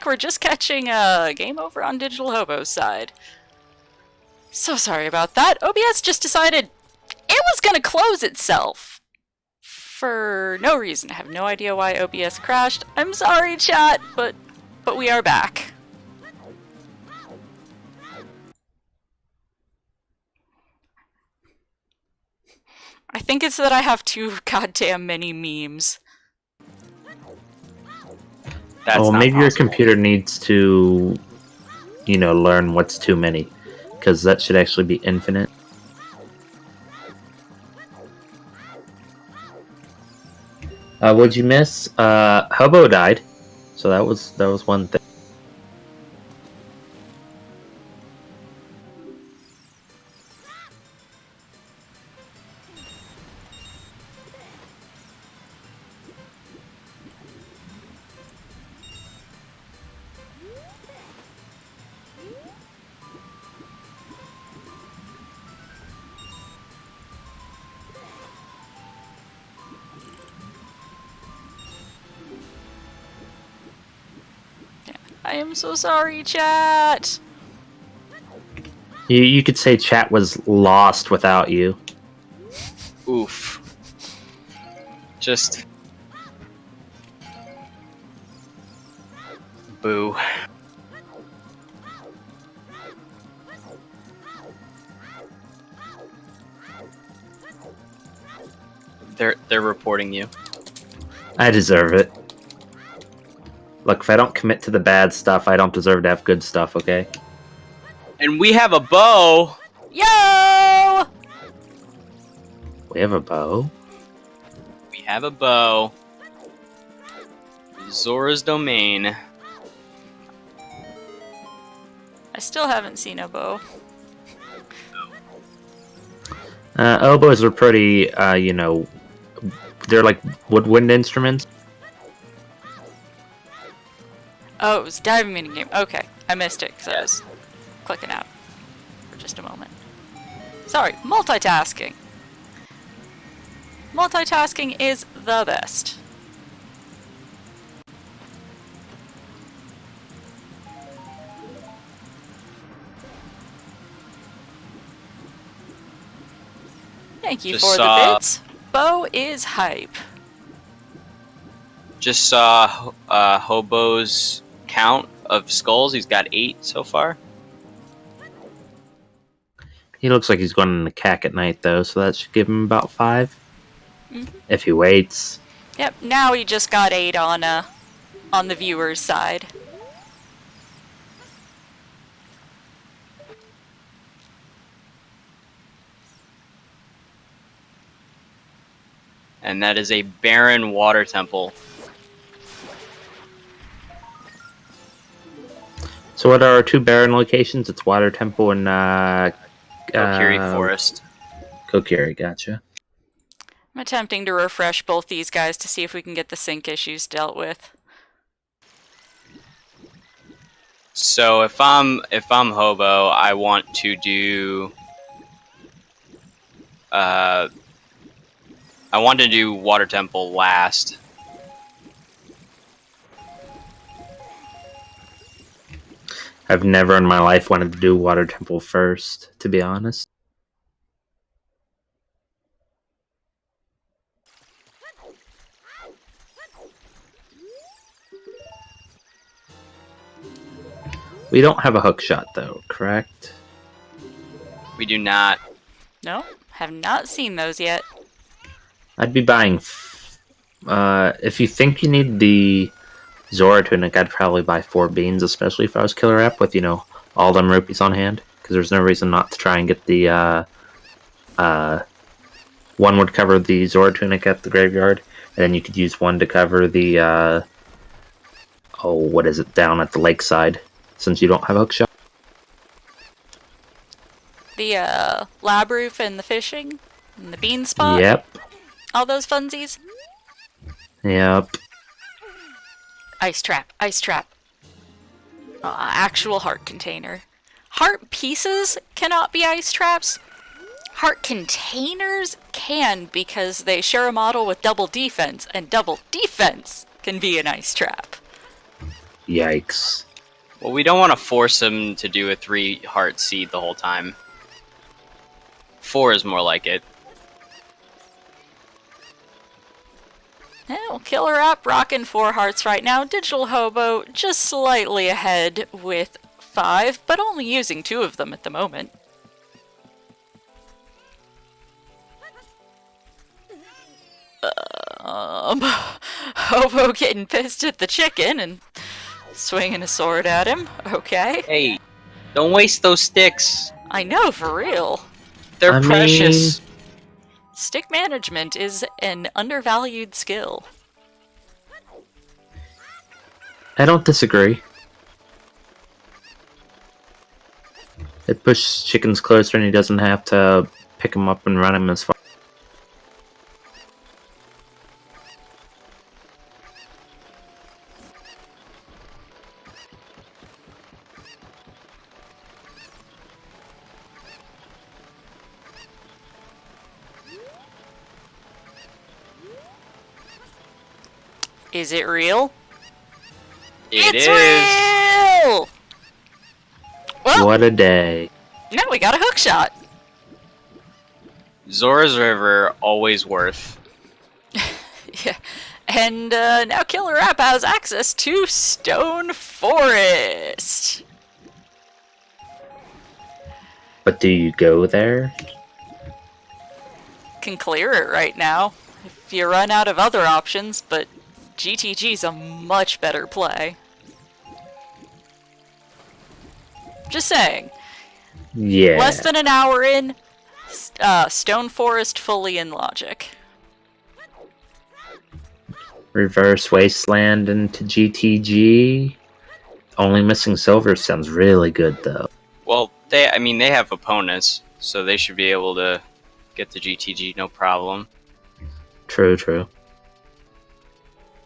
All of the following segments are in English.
like we're just catching a game over on DigitalHobo's side. So sorry about that. OBS just decided it was gonna close itself. For no reason. I have no idea why OBS crashed. I'm sorry, chat, but we are back. I think it's that I have too goddamn many memes. Well, maybe your computer needs to, you know, learn what's too many, because that should actually be infinite. What'd you miss? Hobo died, so that was one thing. I am so sorry, chat! You could say chat was lost without you. Oof. Just... boo. They're reporting you. I deserve it. Look, if I don't commit to the bad stuff, I don't deserve to have good stuff, okay? And we have a bow! Yo! We have a bow? We have a bow. Zora's domain. I still haven't seen a bow. Oboes are pretty, you know, they're like woodwind instruments. Oh, it was diving minigame. Okay, I missed it because I was clicking out for just a moment. Sorry, multitasking. Multitasking is the best. Thank you for the bits. Bo is hype. Just saw Hobo's count of skulls. He's got 8 so far. He looks like he's going on a cack at night, though, so that should give him about 5. If he waits. Yep, now he just got 8 on the viewer's side. And that is a barren water temple. So what are our 2 barren locations? It's Water Temple and Kokiri Forest. Kokiri, gotcha. I'm attempting to refresh both these guys to see if we can get the sync issues dealt with. So if I'm Hobo, I want to do Water Temple last. I've never in my life wanted to do Water Temple first, to be honest. We don't have a hook shot, though, correct? We do not. No, have not seen those yet. I'd be buying... if you think you need the Zora tunic, I'd probably buy 4 beans, especially if I was KillerApp with, you know, all them rupees on hand. Because there's no reason not to try and get the, one would cover the Zora tunic at the graveyard, and then you could use one to cover the, oh, what is it, down at the lakeside, since you don't have a hook shot. The, lab roof and the fishing? And the bean spot? Yep. All those funsies? Yep. Ice trap, ice trap. Actual heart container. Heart pieces cannot be ice traps. Heart containers can, because they share a model with double defense, and double defense can be an ice trap. Yikes. Well, we don't want to force him to do a 3-heart seed the whole time. 4 is more like it. Yeah, well, KillerApp rocking 4 hearts right now. DigitalHobo just slightly ahead with 5, but only using 2 of them at the moment. Hobo getting pissed at the chicken and swinging a sword at him. Okay. Hey, don't waste those sticks. I know, for real. They're precious. Stick management is an undervalued skill. I don't disagree. It pushes chickens closer and he doesn't have to pick them up and run them as far. Is it real? It's real! Well, What a day. now we got a hook shot. Zora's River, always worth. Yeah. And now KillerApp has access to Stone Forest. But do you go there? Can clear it right now if you run out of other options, but GTG's a much better play. Just saying. Yeah. Less than an hour in, Stone Forest fully in logic. Reverse Wasteland into GTG. Only missing silver sounds really good though. Well, they have opponents, so they should be able to get to GTG no problem. True, true.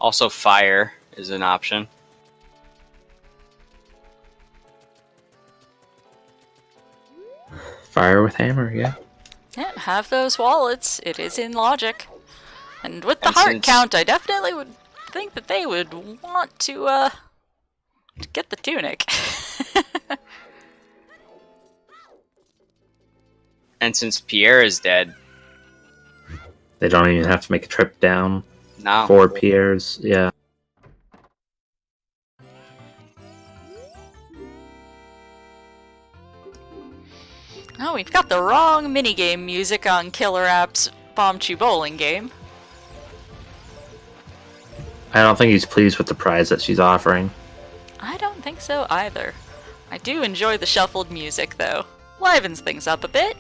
Also, fire is an option. Fire with hammer, yeah. Yeah, have those wallets. It is in logic. And with the And heart since- count, I definitely would think that they would want to get the tunic. And since Pierre is dead, They don't even have to make a trip down. now 4 Pierres, yeah. Oh, we've got the wrong minigame music on KillerApp's Bomb Chew Bowling game. I don't think he's pleased with the prize that she's offering. I don't think so either. I do enjoy the shuffled music, though. Livens things up a bit.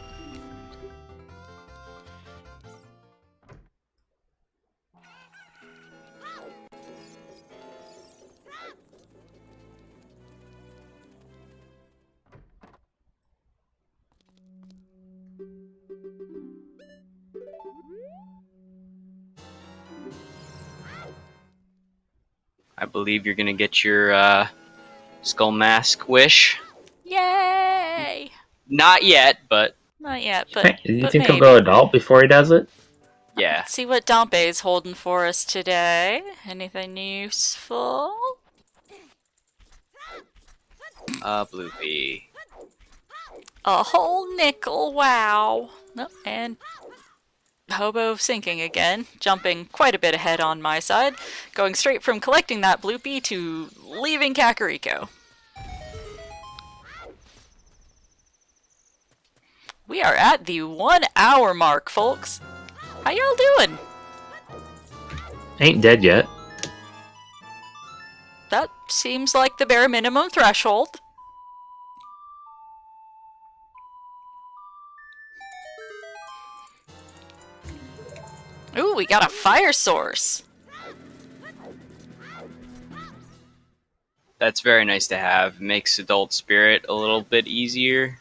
I believe you're gonna get your skull mask wish. Yay! Not yet, but Not yet, but, Do you but think maybe. he'll go adult before he does it? yeah. Let's see what Dompe's holding for us today. Anything useful? Bloopy. A whole nickel, wow. Nope, and Hobo sinking again, jumping quite a bit ahead on my side, going straight from collecting that bloopy to leaving Kakariko. We are at the 1 hour mark, folks. How y'all doing? Ain't dead yet. That seems like the bare minimum threshold. Ooh, we got a fire source. That's very nice to have. Makes Adult Spirit a little bit easier.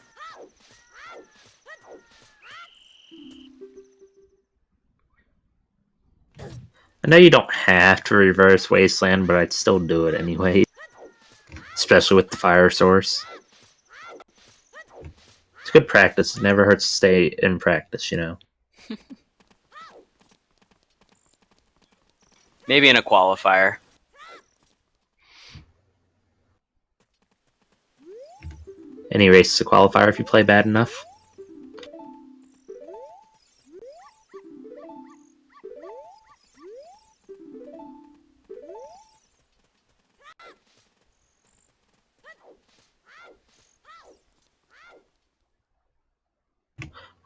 I know you don't have to reverse Wasteland, but I'd still do it anyway. Especially with the fire source. It's good practice. It never hurts to stay in practice, you know. Maybe in a qualifier. any races to qualifier if you play bad enough.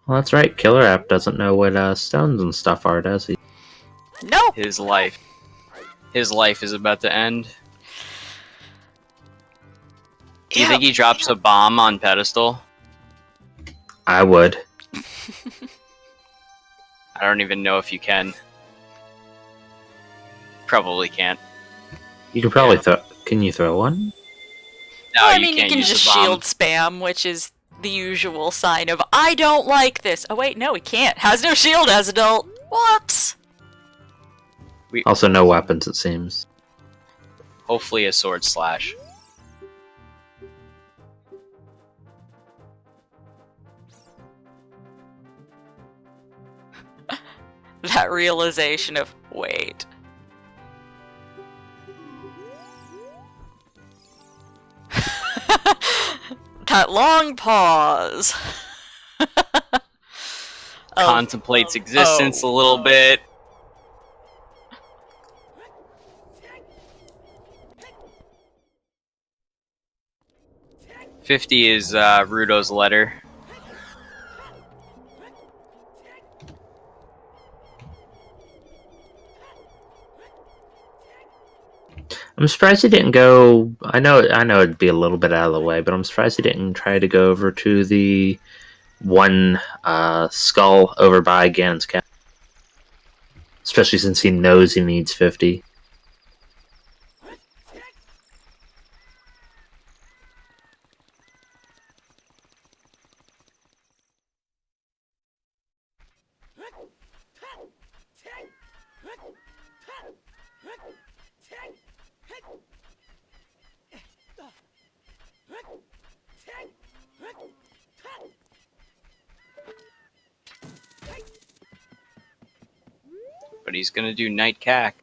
Well, that's right. KillerApp doesn't know what stones and stuff are, does he? Nope. His life is about to end. Do you think he drops a bomb on pedestal? I would. I don't even know if you can. Probably can't. You can probably throw. Can you throw one? No, Well, I you mean, you can't can use just the bomb. shield spam, which is the usual sign of, I don't like this. Oh wait, no, he can't. Has no shield as adult. What? Also, no weapons, it seems. Hopefully a sword slash. That realization of, wait. That long pause. Contemplates existence a little bit. $50 is Rudo's letter. I'm surprised he didn't go. I know it'd be a little bit out of the way, but I'm surprised he didn't try to go over to the one skull over by Ganon's cap. Especially since he knows he needs 50. But he's gonna do Night Cack.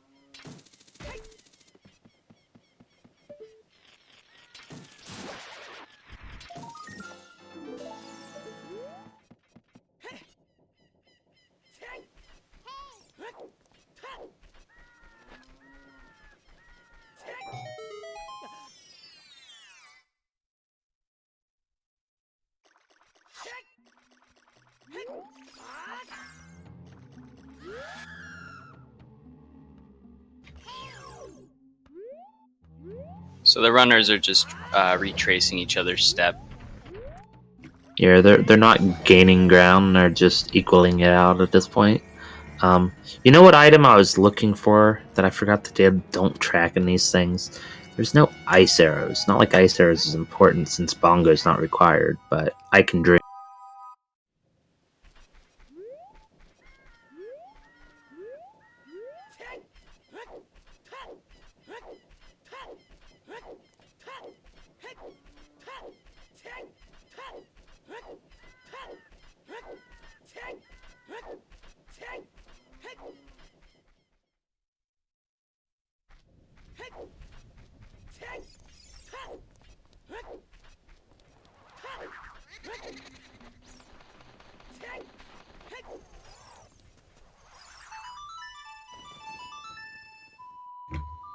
So the runners are just retracing each other's step. Yeah, they're not gaining ground; they're just equaling it out at this point. You know what item I was looking for that I forgot to do? Don't track in these things. There's no ice arrows. Not like ice arrows is important since bongo is not required, but I can drink.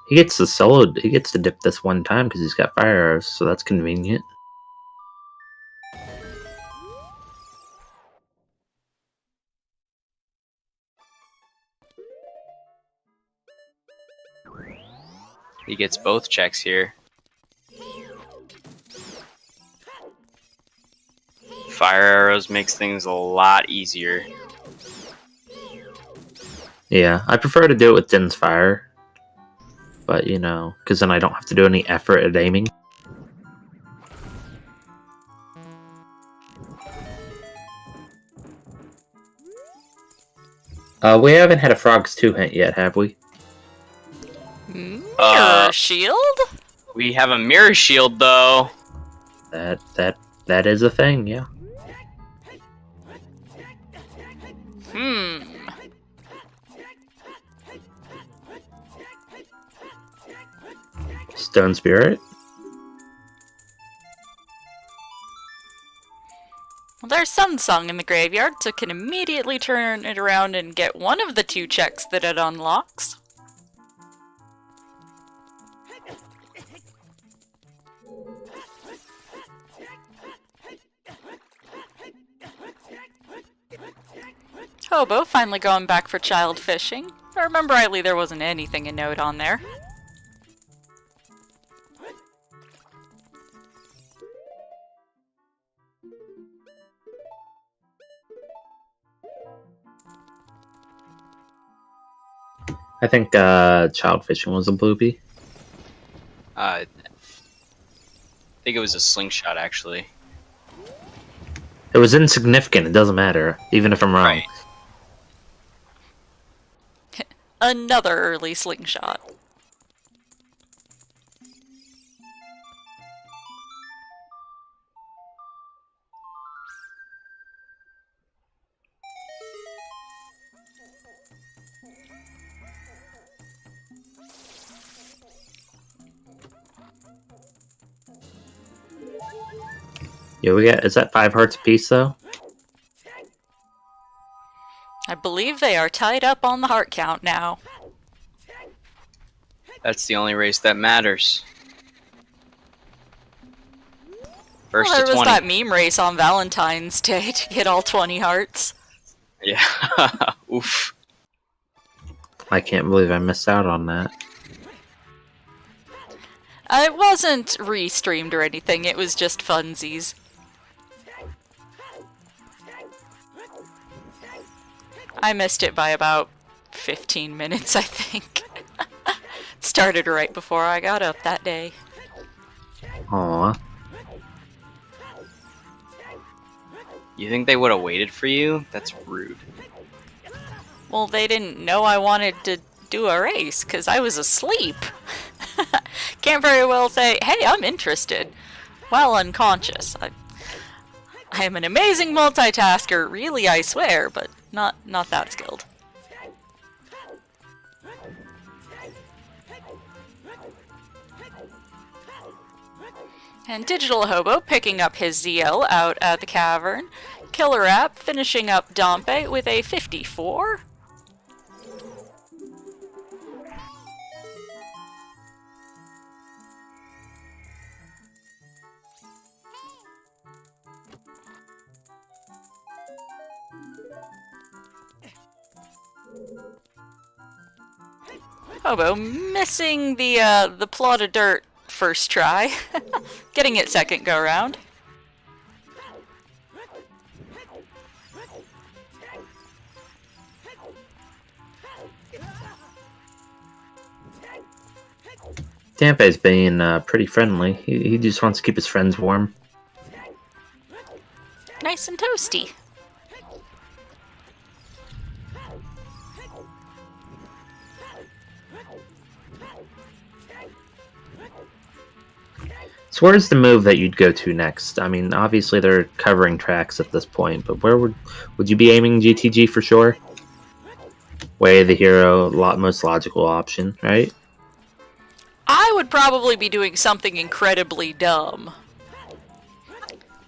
He gets the solo. He gets to dip this one time because he's got fire arrows, so that's convenient. He gets both checks here. Fire arrows makes things a lot easier. Yeah, I prefer to do it with Din's fire. But, you know, because then I don't have to do any effort at aiming. We haven't had a Frogs 2 hint yet, have we? Mirror shield? We have a mirror shield, though. That is a thing, yeah. Stone Spirit? Well, there's Sunsong in the graveyard, so can immediately turn it around and get one of the 2 checks that it unlocks. Hobo finally going back for child fishing. If I remember rightly, there wasn't anything a note on there. I think child fishing was a bloopy. I think it was a slingshot, actually. It was insignificant. It doesn't matter, even if I'm wrong. Right. Another early slingshot. Yeah, we got. Is that 5 hearts apiece though? I believe they are tied up on the heart count now. That's the only race that matters. First Well, there to was 20. that meme race on Valentine's Day to get all 20 hearts. Yeah. Oof. I can't believe I missed out on that. It wasn't re-streamed or anything, it was just funsies. I missed it by about 15 minutes, I think. It started right before I got up that day. Aw. You think they would have waited for you? That's rude. Well, they didn't know I wanted to do a race, because I was asleep. Can't very well say, hey, I'm interested, while unconscious. I am an amazing multitasker, really, I swear, but not that skilled. And DigitalHobo picking up his ZL out at the cavern. KillerApp finishing up Dompe with a 54. Hobo missing the plot of dirt first try, getting it second go round. Dampe's being pretty friendly. He just wants to keep his friends warm. Nice and toasty. So where's the move that you'd go to next? I mean, obviously they're covering tracks at this point, but where would you be aiming GTG for sure? Way the hero, most logical option, right? I would probably be doing something incredibly dumb.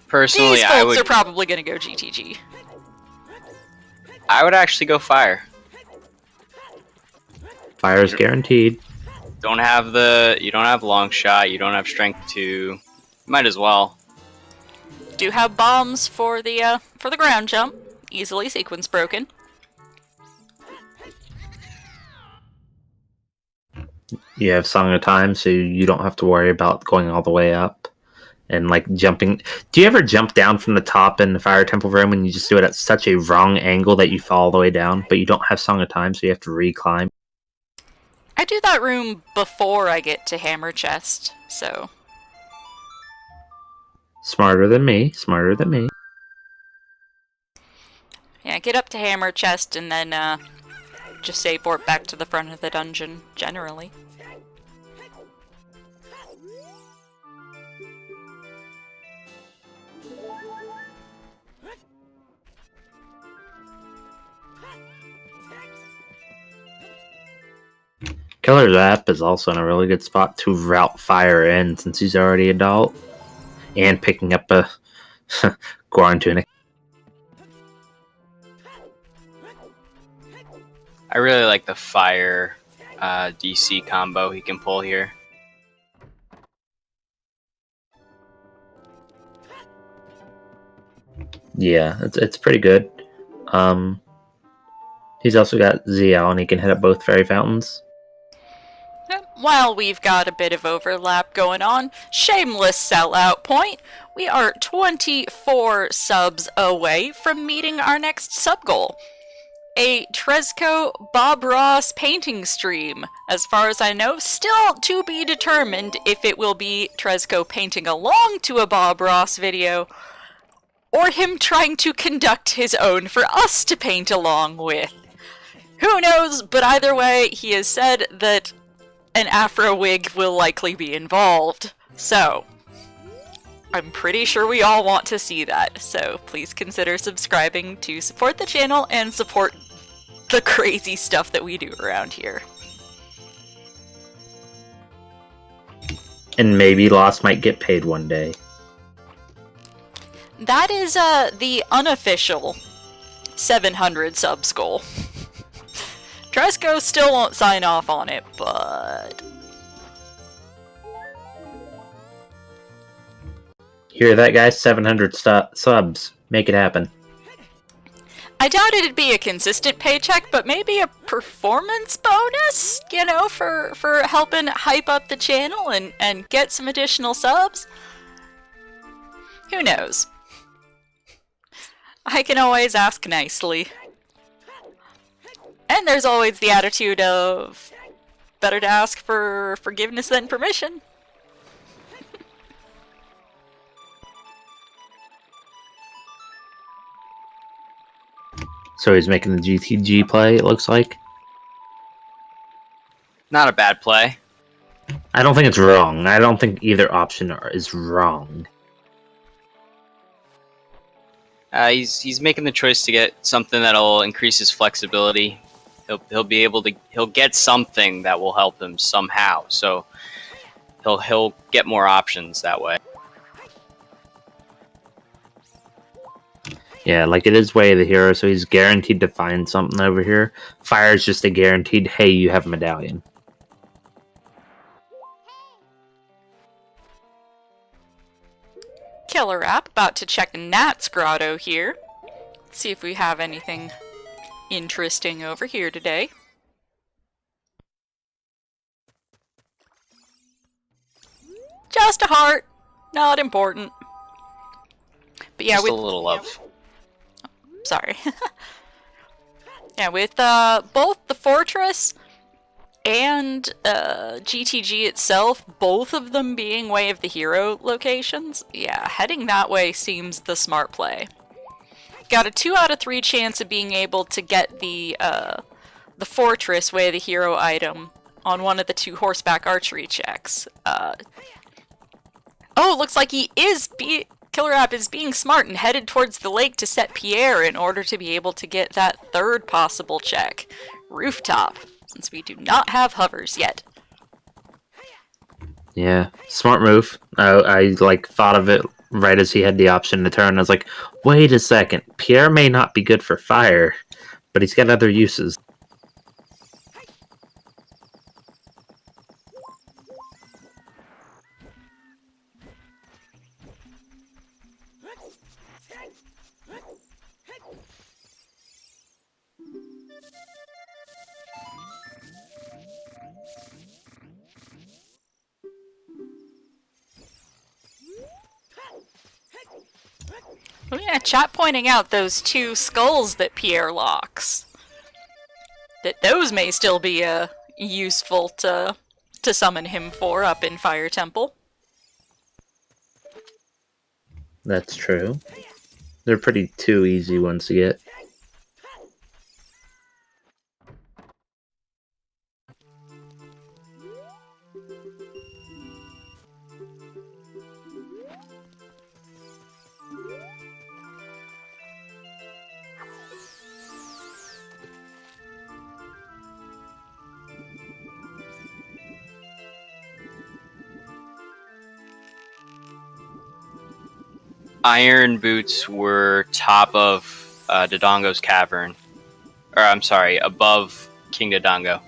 Personally, These folks are probably going to go GTG. I would actually go fire. Fire is guaranteed. You don't have long shot, you don't have strength 2. Might as well. Do have bombs for the ground jump. Easily sequence broken. You have Song of Time, so you don't have to worry about going all the way up and like jumping. Do you ever jump down from the top in the Fire Temple room and you just do it at such a wrong angle that you fall all the way down, but you don't have Song of Time, so you have to reclimb? I do that room before I get to Hammer Chest, so... Smarter than me, smarter than me. Yeah, get up to Hammer Chest and then, just save port back to the front of the dungeon, generally. KillerApp is also in a really good spot to route Fire in since he's already adult. And picking up a Goron Tunic. I really like the fire DC combo he can pull here. Yeah, it's pretty good. He's also got ZL, and he can hit up both fairy fountains. While we've got a bit of overlap going on, shameless sellout point, we are 24 subs away from meeting our next sub goal. A Tresco Bob Ross painting stream. As far as I know, still to be determined if it will be Tresco painting along to a Bob Ross video, or him trying to conduct his own for us to paint along with. Who knows, but either way, he has said that an afro wig will likely be involved. So, I'm pretty sure we all want to see that. So please consider subscribing to support the channel and support the crazy stuff that we do around here. And maybe Lost might get paid one day. That is the unofficial 700 subs goal. Tresco still won't sign off on it, but... Hear that, guys? 700 subs. Make it happen. I doubt it'd be a consistent paycheck, but maybe a performance bonus, you know, for helping hype up the channel and get some additional subs. Who knows? I can always ask nicely. And there's always the attitude of better to ask for forgiveness than permission. So he's making the GTG play, it looks like. Not a bad play. I don't think it's wrong. I don't think either option is wrong. He's making the choice to get something that'll increase his flexibility. He'll get something that will help him somehow. So he'll get more options that way. Yeah, like it is Way of the Hero, so he's guaranteed to find something over here. Fire is just a guaranteed, hey, you have a medallion. KillerApp about to check Nat's grotto here. Let's see if we have anything interesting over here today. Just a heart. Not important. But yeah, Just with a little love. Sorry. Yeah, with both the fortress and GTG itself, both of them being Way of the Hero locations, yeah, heading that way seems the smart play. Got a 2 out of 3 chance of being able to get the fortress Way of the Hero item on one of the 2 horseback archery checks. Oh, looks like KillerApp is being smart and headed towards the lake to set Pierre in order to be able to get that third possible check. Rooftop, since we do not have hovers yet. Yeah, smart move. I like thought of it right as he had the option to turn. I was like, wait a second. Pierre may not be good for fire, but he's got other uses. Oh yeah, chat pointing out those 2 skulls that Pierre locks. That those may still be useful to summon him for up in Fire Temple. That's true. They're pretty 2 easy ones to get. Iron boots were top of Dodongo's cavern. Or, I'm sorry, above King Dodongo.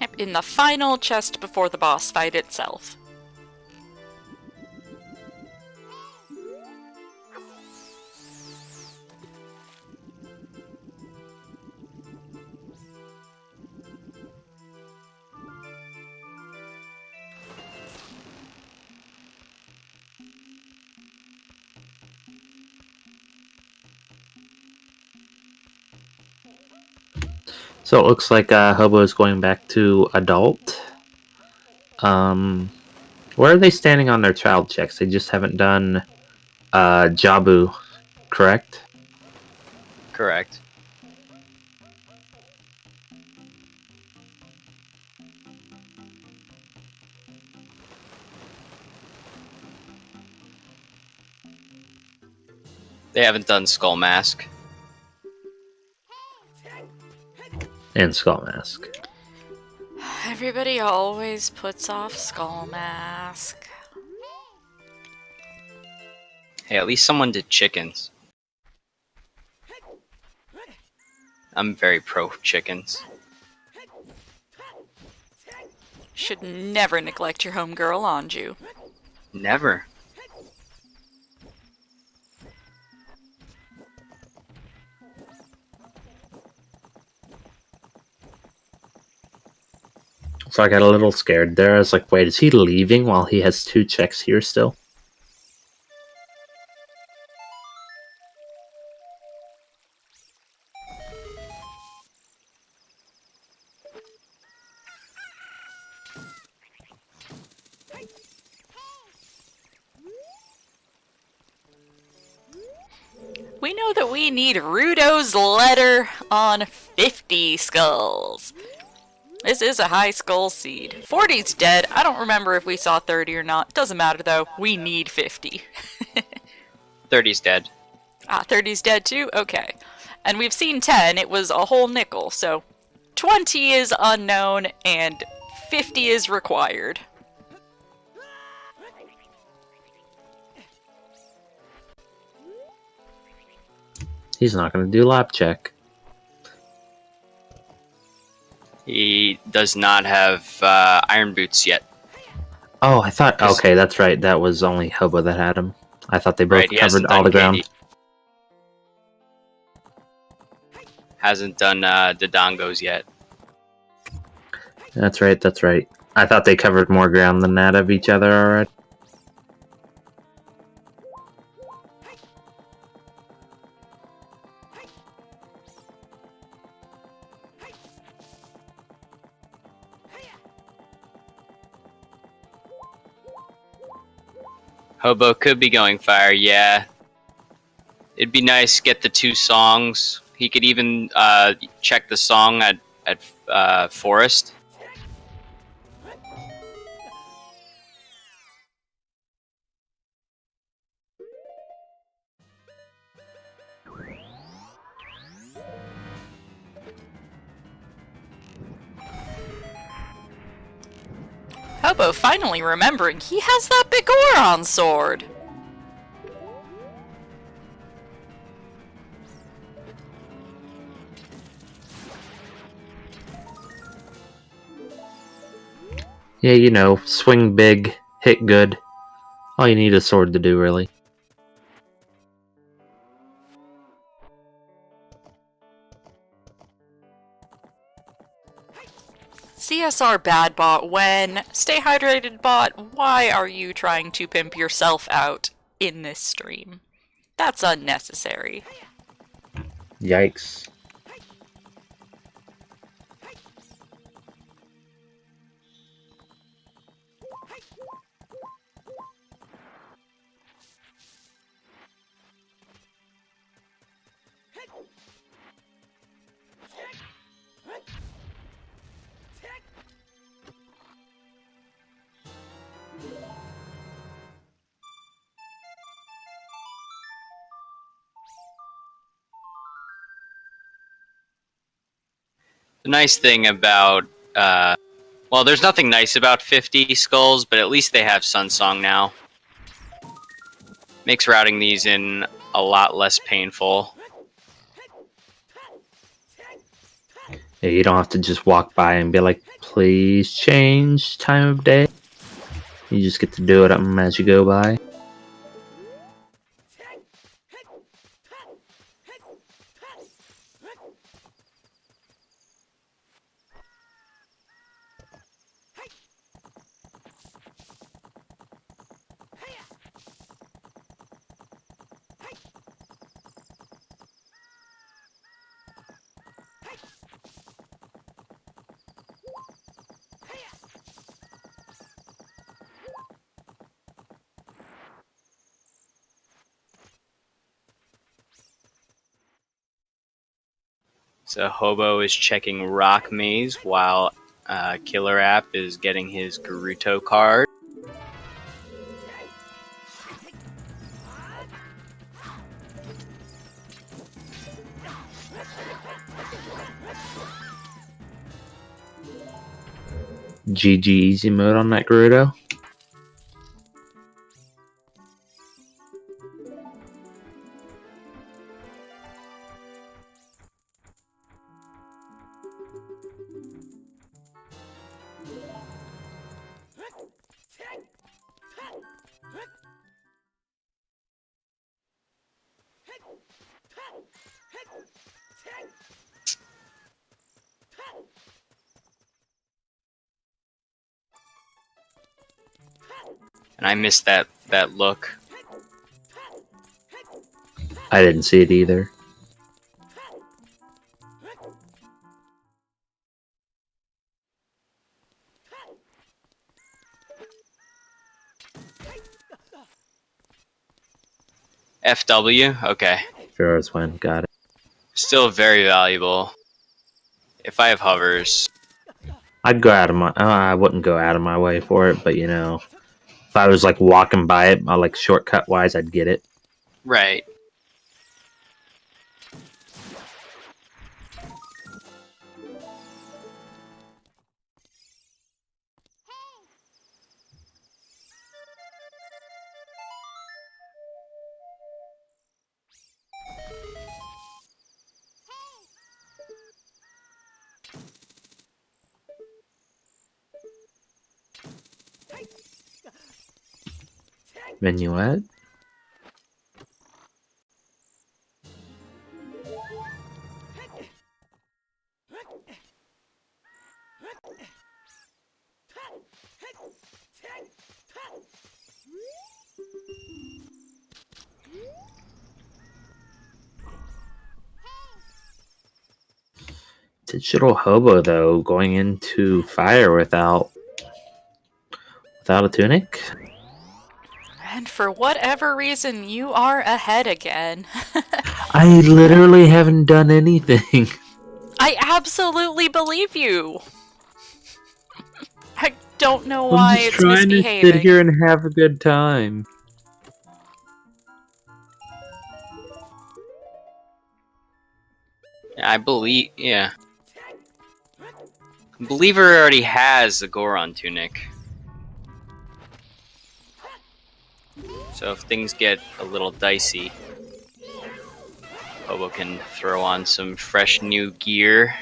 Yep, in the final chest before the boss fight itself. So it looks like Hobo is going back to adult. Where are they standing on their child checks? They just haven't done Jabu, correct? Correct. They haven't done Skull Mask. And Skull Mask. Everybody always puts off Skull Mask. Hey, at least someone did chickens. I'm very pro chickens. Should never neglect your homegirl, Anju. Never. So I got a little scared there. I was like, wait, is he leaving while he has 2 checks here still? We know that we need Rudo's letter on 50 skulls. This is a high skull seed. 40's dead. I don't remember if we saw 30 or not. Doesn't matter though. We need 50. 30's dead. Ah, 30's dead too? Okay. And we've seen 10. It was a whole nickel. So 20 is unknown and 50 is required. He's not going to do lab check. He does not have iron boots yet. Oh, I thought... Okay, that's right. That was only Hobo that had him. I thought they both Right, he covered hasn't all done the ground. candy. Hasn't done Dodongos yet. That's right, that's right. I thought they covered more ground than that of each other already. Hobo could be going fire, yeah. It'd be nice to get the 2 songs. He could even check the song at Forest. Hobo finally remembering he has that big Goron sword. Yeah, you know, swing big, hit good. All you need is a sword to do, really. CSR bad bot when? Stay hydrated bot, why are you trying to pimp yourself out in this stream? That's unnecessary. Yikes. The nice thing about, well, there's nothing nice about 50 skulls, but at least they have Sunsong now. Makes routing these in a lot less painful. Yeah, you don't have to just walk by and be like, please change time of day. You just get to do it as you go by. So Hobo is checking Rock Maze while KillerApp is getting his Garuto card. GG easy mode on that Gerudo. And I missed that look. I didn't see it either. FW? Okay. Ferris win, got it. Still very valuable. If I have hovers. I'd go out of my. I wouldn't go out of my way for it, but you know, if I was like walking by it, like shortcut wise, I'd get it. Right. Minuet. DigitalHobo though going into fire without a tunic. And for whatever reason, you are ahead again. I literally haven't done anything. I absolutely believe you. I don't know why it's misbehaving. To sit here and have a good time. I believe, yeah. Believer already has the Goron tunic. So if things get a little dicey, Hobo can throw on some fresh new gear.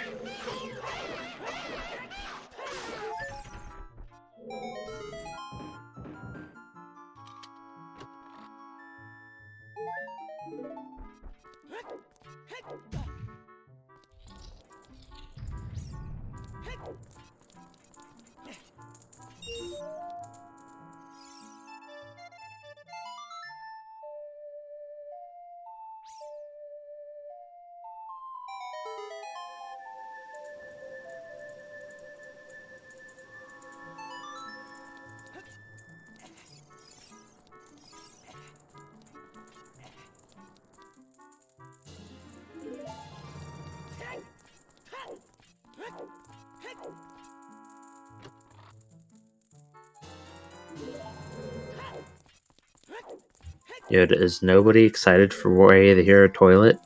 Dude, is nobody excited for Way to Hear a Toilet?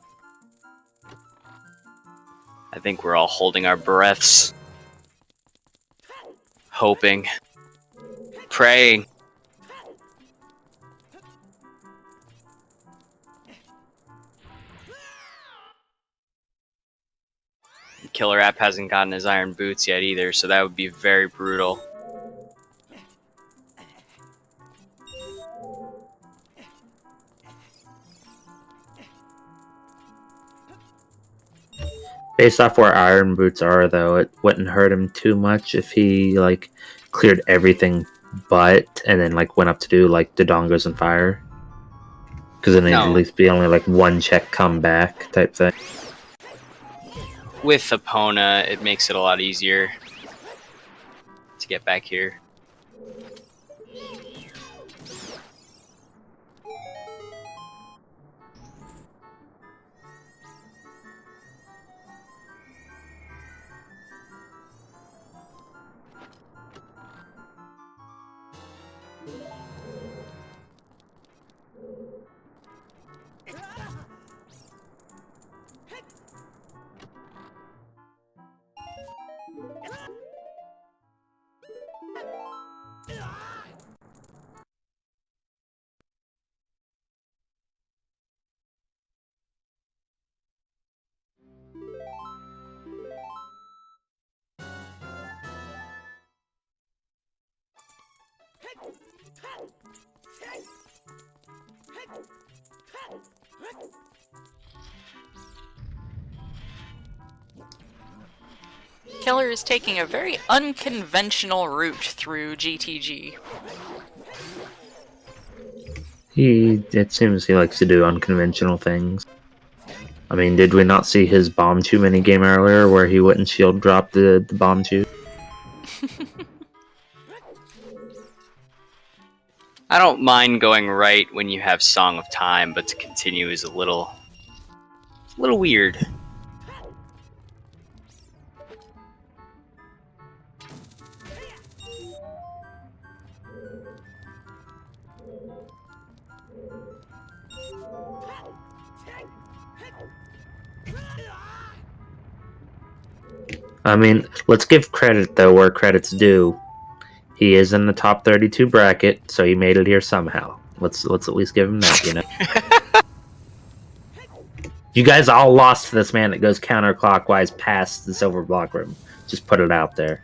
I think we're all holding our breaths. Hoping. Praying. Killer App hasn't gotten his iron boots yet either, so that would be very brutal. Based off where iron boots are, though, it wouldn't hurt him too much if he like cleared everything but and then like went up to do like Dodongos and fire. Because then it'd at least be only like one check come back type thing. With Epona, it makes it a lot easier to get back here. Killer is taking a very unconventional route through GTG. It seems he likes to do unconventional things. I mean, did we not see his bomb chew minigame earlier where he wouldn't shield drop the bomb chew? I don't mind going right when you have Song of Time, but to continue is a little weird. I mean, let's give credit, though, where credit's due. He is in the top 32 bracket, so he made it here somehow. Let's at least give him that, you know? You guys all lost to this man that goes counterclockwise past the silver block room. Just put it out there.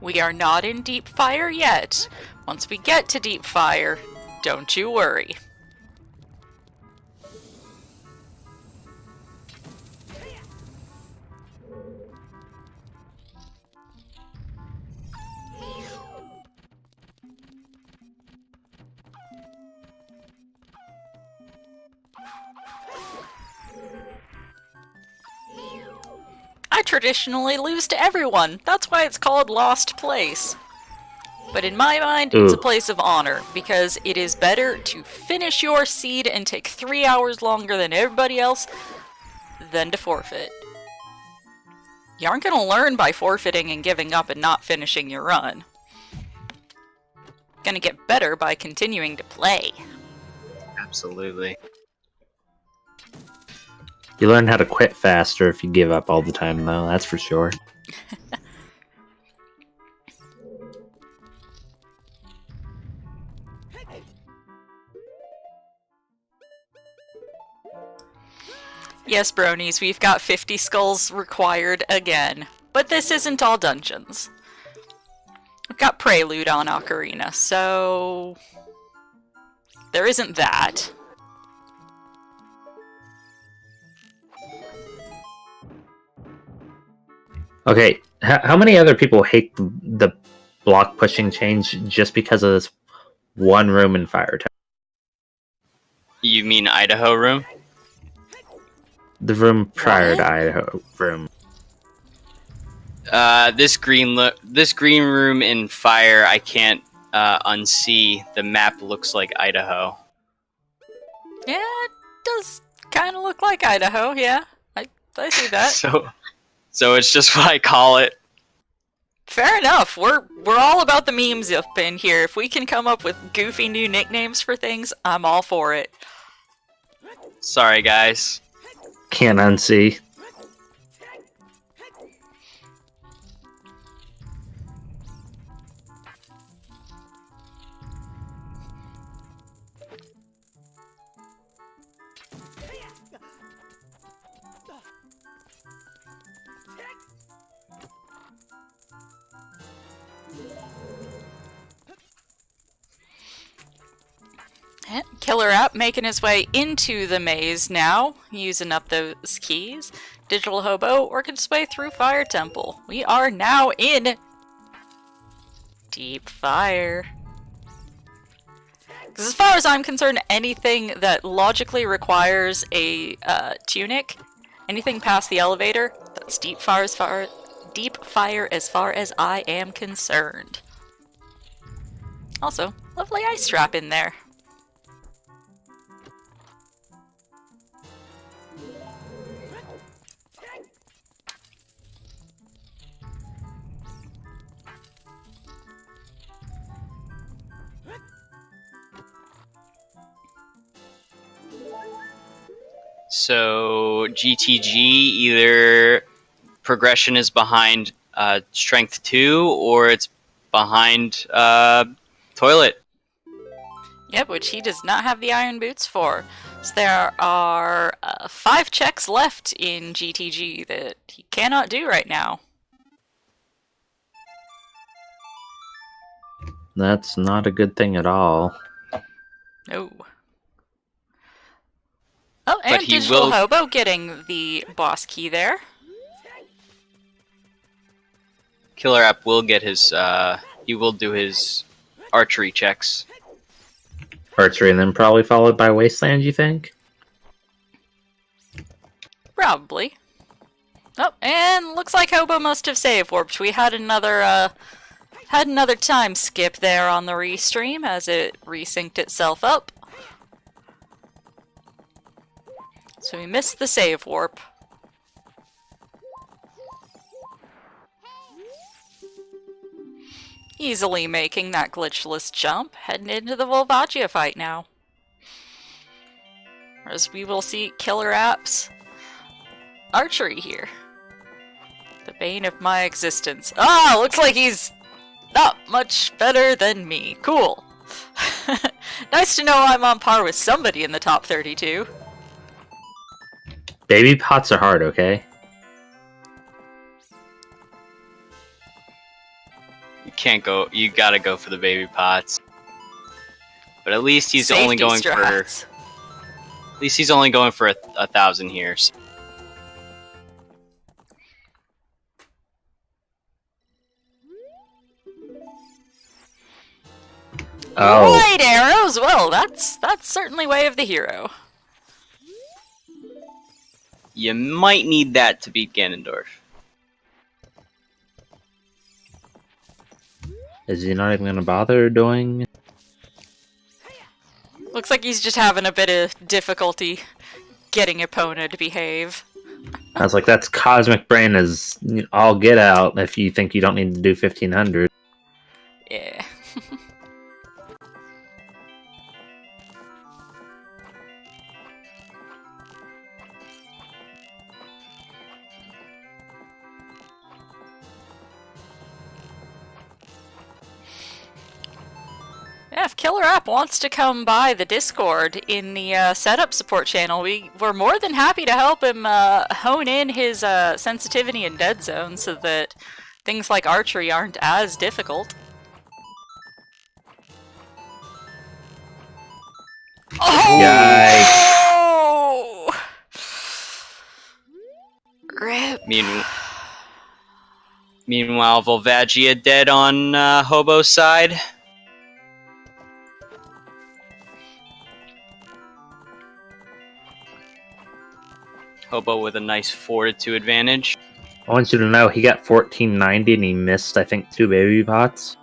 We are not in deep fire yet. Once we get to deep fire, don't you worry. I traditionally lose to everyone. That's why it's called Lost Place. But in my mind, it's a place of honor, because it is better to finish your seed and take 3 hours longer than everybody else than to forfeit. You aren't going to learn by forfeiting and giving up and not finishing your run. Gonna get better by continuing to play. Absolutely. You learn how to quit faster if you give up all the time, though, that's for sure. Yes, bronies, we've got 50 skulls required again. But this isn't all dungeons. We've got Prelude on Ocarina, so... there isn't that. Okay, how many other people hate the block pushing change just because of this one room in Fire Tower? You mean Idaho room? The room prior to Idaho room. This green room in Fire, I can't unsee. The map looks like Idaho. Yeah, it does kind of look like Idaho, yeah. I see that. So it's just what I call it. Fair enough. We're all about the memes up in here. If we can come up with goofy new nicknames for things, I'm all for it. Sorry, guys. Can't unsee. KillerApp making his way into the maze now, using up those keys. DigitalHobo working his way through Fire Temple. We are now in Deep Fire. Because as far as I'm concerned, anything that logically requires a tunic, anything past the elevator, that's deep fire as far as I am concerned. Also, lovely ice trap in there. So GTG, either progression is behind Strength 2 or it's behind Toilet. Yep, which he does not have the iron boots for. So there are 5 checks left in GTG that he cannot do right now. That's not a good thing at all. No. Oh, But and he Digital will- Hobo getting the boss key there. KillerApp will get his, he will do his archery checks. Archery, and then probably followed by Wasteland, you think? Probably. Oh, and looks like Hobo must have save warped. We had another time skip there on the restream as it resynced itself up. So we missed the save warp. Easily making that glitchless jump, heading into the Volvagia fight now. As we will see KillerApp's archery here. The bane of my existence. Ah, looks like he's not much better than me. Cool. Nice to know I'm on par with somebody in the top 32. Baby pots are hard, okay? You can't go, you gotta go for the baby pots. But at least he's Safety only going strats. at least he's only going for 1,000 here. So. Oh, Light arrows? Well, that's certainly way of the hero. You might need that to beat Ganondorf. is he not even gonna bother doing? Looks like he's just having a bit of difficulty getting Epona to behave. I was like, that's cosmic brain is all get out if you think you don't need to do 1500. Yeah. Yeah, if KillerApp wants to come by the Discord in the setup support channel, we're more than happy to help him hone in his sensitivity in dead zone so that things like archery aren't as difficult. Oh! Yikes. Rip. Meanwhile, Volvagia dead on Hobo's side. Hobo with a nice 4-2 advantage. I want you to know he got 1490 and he missed, I think, 2 baby pots.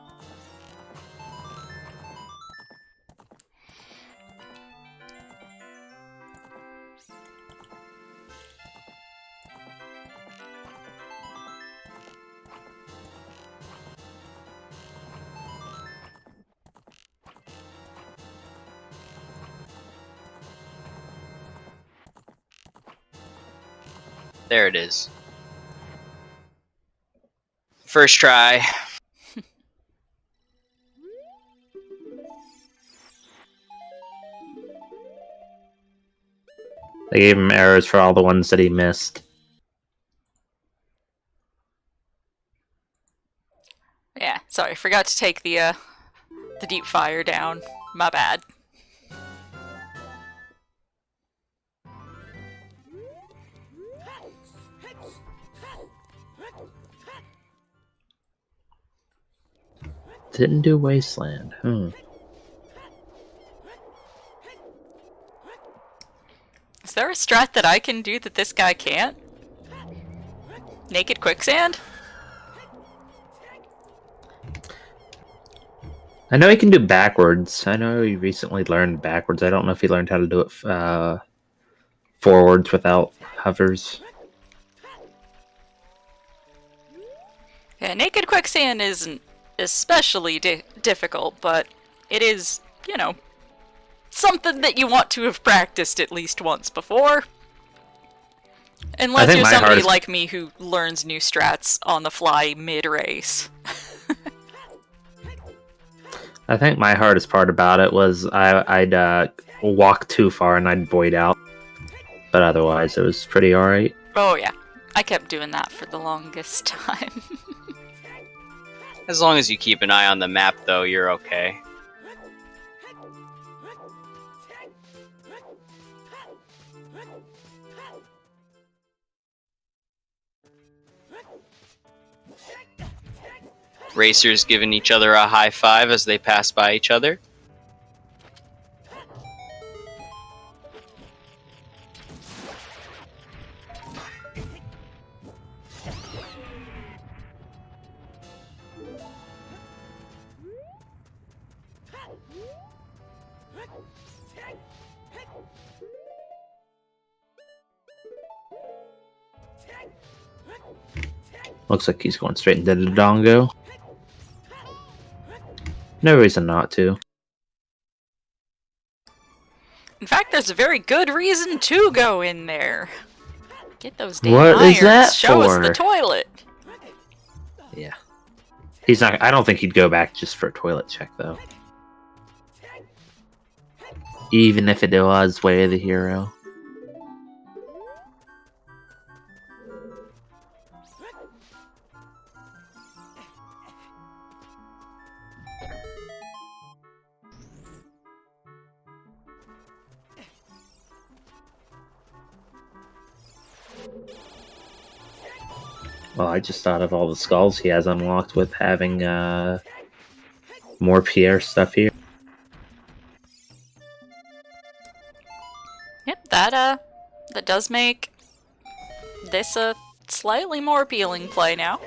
There it is. First try. They gave him errors for all the ones that he missed. Yeah, sorry, forgot to take the deep fire down. My bad. didn't do Wasteland. Is there a strat that I can do that this guy can't? Naked quicksand? I know he can do backwards. I know he recently learned backwards. I don't know if he learned how to do it forwards without hovers. Yeah, naked quicksand isn't especially difficult, but it is, you know, something that you want to have practiced at least once before. Unless you're somebody like me who learns new strats on the fly mid-race. I think my hardest part about it was I'd walk too far and I'd void out. But otherwise, it was pretty alright. Oh yeah, I kept doing that for the longest time. As long as you keep an eye on the map, though, you're okay. Racers giving each other a high five as they pass by each other. Looks like he's going straight into the dongo. No reason not to. In fact, there's a very good reason to go in there. Get those damn What irons. is that Show for? us the toilet. Yeah. He's not. I don't think he'd go back just for a toilet check, though. Even if it was Way of the Hero. Well, I just thought of all the skulls he has unlocked with having more Pierre stuff here. Yep, that does make this a slightly more appealing play now.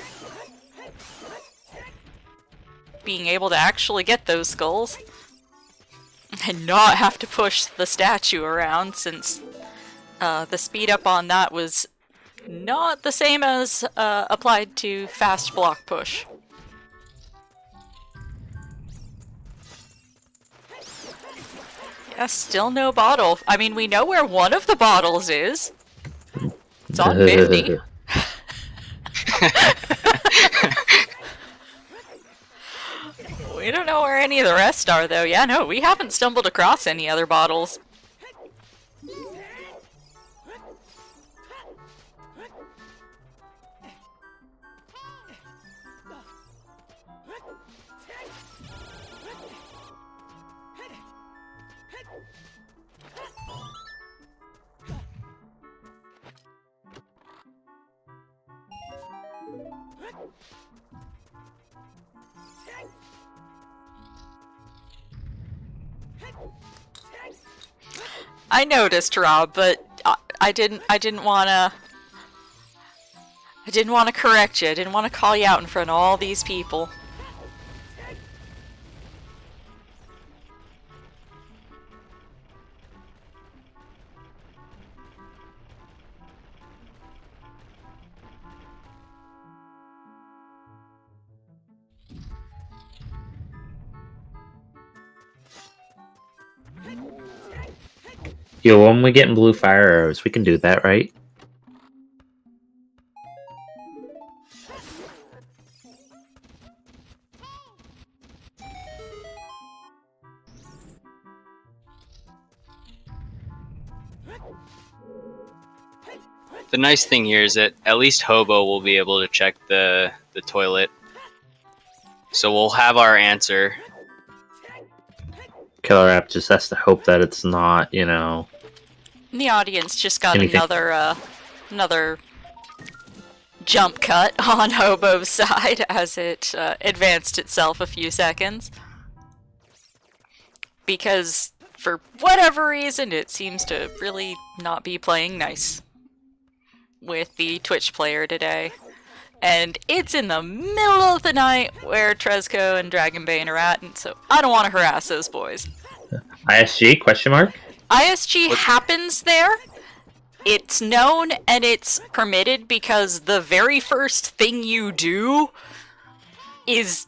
Being able to actually get those skulls and not have to push the statue around, since the speed up on that was not the same as applied to fast block push. Yeah, still no bottle. I mean, we know where one of the bottles is. It's on 50. We don't know where any of the rest are, though. Yeah, no, we haven't stumbled across any other bottles. I noticed, Rob, but I didn't wanna correct you. I didn't want to call you out in front of all these people. Yo, when we getting blue fire arrows, we can do that, right? The nice thing here is that at least Hobo will be able to check the toilet. So we'll have our answer. KillerApp just has to hope that it's not, you know... The audience just got anything. another jump cut on Hobo's side as it advanced itself a few seconds. Because, for whatever reason, it seems to really not be playing nice with the Twitch player today. And it's in the middle of the night where Trezco and Dragonbane are at, and so I don't want to harass those boys. ISG, question mark? ISG happens there. It's known and it's permitted because the very first thing you do is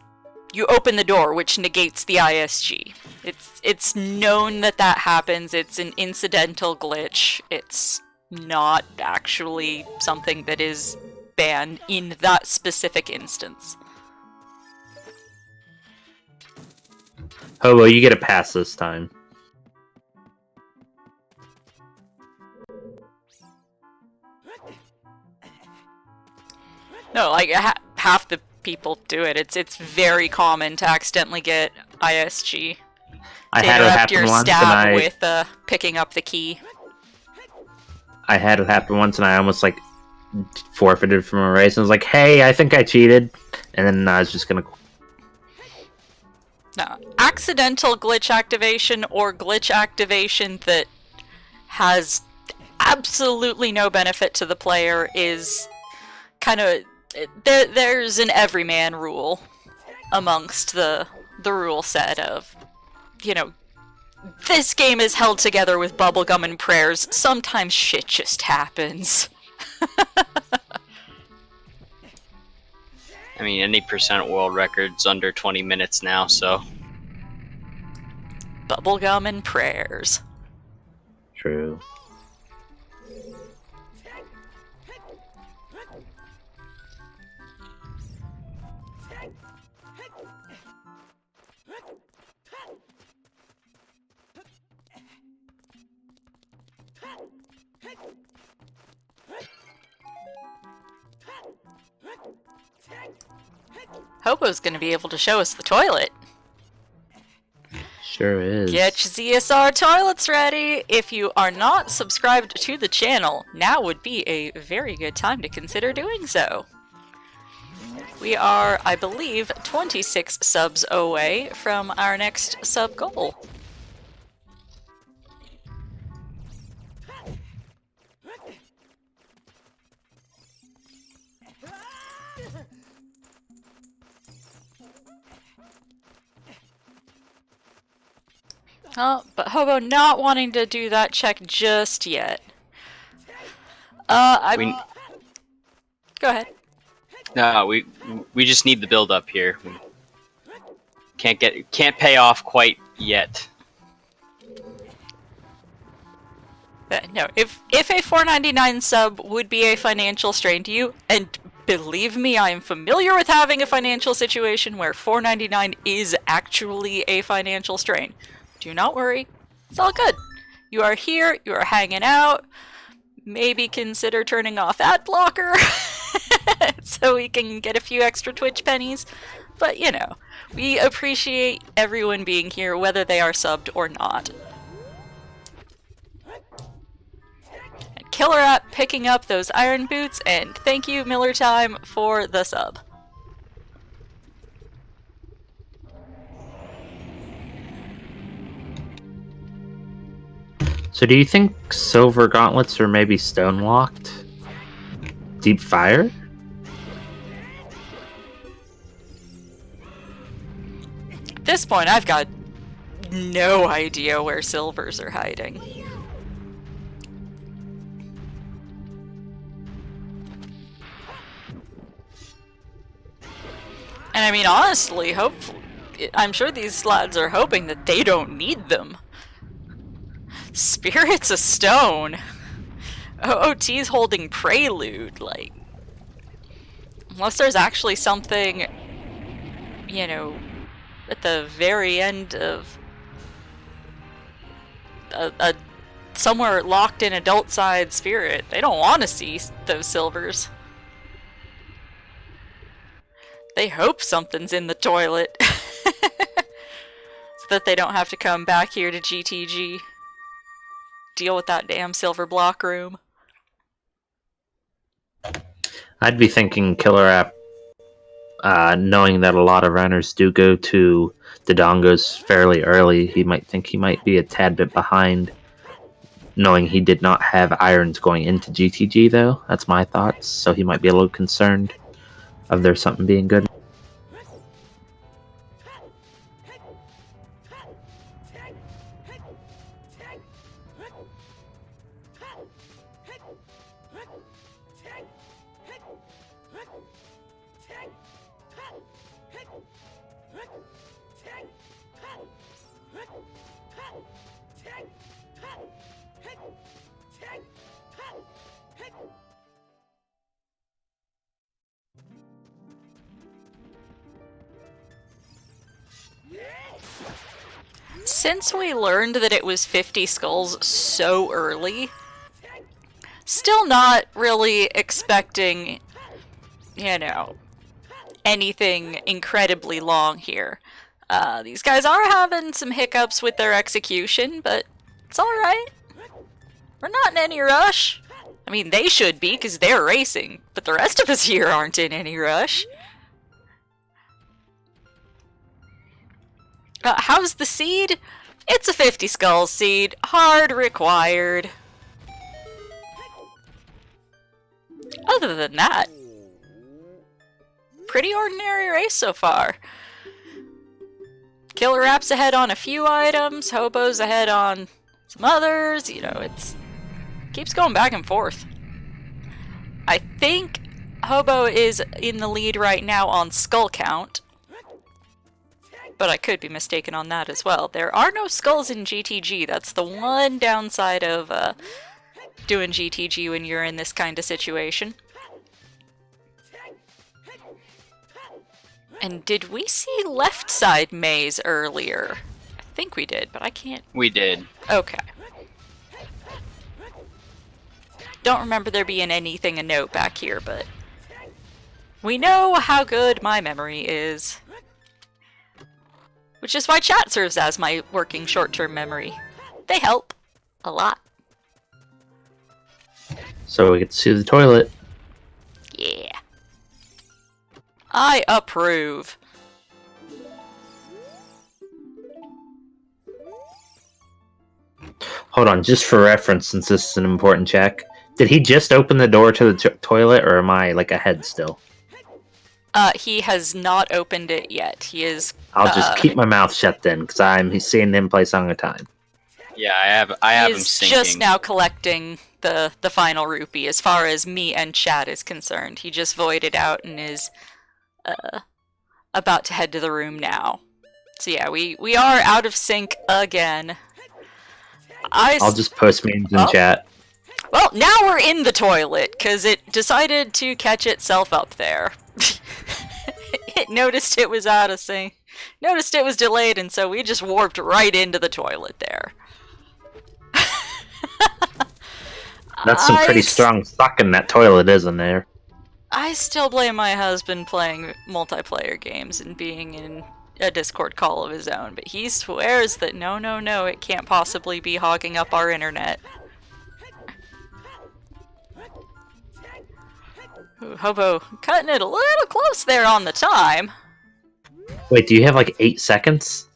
you open the door, which negates the ISG. It's known that that happens. It's an incidental glitch. It's not actually something that is banned in that specific instance. Hobo, you get a pass this time. No, like half the people do it. It's very common to accidentally get ISG. I had it happen your once, stab and with picking up the key. I had it happen once, and I almost like forfeited from a race. And I was like, "Hey, I think I cheated," and then I was just gonna. No, accidental glitch activation or glitch activation that has absolutely no benefit to the player is kind of there's an everyman rule amongst the rule set of, you know, this game is held together with bubblegum and prayers. Sometimes shit just happens. I mean, any percent world record's under 20 minutes now, so. Bubblegum and prayers. True. Hobo's gonna be able to show us the toilet. Sure is. Get your ZSR toilets ready! If you are not subscribed to the channel, now would be a very good time to consider doing so. We are, I believe, 26 subs away from our next sub goal. Oh, but Hobo not wanting to do that check just yet. Go ahead. No, we just need the build up here. We can't pay off quite yet. No, if a $4.99 sub would be a financial strain to you, and believe me, I am familiar with having a financial situation where $4.99 is actually a financial strain. Do not worry, it's all good. You are here, you are hanging out. Maybe consider turning off ad blocker so we can get a few extra Twitch pennies. But you know, we appreciate everyone being here, whether they are subbed or not. And KillerApp picking up those iron boots, and thank you, Miller Time, for the sub. So do you think silver gauntlets are maybe stone locked? Deep fire? At this point, I've got no idea where silvers are hiding. And I mean, honestly, hopefully, I'm sure these lads are hoping that they don't need them. Spirit's a stone. OOT's holding Prelude, like... Unless there's actually something, you know, at the very end of... somewhere locked in adult side Spirit. They don't want to see those silvers. They hope something's in the toilet. So that they don't have to come back here to GTG. Deal with that damn silver block room. I'd be thinking Killer App, knowing that a lot of runners do go to the dongos fairly early, he might think he might be a tad bit behind, knowing he did not have irons going into GTG, though. That's my thoughts. So he might be a little concerned of there something being good. Since we learned that it was 50 skulls so early, still not really expecting, you know, anything incredibly long here. These guys are having some hiccups with their execution, but it's alright. We're not in any rush. I mean, they should be, because they're racing, but the rest of us here aren't in any rush. How's the seed? It's a 50 skulls seed. Hard required. Other than that, pretty ordinary race so far. KillerApp's ahead on a few items, Hobo's ahead on some others, you know, it's keeps going back and forth. I think Hobo is in the lead right now on skull count, but I could be mistaken on that as well. There are no skulls in GTG. That's the one downside of doing GTG when you're in this kind of situation. And did we see left side maze earlier? I think we did, but I can't... We did. Okay. Don't remember there being anything of note back here, but... we know how good my memory is. Which is why chat serves as my working short-term memory. They help. A lot. So we get to see the toilet. Yeah. I approve. Hold on, just for reference, since this is an important check. Did he just open the door to the toilet, or am I, like, ahead still? He has not opened it yet. He is... I'll just keep my mouth shut then, because I'm seeing him play Song of Time. Yeah, I have him He's syncing. just now collecting the final rupee, as far as me and chat is concerned. He just voided out and is about to head to the room now. So yeah, we are out of sync again. I'll just post memes in chat. Well, now we're in the toilet, because it decided to catch itself up there. It noticed it was out of sync. Noticed it was delayed, and so we just warped right into the toilet there. That's some pretty strong suck in that toilet, isn't there? I still blame my husband playing multiplayer games and being in a Discord call of his own, but he swears that no, it can't possibly be hogging up our internet. Ooh, Hobo cutting it a little close there on the time. Wait, do you have like 8 seconds?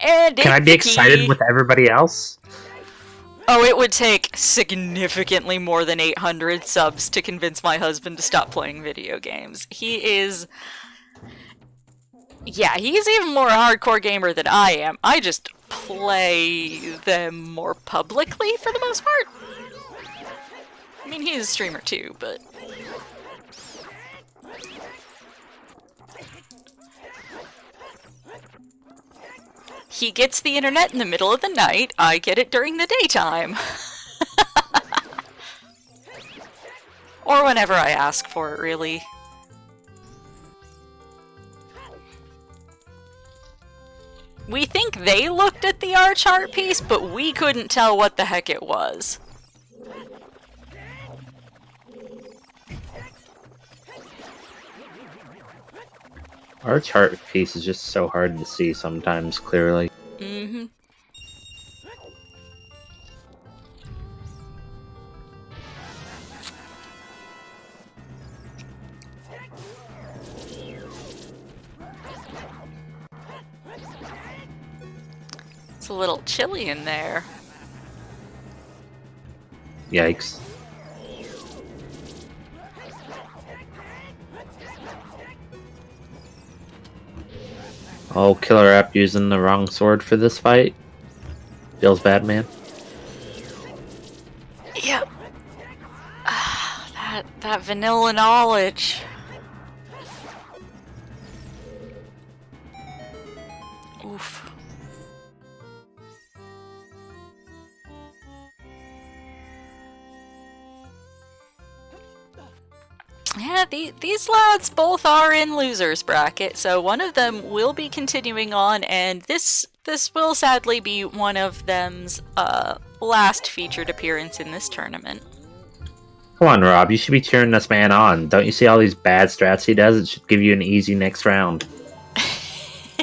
And can I be excited with everybody else? Oh, it would take significantly more than 800 subs to convince my husband to stop playing video games. He is... yeah, he's even more a hardcore gamer than I am. I just play them more publicly for the most part. I mean, he's a streamer too, but... he gets the internet in the middle of the night, I get it during the daytime. Or whenever I ask for it, really. We think they looked at the arch art piece, but we couldn't tell what the heck it was. Our chart piece is just so hard to see sometimes, clearly. Mm-hmm. It's a little chilly in there. Yikes. Oh, KillerApp using the wrong sword for this fight. Feels bad, man. Yep. That vanilla knowledge. Oof. Yeah, these lads both are in losers bracket, so one of them will be continuing on, and this will sadly be one of them's last featured appearance in this tournament. Come on, Rob. You should be cheering this man on. Don't you see all these bad strats he does? It should give you an easy next round.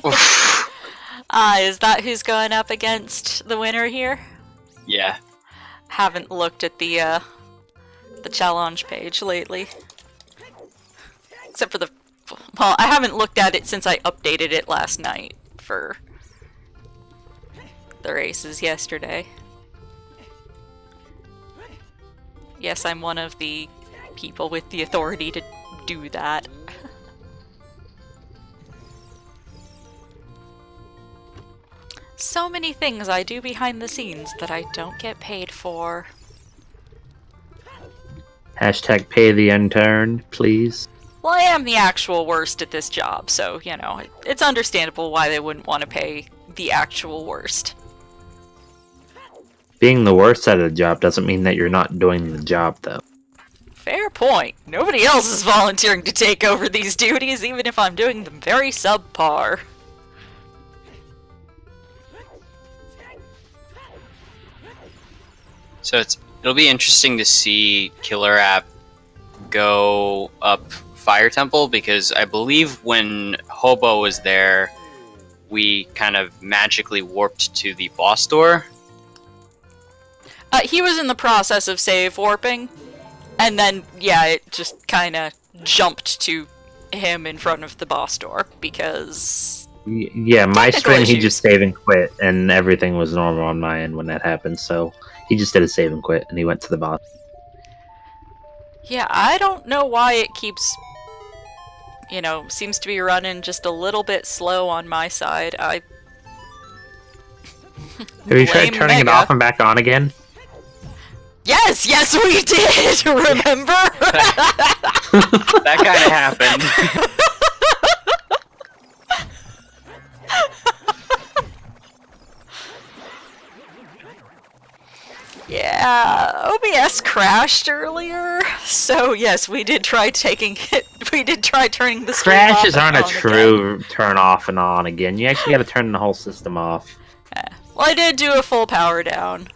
Is that who's going up against the winner here? Yeah. Haven't looked at the challenge page lately. Except for well, I haven't looked at it since I updated it last night for the races yesterday. Yes, I'm one of the people with the authority to do that. So many things I do behind the scenes that I don't get paid for. Hashtag pay the intern, please. Well, I am the actual worst at this job, so, you know, it's understandable why they wouldn't want to pay the actual worst. Being the worst at a job doesn't mean that you're not doing the job, though. Fair point. Nobody else is volunteering to take over these duties, even if I'm doing them very subpar. So it'll be interesting to see KillerApp go up Fire Temple, because I believe when Hobo was there, we kind of magically warped to the boss door. He was in the process of save warping, and then, yeah, it just kind of jumped to him in front of the boss door, because... Yeah, my Technical stream, he issues. just save and quit, and everything was normal on my end when that happened, so he just did a save and quit, and he went to the boss. Yeah, I don't know why it keeps... You know, seems to be running just a little bit slow on my side. Have you tried Blame turning it Mega. off and back on again? Yes, yes we did! Remember? That kind of happened. Yeah, OBS crashed earlier, so yes, we did try taking it. We did try turning the stream off Crashes and aren't a on true turn off and on again. You actually gotta turn the whole system off. again. Well, I did do a full power down.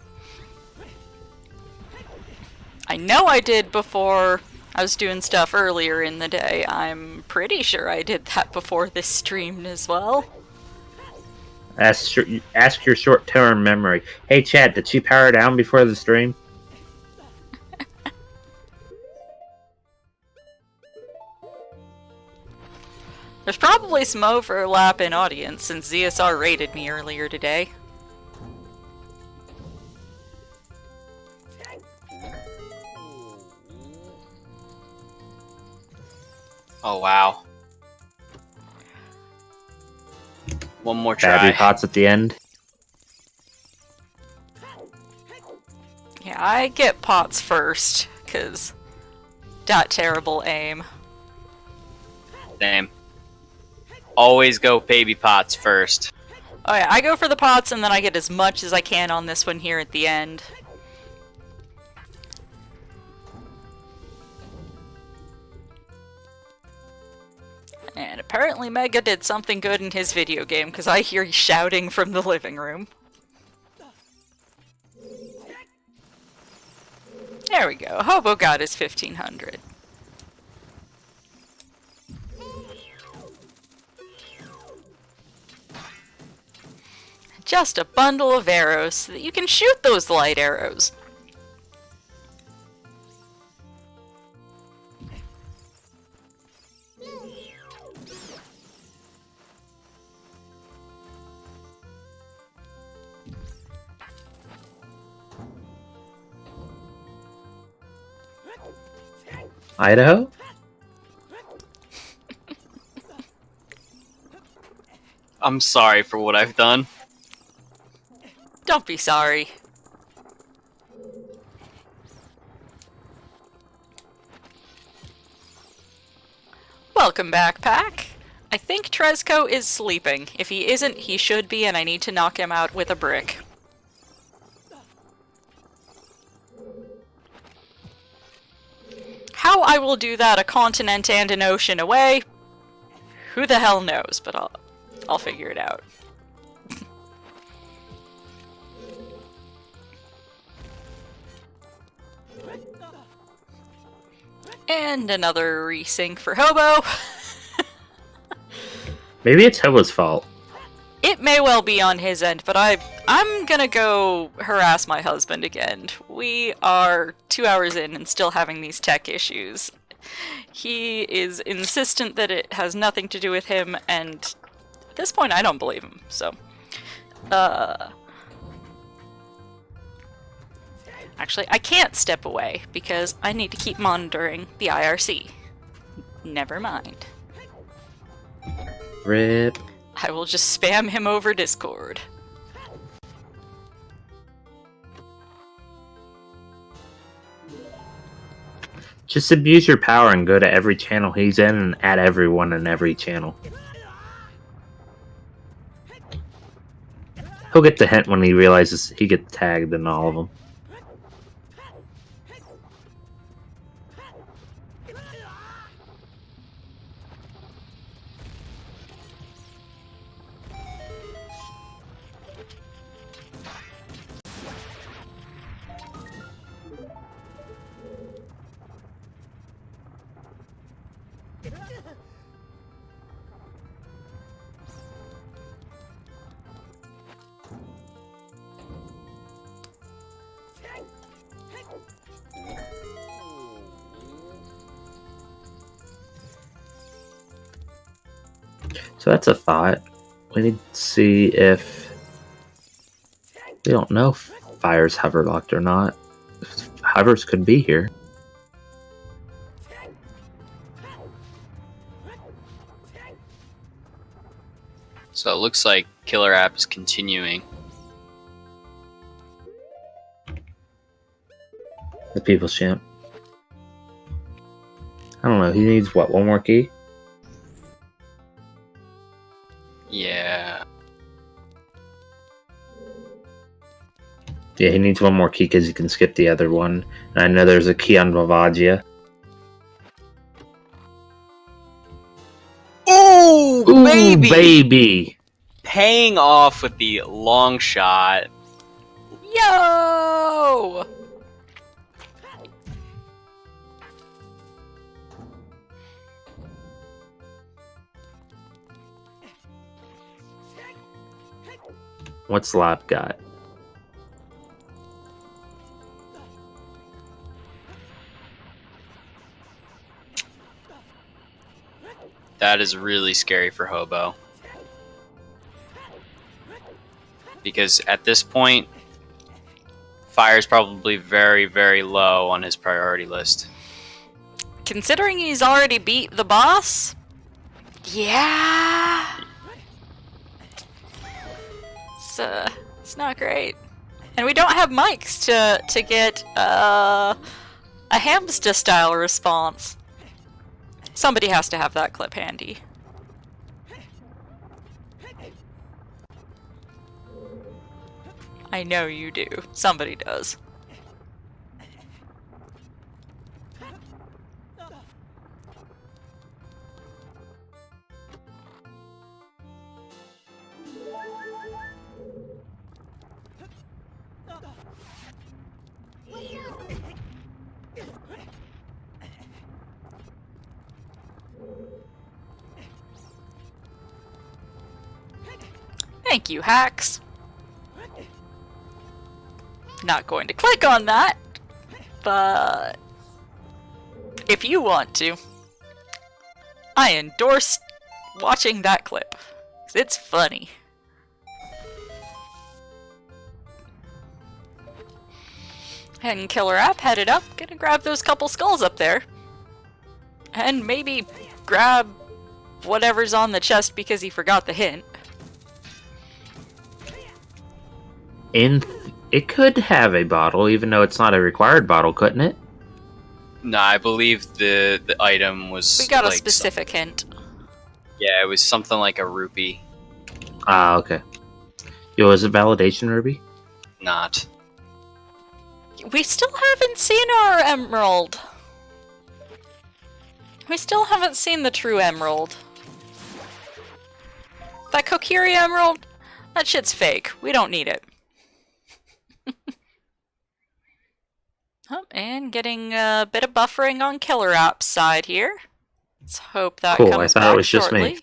I know I did before I was doing stuff earlier in the day. I'm pretty sure I did that before this stream as well. Ask your short-term memory. Hey, Chad, did she power down before the stream? There's probably some overlap in audience since ZSR raided me earlier today. Oh, wow. One more try. Battery pots at the end. Yeah, I get pots first, because that terrible aim. Same. Always go baby pots first. Oh yeah, I go for the pots and then I get as much as I can on this one here at the end. And apparently Mega did something good in his video game, because I hear shouting from the living room. There we go. Hobo got his 1500. Just a bundle of arrows so that you can shoot those light arrows. Idaho? I'm sorry for what I've done. Don't be sorry. Welcome back, Pack. I think Trezko is sleeping. If he isn't, he should be, and I need to knock him out with a brick. How I will do that a continent and an ocean away, who the hell knows, but I'll figure it out. And another resync for Hobo. Maybe it's Hobo's fault. It may well be on his end, but I'm gonna go harass my husband again. We are 2 hours in and still having these tech issues. He is insistent that it has nothing to do with him, and at this point I don't believe him, so... Actually, I can't step away, because I need to keep monitoring the IRC. Never mind. Rip. I will just spam him over Discord. Just abuse your power and go to every channel he's in and add everyone in every channel. He'll get the hint when he realizes he gets tagged in all of them. So that's a thought. We need to see if... We don't know if Fire's hover locked or not. Hovers could be here. So it looks like KillerApp is continuing. The People's Champ. I don't know, he needs what, one more key? Yeah. Yeah, he needs one more key because he can skip the other one. And I know there's a key on Vavagia. Ooh, Ooh, baby! baby! Paying off with the long shot. Yo! What's Lab got? That is really scary for Hobo. Because at this point, Fire's probably very, very low on his priority list. Considering he's already beat the boss? Yeah! It's not great. And we don't have mics to get a hamster style response. Somebody has to have that clip handy. I know you do. Somebody does. Thank you, hacks. Not going to click on that, but if you want to, I endorse watching that clip. 'Cause it's funny. And KillerApp headed up, gonna grab those couple skulls up there. And maybe grab whatever's on the chest because he forgot the hint. It could have a bottle, even though it's not a required bottle, couldn't it? No, I believe the item was. We got a like specific hint. Yeah, it was something like a rupee. Ah, okay. Yo, is it validation, Ruby? Not. We still haven't seen our emerald. We still haven't seen the true emerald. That Kokiri emerald, that shit's fake. We don't need it. Oh, and getting a bit of buffering on KillerApp's side here. Let's hope that Cool, comes I thought back it was just shortly. me.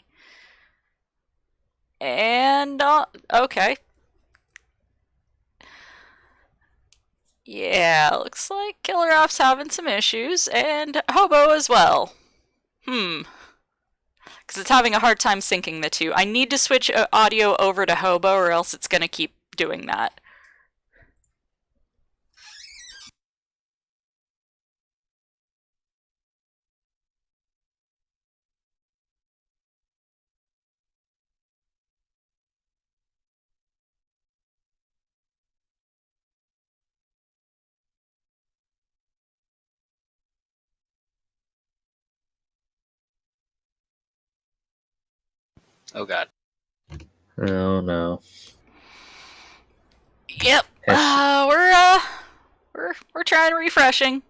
And, okay. Yeah, looks like KillerApp's having some issues, and Hobo as well. Because it's having a hard time syncing the two. I need to switch audio over to Hobo, or else it's going to keep doing that. Oh god. Oh no. Yep. We're trying refreshing.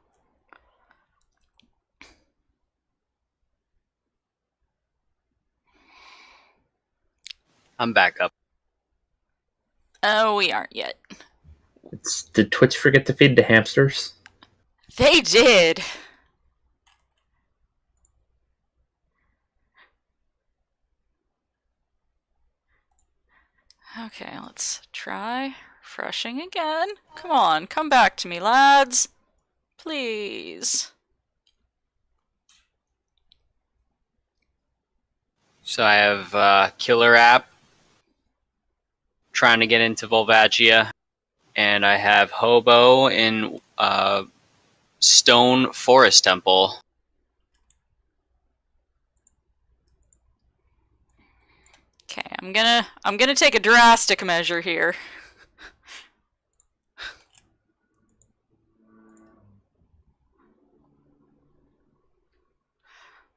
I'm back up. Oh, we aren't yet. Did Twitch forget to feed the hamsters? They did. Okay, let's try refreshing again. Come on, come back to me, lads. Please. So I have Killer App trying to get into Volvagia, and I have Hobo in Stone Forest Temple. Okay, I'm gonna take a drastic measure here.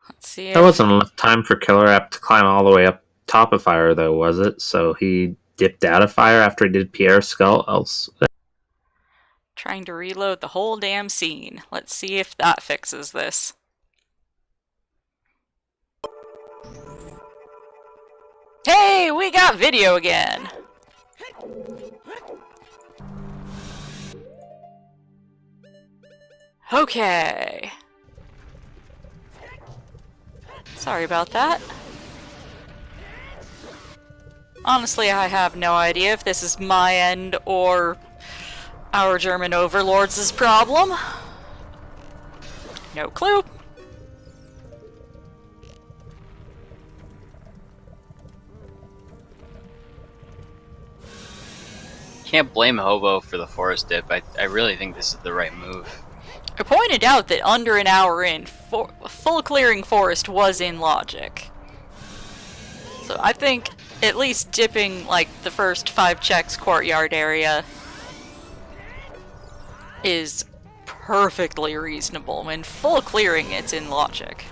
Let's see. That wasn't enough time for KillerApp to climb all the way up top of fire, though, was it? So he dipped out of fire after he did Pierre's skull. Else, Trying to reload the whole damn scene. Let's see if that fixes this. Hey, we got video again! Okay. Sorry about that. Honestly, I have no idea if this is my end or our German overlords' problem. No clue. Can't blame Hobo for the forest dip. I really think this is the right move. I pointed out that under an hour in, full clearing forest was in logic. So I think at least dipping like the first 5 checks courtyard area is perfectly reasonable. When full clearing, it's in logic.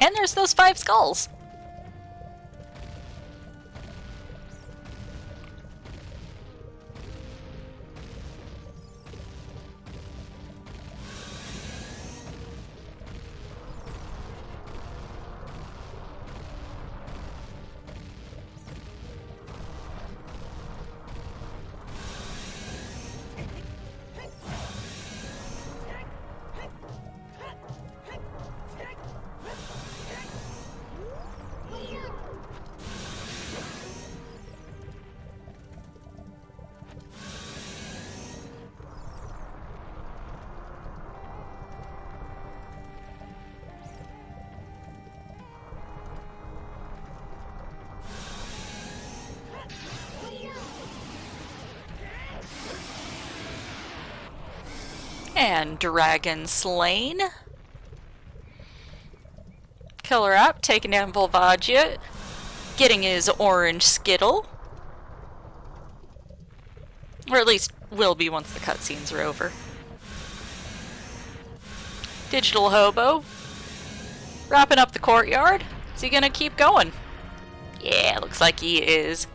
And there's those 5 skulls. And Dragon slain. KillerApp taking down Volvagia, getting his orange Skittle. Or at least will be once the cutscenes are over. DigitalHobo wrapping up the courtyard. Is he gonna keep going? Yeah, looks like he is.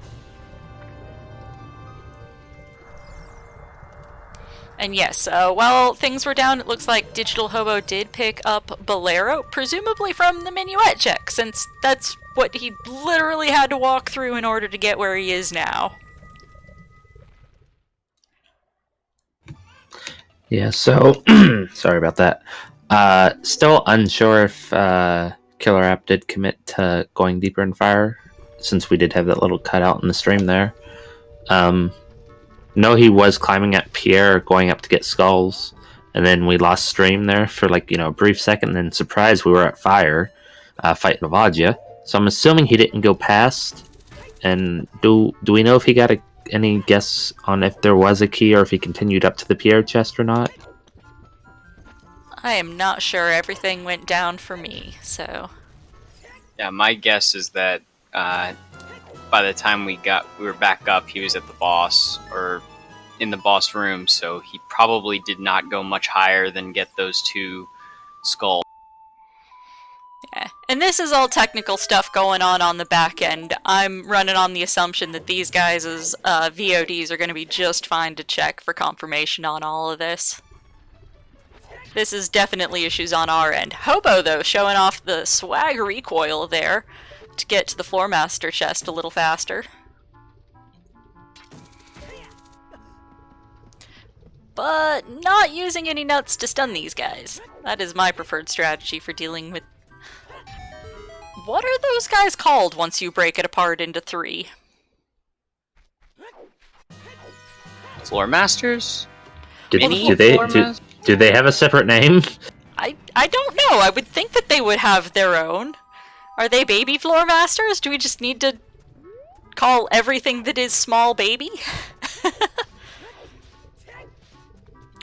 And yes, while things were down, it looks like DigitalHobo did pick up Bolero, presumably from the minuet check, since that's what he literally had to walk through in order to get where he is now. Yeah, so sorry about that. Still unsure if KillerApp did commit to going deeper in fire, since we did have that little cutout in the stream there. No, he was climbing at Pierre, going up to get skulls, and then we lost stream there for like, a brief second, and then surprise, we were at fire, fighting Volvagia. So I'm assuming he didn't go past. And do we know if he got any guess on if there was a key, or if he continued up to the Pierre chest or not? I am not sure. Everything went down for me, so... Yeah, my guess is that by the time we were back up, he was at the boss, or in the boss room, so he probably did not go much higher than get those 2 skulls. Yeah, and this is all technical stuff going on the back end. I'm running on the assumption that these guys' VODs are going to be just fine to check for confirmation on all of this. This is definitely issues on our end. Hobo, though, showing off the swag recoil there to get to the Floor Master chest a little faster. But not using any nuts to stun these guys. That is my preferred strategy for dealing with... What are those guys called once you break it apart into 3? Floor Masters? Do they have a separate name? I don't know. I would think that they would have their own. Are they baby floor masters? Do we just need to call everything that is small baby?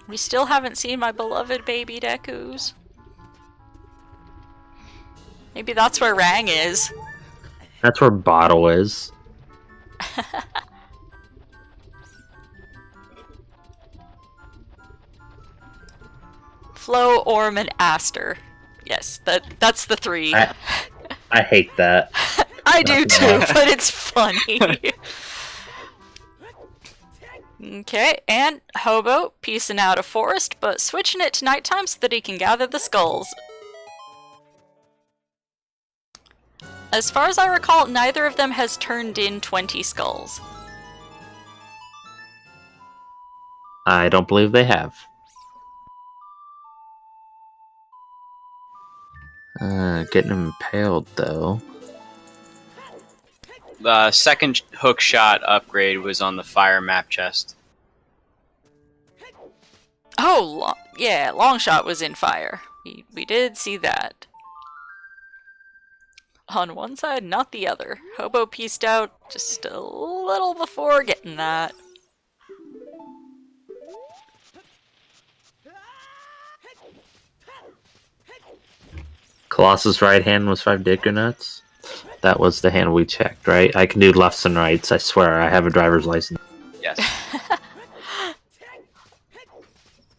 We still haven't seen my beloved baby Dekus. Maybe that's where Rang is. That's where Bottle is. Flo, Orm, and Aster. Yes, that's the 3. I hate that. I do too, but it's funny. Okay, and Hobo piecing out a forest, but switching it to nighttime so that he can gather the skulls. As far as I recall, neither of them has turned in 20 skulls. I don't believe they have. Getting impaled, though. The second hook shot upgrade was on the fire map chest. Oh, yeah, Longshot was in fire. We did see that. On one side, not the other. Hobo pieced out just a little before getting that. Colossus' right hand was 5 dicker nuts. That was the hand we checked, right? I can do lefts and rights, I swear. I have a driver's license. Yes.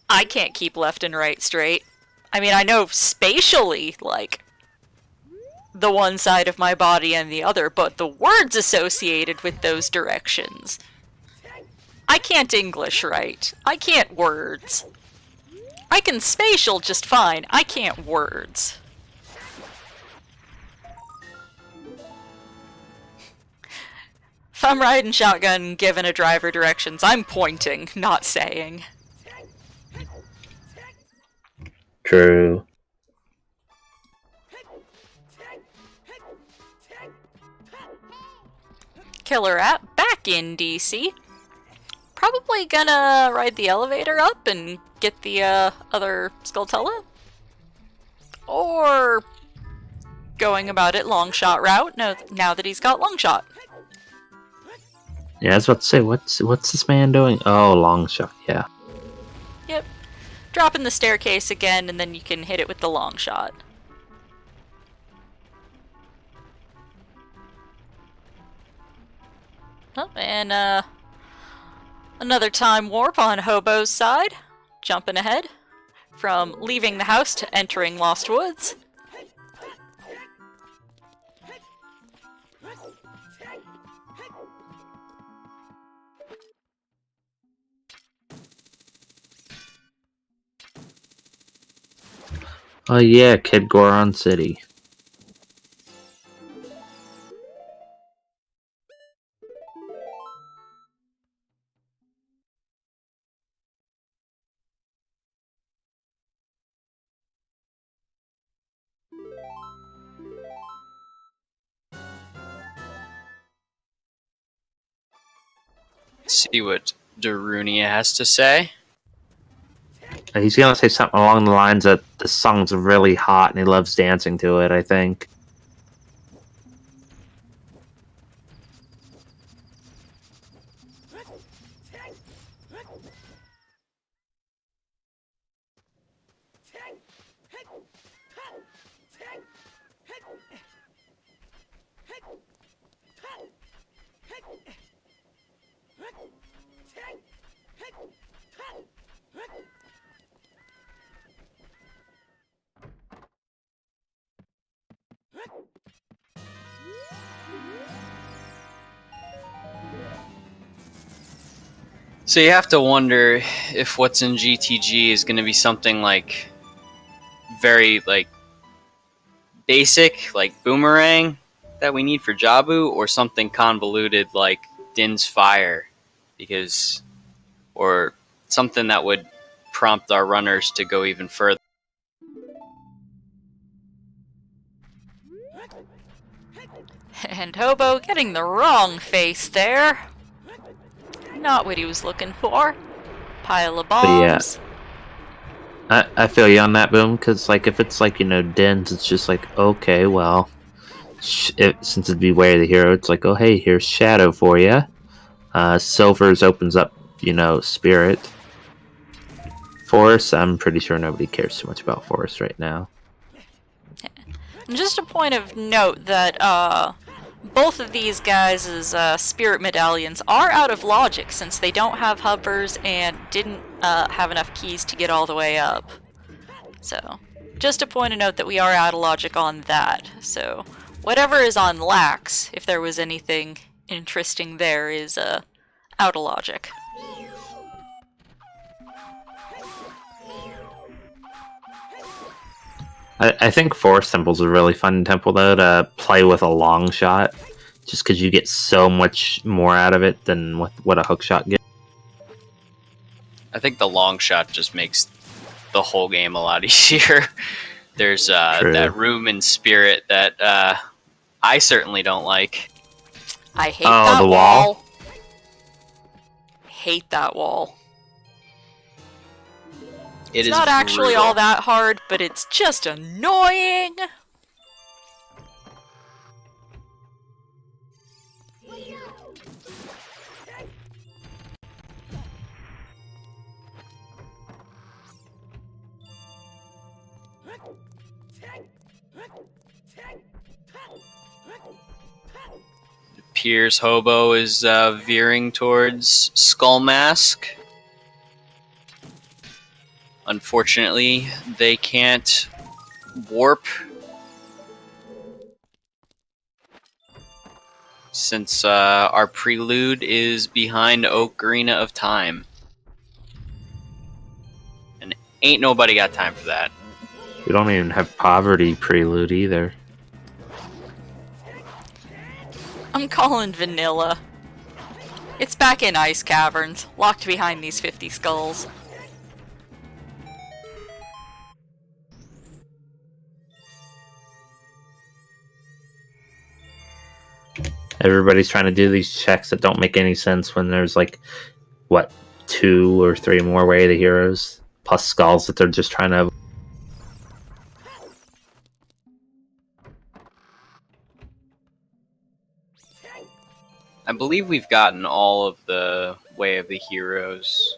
I can't keep left and right straight. I mean, I know spatially, like, the one side of my body and the other, but the words associated with those directions. I can't English right. I can't words. I can spatial just fine. I can't words. If I'm riding shotgun and giving a driver directions, I'm pointing, not saying. True. KillerApp back in DC. Probably gonna ride the elevator up and get the other Skulltula. Or going about it long shot route now that he's got long shot. Yeah, I was about to say, what's this man doing? Oh, long shot, yeah. Yep. drop in the staircase again, and then you can hit it with the long shot. Oh, and another time warp on Hobo's side. Jumping ahead from leaving the house to entering Lost Woods. Oh yeah, Kid Goron City. See what Darunia has to say. He's gonna say something along the lines that the song's really hot and he loves dancing to it, I think. So you have to wonder if what's in GTG is going to be something like very like basic, like Boomerang that we need for Jabu, or something convoluted like Din's Fire, because or something that would prompt our runners to go even further. And Hobo getting the wrong face there. Not what he was looking for. Pile of bombs. Yeah, I feel you on that, Boom, because like if it's like, you know, Dens, it's just like, okay, well, since it'd be Way of the Hero, it's like, oh hey, here's Shadow for you. Silvers opens up, you know, Spirit. Forest, I'm pretty sure nobody cares too much about Forest right now. And just a point of note that both of these guys' spirit medallions are out of logic since they don't have hovers and didn't have enough keys to get all the way up. So, just a point of note that we are out of logic on that. So, whatever is on Lax, if there was anything interesting there, is out of logic. I think Forest Temple's a really fun temple, though, to play with a long shot. Just because you get so much more out of it than what a hook shot gets. I think the long shot just makes the whole game a lot easier. There's that room in Spirit that I certainly don't like. I hate that the wall? Hate that wall. It's not actually brutal. all that hard, but it's just annoying. It appears Hobo is veering towards Skull Mask. Unfortunately, they can't warp since our prelude is behind Ocarina of Time. And ain't nobody got time for that. We don't even have Poverty Prelude either. I'm calling vanilla. It's back in Ice Caverns, locked behind these 50 skulls. Everybody's trying to do these checks that don't make any sense when there's like, what, 2 or 3 more Way of the Heroes, plus skulls that they're just trying to... I believe we've gotten all of the Way of the Heroes.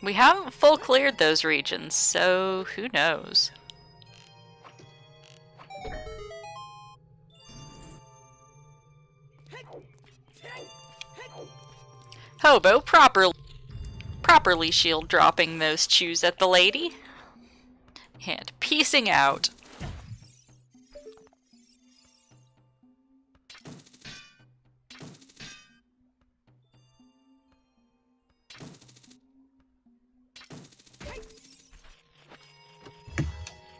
We haven't full cleared those regions, so who knows? Hobo properly shield dropping those chews at the lady. And piecing out.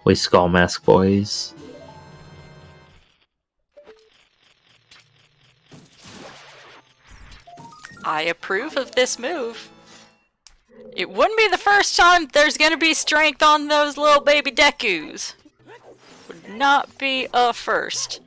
We skull mask boys. I approve of this move. It wouldn't be the first time there's gonna be strength on those little baby Dekus. Would not be a first.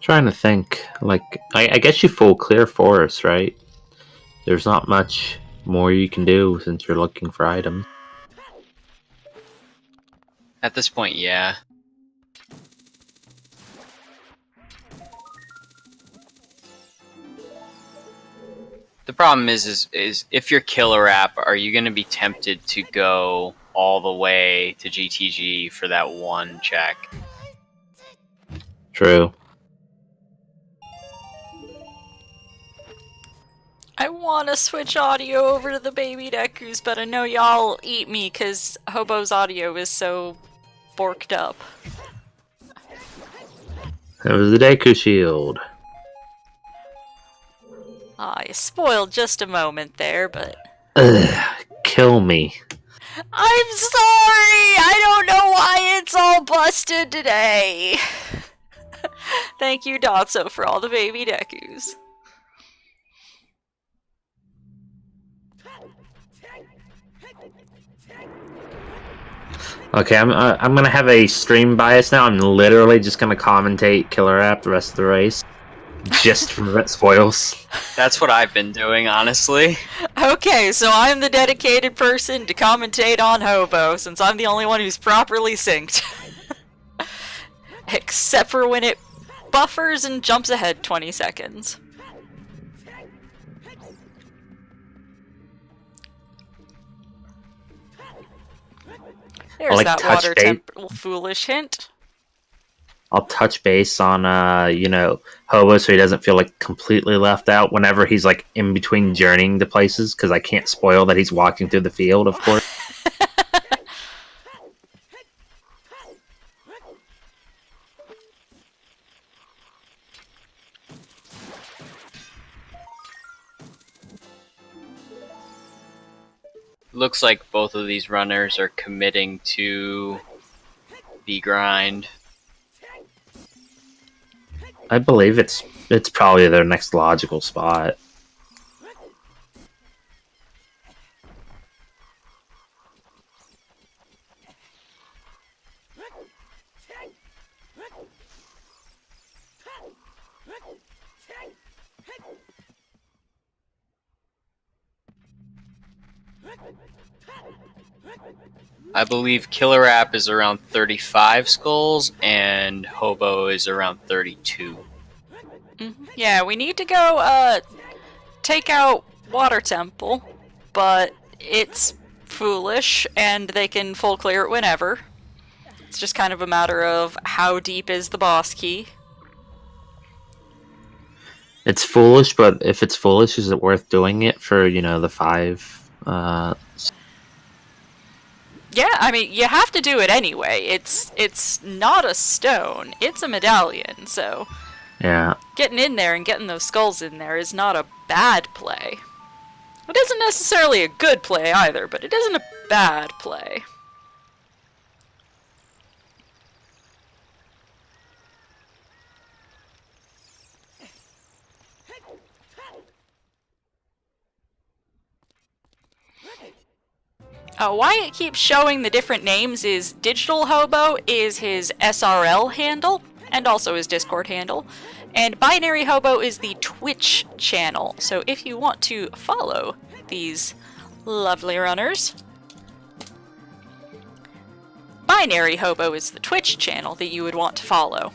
Trying to think, like, I guess you full clear forest, right? There's not much more you can do since you're looking for items. At this point, yeah. The problem is if you're KillerApp, are you going to be tempted to go all the way to GTG for that one check? True. I want to switch audio over to the baby Dekus, but I know y'all eat me because Hobo's audio is so borked up. That was the Deku shield. I spoiled just a moment there, but... Ugh, kill me. I'm sorry! I don't know why it's all busted today! Thank you, Dotso, for all the baby Dekus. Okay, I'm gonna have a stream bias now. I'm literally just gonna commentate KillerApp the rest of the race, just to prevent spoils. That's what I've been doing, honestly. Okay, so I'm the dedicated person to commentate on Hobo, since I'm the only one who's properly synced. Except for when it buffers and jumps ahead 20 seconds. There's Like that touch water bait. temple foolish hint. I'll touch base on, Hobo so he doesn't feel like completely left out whenever he's like in between journeying to places, because I can't spoil that he's walking through the field, of course. Looks like both of these runners are committing to the grind. I believe it's probably their next logical spot. I believe KillerApp is around 35 skulls and Hobo is around 32. Yeah, we need to go, take out Water Temple, but it's foolish, and they can full clear it whenever. It's just kind of a matter of how deep is the boss key. It's foolish, but if it's foolish, is it worth doing it for, the 5? Yeah, I mean, you have to do it anyway. It's not a stone, it's a medallion, so... Yeah. Getting in there and getting those skulls in there is not a bad play. It isn't necessarily a good play either, but it isn't a bad play. Why it keeps showing the different names is DigitalHobo is his SRL handle, and also his Discord handle, and Binary Hobo is the Twitch channel. So if you want to follow these lovely runners, Binary Hobo is the Twitch channel that you would want to follow.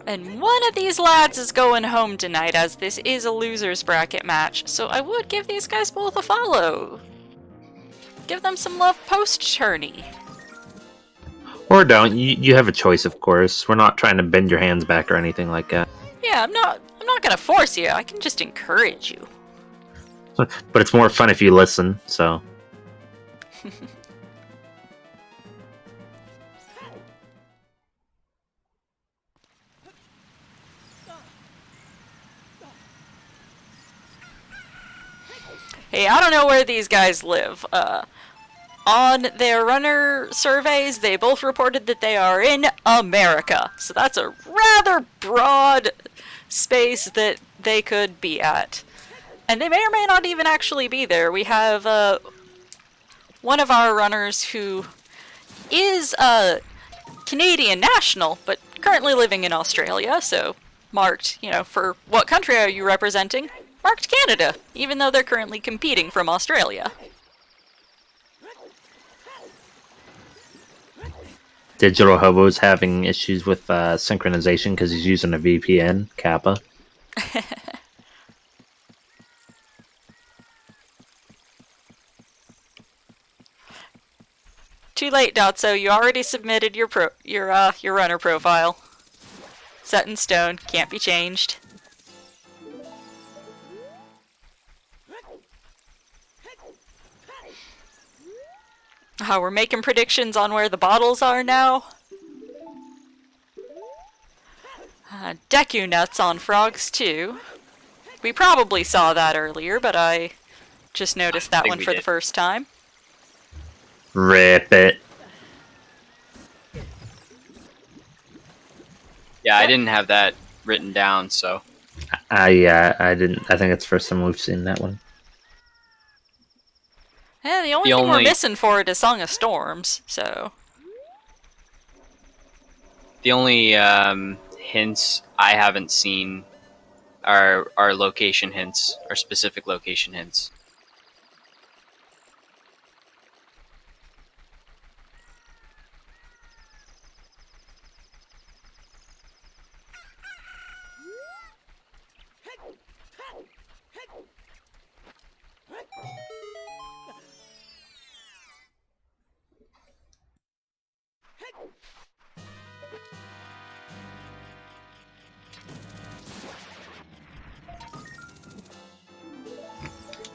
And one of these lads is going home tonight, as this is a loser's bracket match, so I would give these guys both a follow. Give them some love post-tourney. Or don't. You have a choice, of course. We're not trying to bend your hands back or anything like that. Yeah, I'm not gonna force you. I can just encourage you. But it's more fun if you listen, so... Hey, I don't know where these guys live. On their runner surveys, they both reported that they are in America. So that's a rather broad space that they could be at. And they may or may not even actually be there. We have one of our runners who is a Canadian national, but currently living in Australia, so marked, you know, for what country are you representing? Marked Canada, even though they're currently competing from Australia. DigitalHobo's having issues with synchronization because he's using a VPN, Kappa. Too late, Dotso. You already submitted your runner profile. Set in stone, can't be changed. We're making predictions on where the bottles are now. Deku nuts on frogs too. We probably saw that earlier, but I just noticed that one for the first time. Rip it. Yeah, I didn't have that written down, so... I didn't. I think it's the first time we've seen that one. Yeah, the only thing we're missing for it is Song of Storms, so... The only hints I haven't seen are location hints, or specific location hints.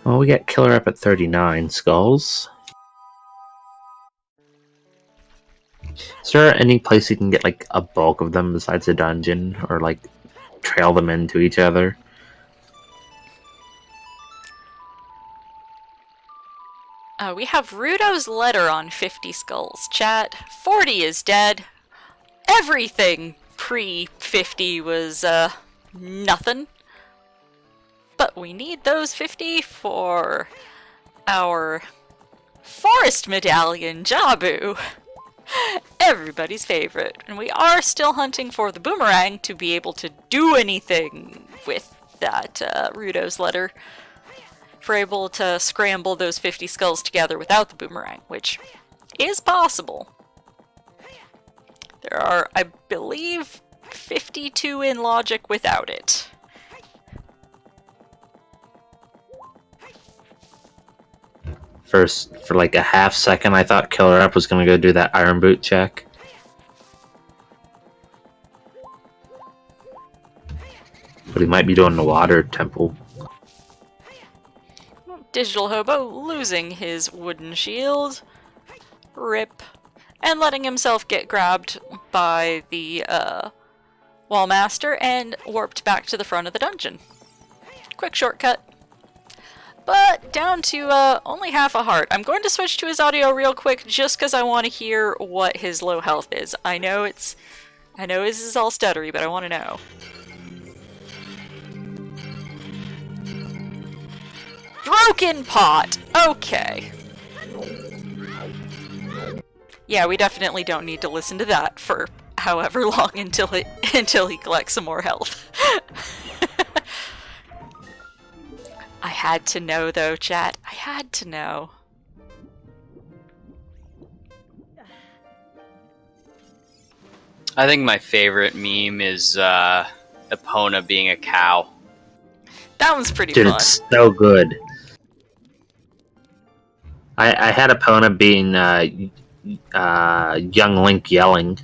Well, we got KillerApp23 skulls. Is there any place you can get like a bulk of them besides a dungeon, or like trail them into each other? We have Rudo's letter on 50 skulls. Chat, 40 is dead. Everything pre-50 was, nothing. But we need those 50 for our forest medallion, Jabu. Everybody's favorite. And we are still hunting for the boomerang to be able to do anything with that, Rudo's letter. If we're able to scramble those 50 skulls together without the boomerang, which is possible. There are, I believe, 52 in logic without it. First, for like a half second, I thought KillerApp was going to go do that Iron Boot check. But he might be doing the water temple. DigitalHobo losing his wooden shield. Rip. And letting himself get grabbed by the Wallmaster and warped back to the front of the dungeon. Quick shortcut. But down to only half a heart. I'm going to switch to his audio real quick just because I want to hear what his low health is. I know it's I know this is all stuttery, but I want to know. Broken pot! Okay. Yeah, we definitely don't need to listen to that for however long until he collects some more health. I had to know though, chat. I had to know. I think my favorite meme is Epona being a cow. That one's pretty Dude, fun. it's so good. I had Epona being young Link yelling.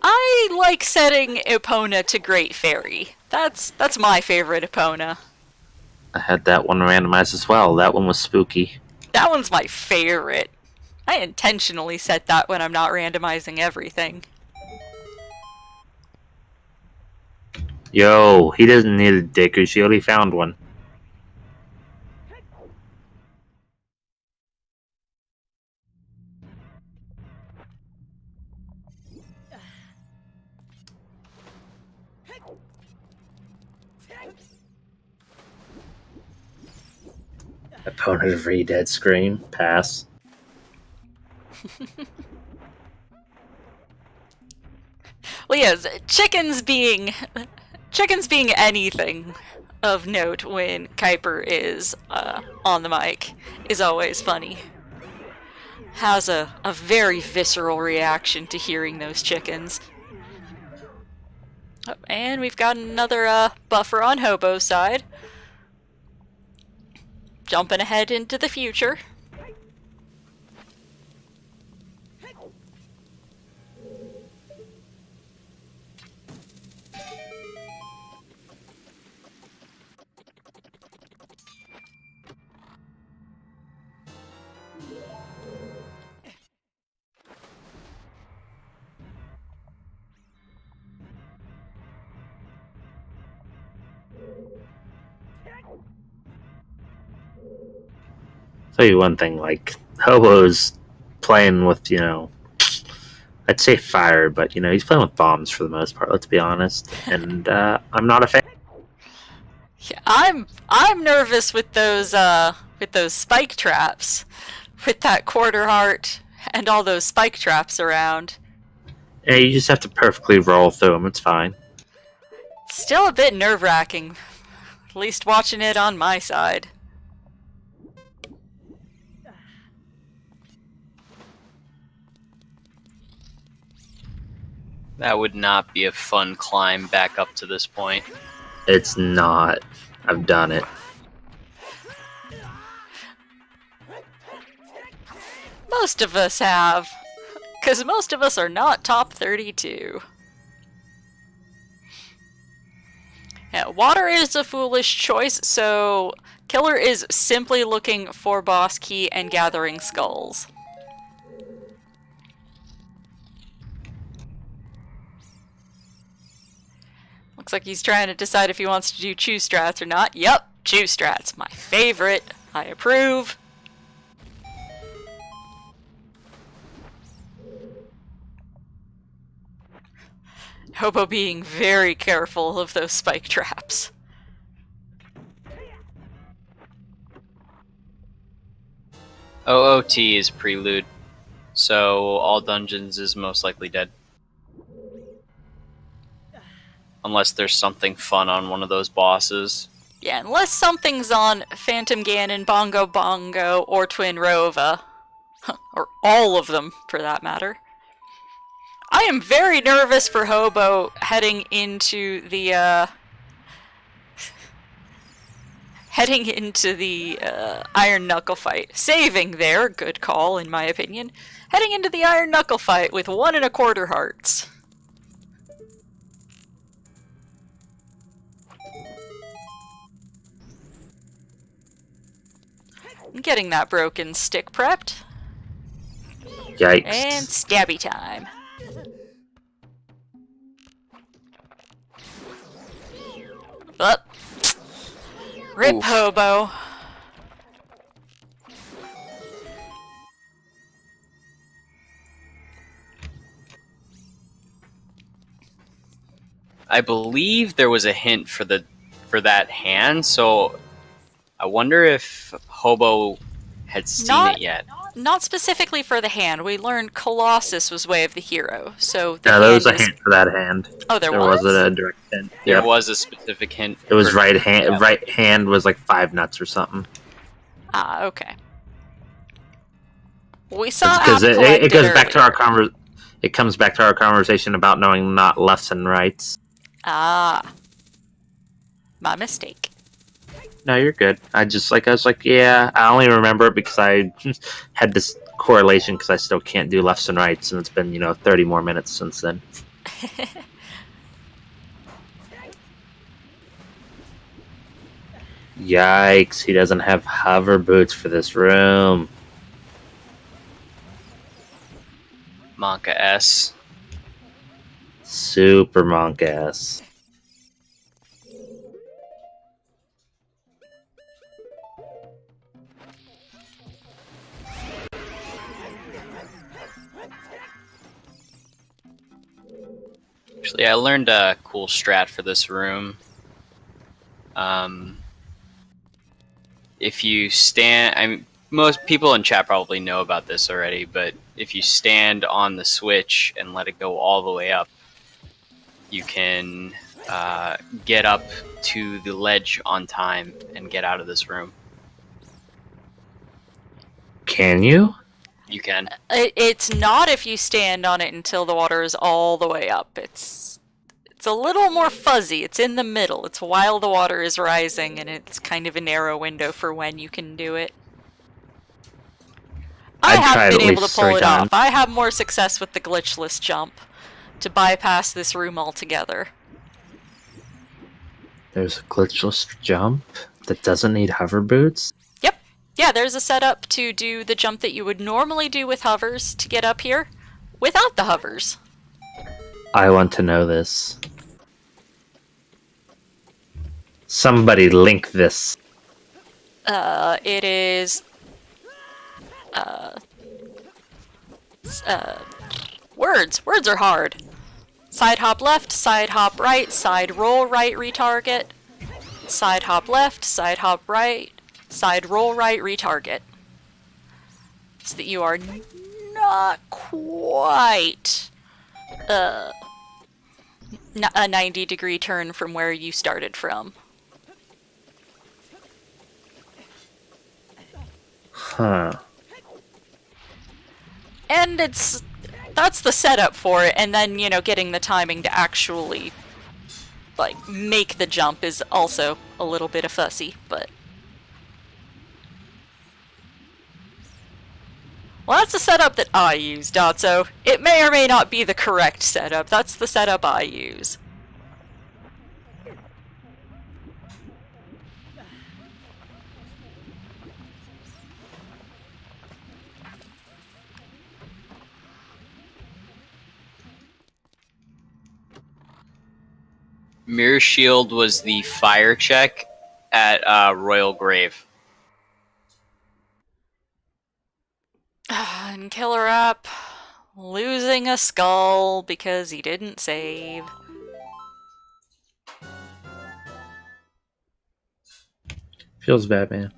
I like setting Epona to Great Fairy. That's my favorite Epona. I had that one randomized as well. That one was spooky. That one's my favorite. I intentionally set that when I'm not randomizing everything. Yo, he doesn't need a dicker. She already found one. Opponent of Re-Dead Scream. Pass. Well, yes, chickens being anything of note when Kuiper is on the mic is always funny. Has a very visceral reaction to hearing those chickens. Oh, and we've got another buffer on Hobo's side. Jumping ahead into the future. Tell you one thing, like, Hobo's playing with, I'd say fire, but, he's playing with bombs for the most part, let's be honest. And, I'm not a fan. Yeah, I'm nervous with those spike traps. With that quarter heart and all those spike traps around. Yeah, you just have to perfectly roll through them, it's fine. Still a bit nerve-wracking. At least watching it on my side. That would not be a fun climb back up to this point. It's not. I've done it. Most of us have. Because most of us are not top 32. Yeah, water is a foolish choice, so Killer is simply looking for boss key and gathering skulls. Looks like he's trying to decide if he wants to do chew strats or not. Yep, chew strats, my favorite. I approve. Hobo being very careful of those spike traps. OOT is prelude, so all dungeons is most likely dead. Unless there's something fun on one of those bosses. Yeah, unless something's on Phantom Ganon, Bongo Bongo, or Twin Rova. Or all of them, for that matter. I am very nervous for Hobo heading into the Iron Knuckle fight. Saving there, good call in my opinion. Heading into the Iron Knuckle fight with 1 1/4 hearts. I'm getting that broken stick prepped. Yikes. And stabby time. Up. Rip Oof. Hobo. I believe there was a hint for that hand, so I wonder if Hobo had seen it yet. Not specifically for the hand. We learned Colossus was Way of the Hero, so the Yeah, hand there was a is... hint for that hand. Oh, there There was? wasn't a direct hint. There Yep. was a specific hint. It was for- right hand. yeah. Right hand was like 5 nuts or something. Ah, okay. We saw Because App it collected goes back to earlier. our It comes back to our conversation about knowing not lefts and rights. Ah. My mistake. No, you're good. I was like, yeah, I only remember it because I had this correlation because I still can't do lefts and rights, and it's been 30 more minutes since then. Yikes! He doesn't have hover boots for this room. Monka S. Super monk ass. Actually, I learned a cool strat for this room. If you stand, most people in chat probably know about this already, but if you stand on the switch and let it go all the way up, you can get up to the ledge on time and get out of this room. Can you? You can. It's not if you stand on it until the water is all the way up. It's a little more fuzzy. It's in the middle. It's while the water is rising, and it's kind of a narrow window for when you can do it. I I'd tried haven't been at able to least pull 3 it times. off. I have more success with the glitchless jump to bypass this room altogether. There's a glitchless jump that doesn't need hover boots? Yep. Yeah, there's a setup to do the jump that you would normally do with hovers to get up here without the hovers. I want to know this. Somebody link this. It is... words. Words are hard. Side hop left, side hop right, side roll right, retarget. Side hop left, side hop right, side roll right, retarget. So that you are not quite a 90-degree turn from where you started from. Huh. And that's the setup for it, and then, getting the timing to actually, make the jump is also a little bit of fussy, but... Well, that's the setup that I use, Dotso. It may or may not be the correct setup. That's the setup I use. Mirror Shield was the fire check at Royal Grave. And KillerApp losing a skull because he didn't save. Feels bad, man.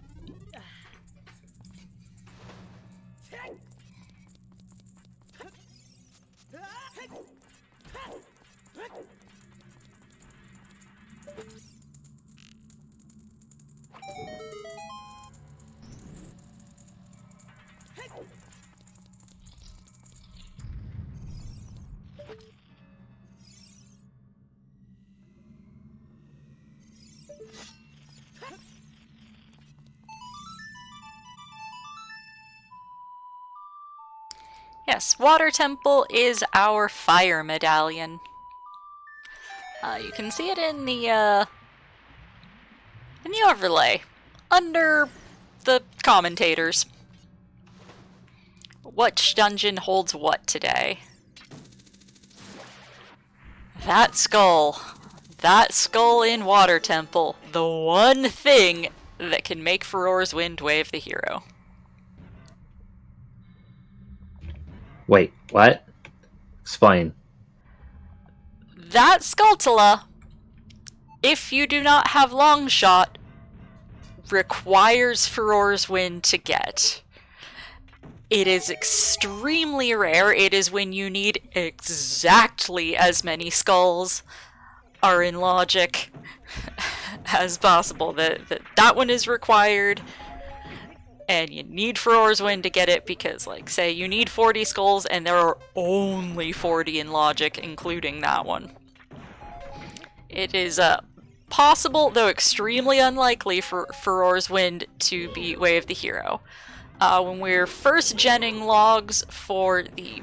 Yes, Water Temple is our fire medallion. You can see it in the overlay, under the commentators. Which dungeon holds what today? That skull. That skull in Water Temple. The one thing that can make Furor's Wind Wave the hero. Wait, what? Explain. that Skulltula, if you do not have long shot, requires Furor's Wind to get. It is extremely rare. It is when you need exactly as many skulls are in logic as possible. That one is required, and you need Furor's Wind to get it because, like, say you need 40 skulls and there are only 40 in logic, including that one. It is possible, though extremely unlikely, for Furor's Wind to be Way of the Hero. When we're first genning logs for the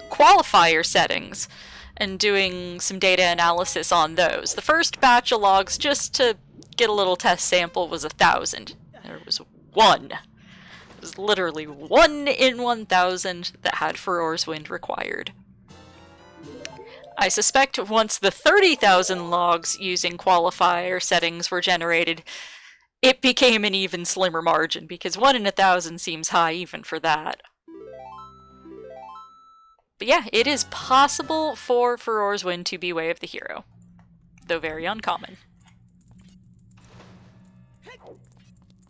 qualifier settings and doing some data analysis on those, the first batch of logs, just to get a little test sample, was 1,000. There was one. It was literally 1 in 1,000 that had Furor's Wind required. I suspect once the 30,000 logs using qualifier settings were generated, it became an even slimmer margin, because 1 in 1,000 seems high even for that. But yeah, it is possible for Furor's Wind to be Way of the Hero, though very uncommon.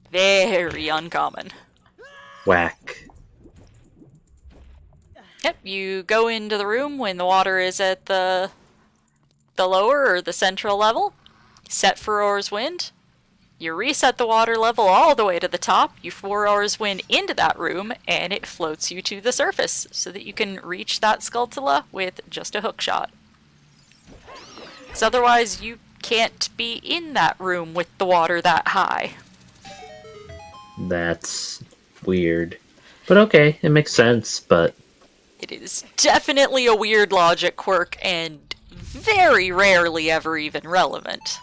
Very uncommon. Whack. Yep, you go into the room when the water is at the lower or the central level, set Furor's Wind, you reset the water level all the way to the top, you Furor's Wind into that room, and it floats you to the surface so that you can reach that Skulltula with just a hook shot. Because otherwise you can't be in that room with the water that high. That's weird. But okay, it makes sense, but... It is definitely a weird logic quirk, and very rarely ever even relevant.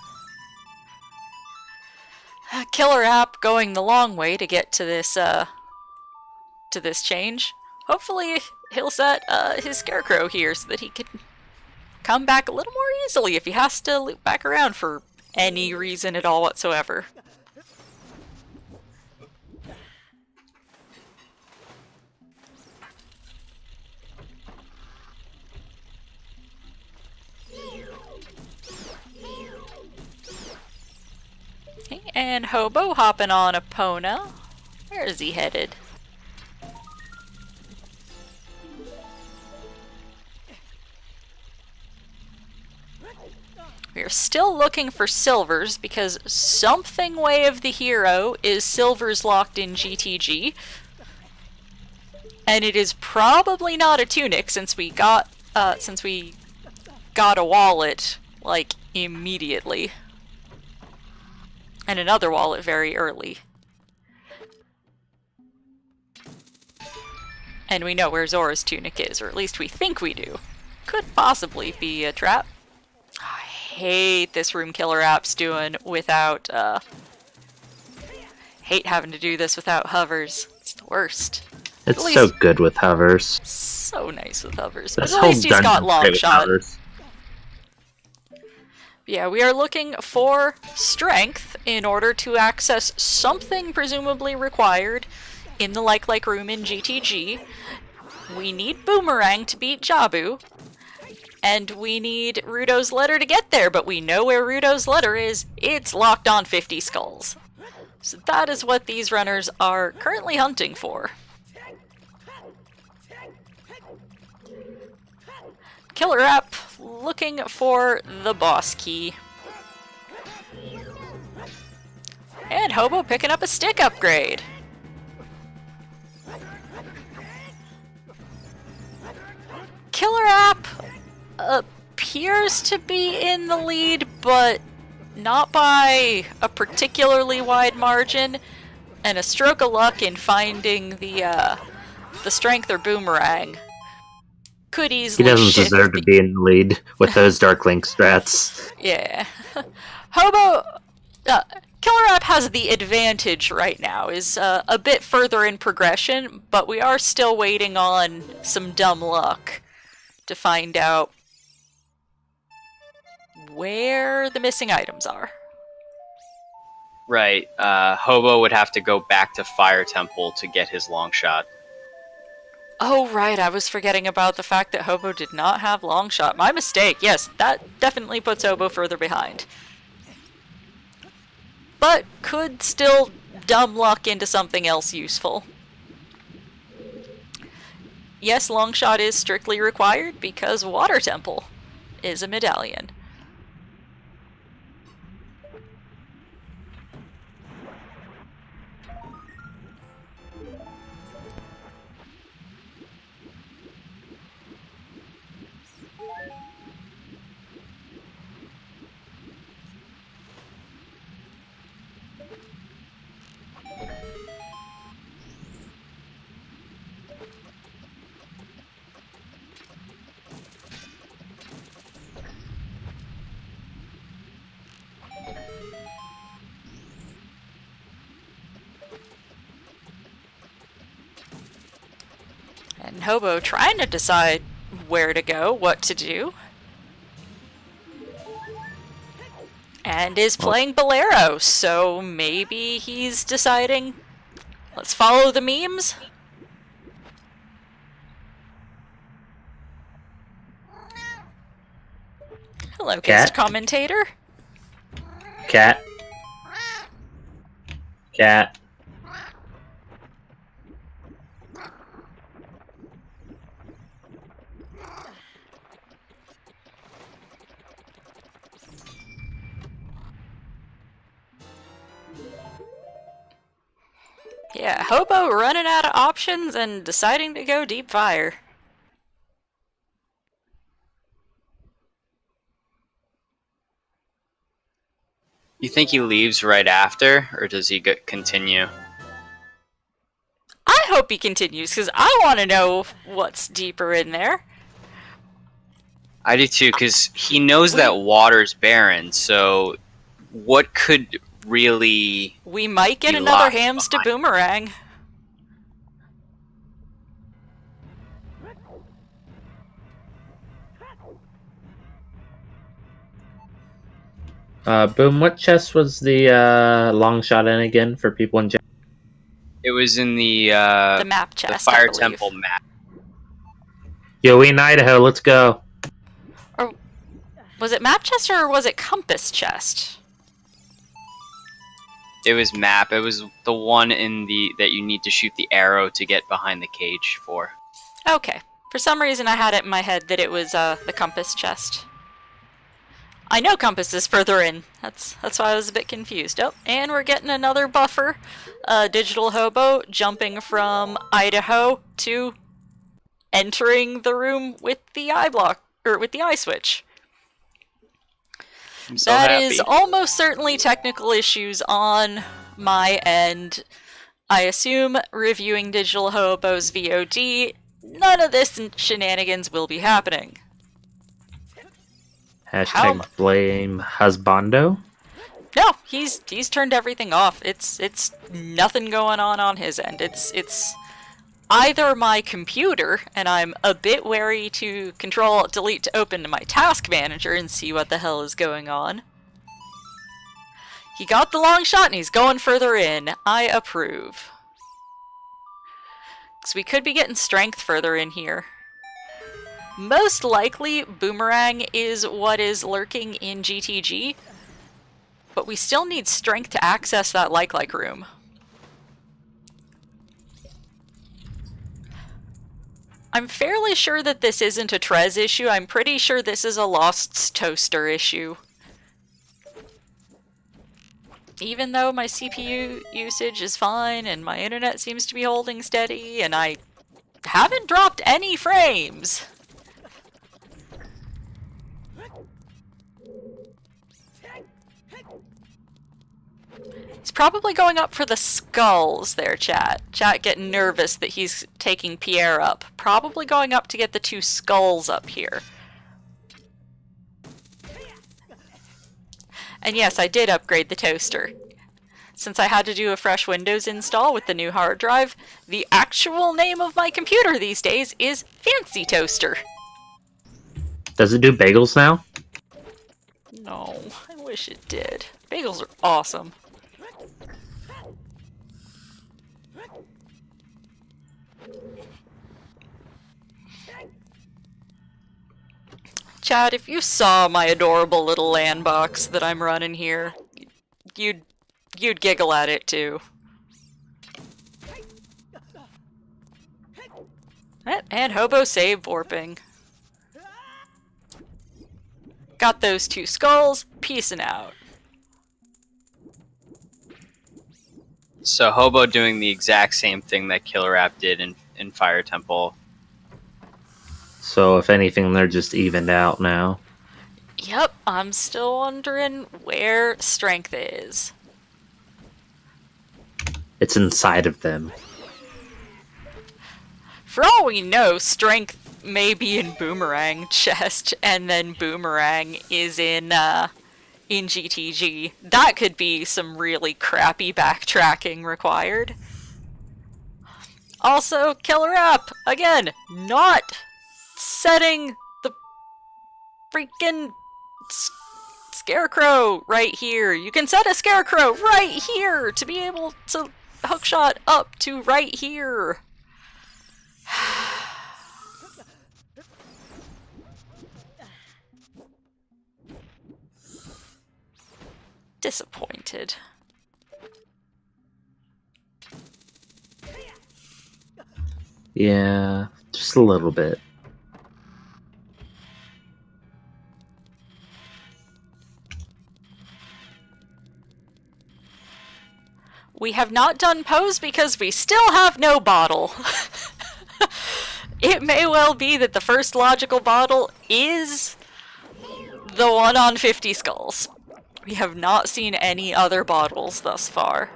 KillerApp going the long way to get to this change. Hopefully he'll set his Scarecrow here so that he can come back a little more easily if he has to loop back around for any reason at all whatsoever. Okay, and Hobo hopping on Epona. Where is he headed? We are still looking for silvers because something Way of the Hero is silvers locked in GTG. And it is probably not a tunic since we got a wallet like immediately. And another wallet very early. And we know where Zora's tunic is, or at least we think we do. Could possibly be a trap. I hate this room KillerApp's doing without, hate having to do this without hovers. It's the worst. It's so good with hovers. So nice with hovers. This But at whole least he's got dungeon's long great with shot. hovers. Yeah, we are looking for strength in order to access something presumably required in the like room in GTG. We need Boomerang to beat Jabu, and we need Rudo's letter to get there, but we know where Rudo's letter is. It's locked on 50 skulls. So that is what these runners are currently hunting for. KillerApp looking for the boss key. And Hobo picking up a stick upgrade. KillerApp appears to be in the lead, but not by a particularly wide margin, and a stroke of luck in finding the strength or boomerang could easily He doesn't shift deserve to be in the lead with those Dark Link strats. Yeah. Hobo... KillerApp has the advantage right now, is a bit further in progression, but we are still waiting on some dumb luck to find out where the missing items are. Right. Hobo would have to go back to Fire Temple to get his long shot. Oh, right, I was forgetting about the fact that Hobo did not have long shot. My mistake. Yes, that definitely puts Hobo further behind. But could still dumb luck into something else useful. Yes, long shot is strictly required because Water Temple is a medallion. And Hobo trying to decide where to go, what to do. And is playing Bolero, so maybe he's deciding, let's follow the memes? Hello, guest commentator. Cat. Cat. Yeah, Hobo running out of options and deciding to go deep fire. You think he leaves right after, or does he continue? I hope he continues, because I want to know what's deeper in there. I do too, because he knows that water's barren, so what could really... We might get another Hams to Boomerang. Boom, what chest was the long shot in again for people in general? It was in the map chest, the Fire Temple map. Yo, we in Idaho, let's go. Or was it map chest or was it compass chest? It was map. It was the one in the that you need to shoot the arrow to get behind the cage for. Okay. For some reason I had it in my head that it was the compass chest. I know compass is further in. That's why I was a bit confused. Oh, and we're getting another buffer. DigitalHobo jumping from Idaho to entering the room with the eye block, or with the eye switch. I'm so that happy. Is almost certainly technical issues on my end. I assume reviewing DigitalHobo's VOD, none of this shenanigans will be happening. Hashtag blame husbando. No, he's turned everything off. It's nothing going on his end. It's either my computer, and I'm a bit wary to Control-Delete to open my task manager and see what the hell is going on. He got the long shot and he's going further in. I approve. Because we could be getting strength further in here. Most likely, Boomerang is what is lurking in GTG, but we still need strength to access that like room. I'm fairly sure that this isn't a Trez issue. I'm pretty sure this is a Lost's Toaster issue. Even though my CPU usage is fine and my internet seems to be holding steady and I haven't dropped any frames. He's probably going up for the skulls there, chat. Chat getting nervous that he's taking Pierre up. Probably going up to get the 2 skulls up here. And yes, I did upgrade the toaster. Since I had to do a fresh Windows install with the new hard drive, the actual name of my computer these days is Fancy Toaster. Does it do bagels now? No, I wish it did. Bagels are awesome. Chad, if you saw my adorable little land box that I'm running here, you'd giggle at it too. And Hobo save warping. Got those 2 skulls, peacing out. So Hobo doing the exact same thing that KillerApp did in Fire Temple. So if anything, they're just evened out now. Yep, I'm still wondering where strength is. It's inside of them. For all we know, strength may be in Boomerang chest, and then Boomerang is in GTG. That could be some really crappy backtracking required. Also, KillerApp, again, not setting the freaking scarecrow right here. You can set a scarecrow right here to be able to hookshot up to right here. Disappointed. Yeah, just a little bit. We have not done pose because we still have no bottle. It may well be that the first logical bottle is the one on 50 skulls. We have not seen any other bottles thus far.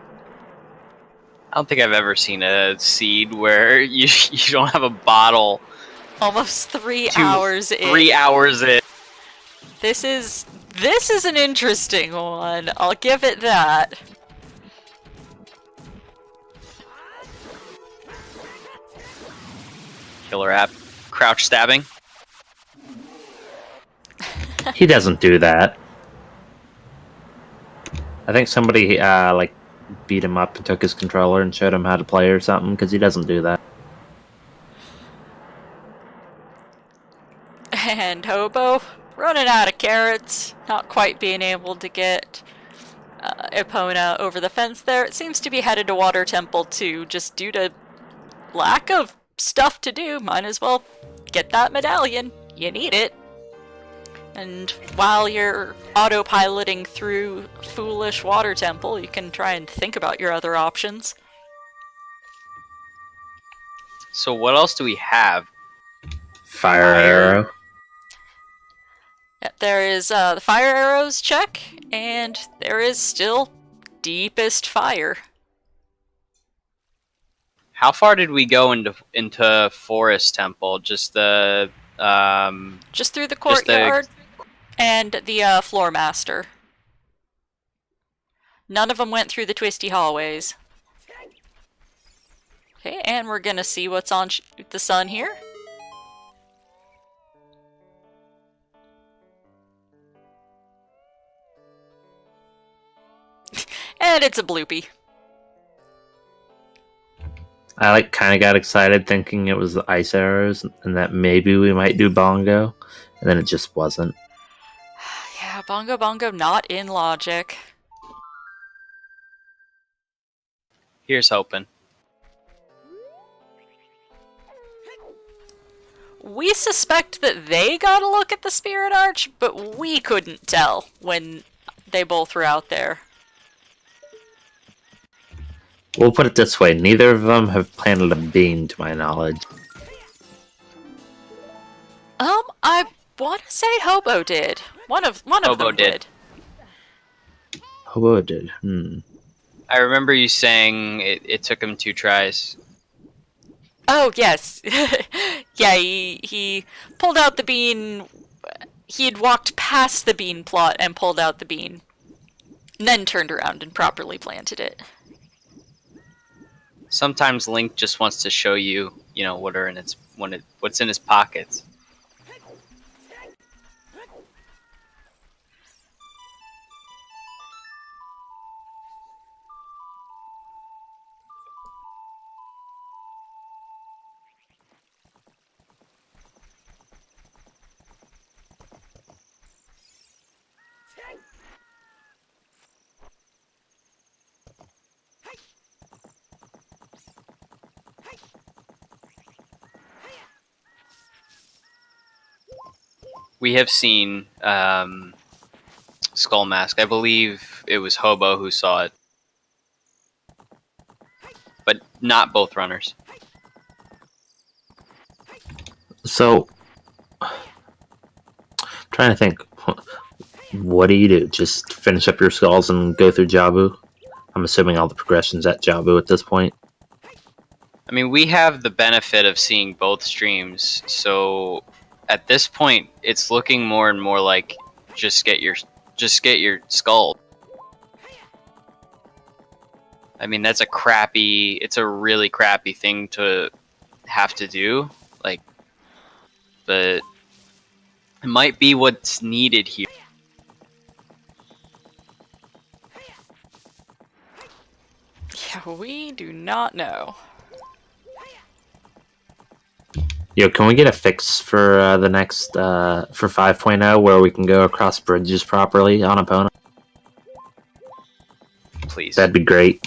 I don't think I've ever seen a seed where you don't have a bottle. Almost 3 hours in. 3 hours in. This is an interesting one. I'll give it that. KillerApp crouch stabbing. He doesn't do that. I think somebody like beat him up and took his controller and showed him how to play or something, because he doesn't do that. And Hobo running out of carrots, not quite being able to get Epona over the fence there. It seems to be headed to Water Temple too, just due to lack of stuff to do. Might as well get that medallion. You need it. And while you're autopiloting through foolish Water Temple, you can try and think about your other options. So what else do we have? Fire arrow. There is the fire arrows check, and there is still deepest fire. How far did we go into Forest Temple? Just the just through the courtyard and the floor master. None of them went through the twisty hallways. Okay, and we're gonna see what's on the sun here. And it's a bloopy. I kind of got excited thinking it was the ice arrows and that maybe we might do bongo, and then it just wasn't. Yeah, bongo not in logic. Here's hoping. We suspect that they got a look at the Spirit Arch, but we couldn't tell when they both were out there. We'll put it this way, neither of them have planted a bean to my knowledge. I want to say Hobo did. One of Hobo them did. Hobo did. I remember you saying it took him 2 tries. Oh, yes. Yeah, he pulled out the bean. He had walked past the bean plot and pulled out the bean. And then turned around and properly planted it. Sometimes Link just wants to show you, what are in what's in his pockets. We have seen Skull Mask. I believe it was Hobo who saw it, but not both runners. So, trying to think. What do you do? Just finish up your skulls and go through Jabu? I'm assuming all the progression's at Jabu at this point. I mean, we have the benefit of seeing both streams, so at this point, it's looking more and more like just get your skull. I mean, it's a really crappy thing to have to do, like, but it might be what's needed here. Yeah, we do not know. Yo, can we get a fix for the next for 5.0 where we can go across bridges properly on opponent? Please. That'd be great.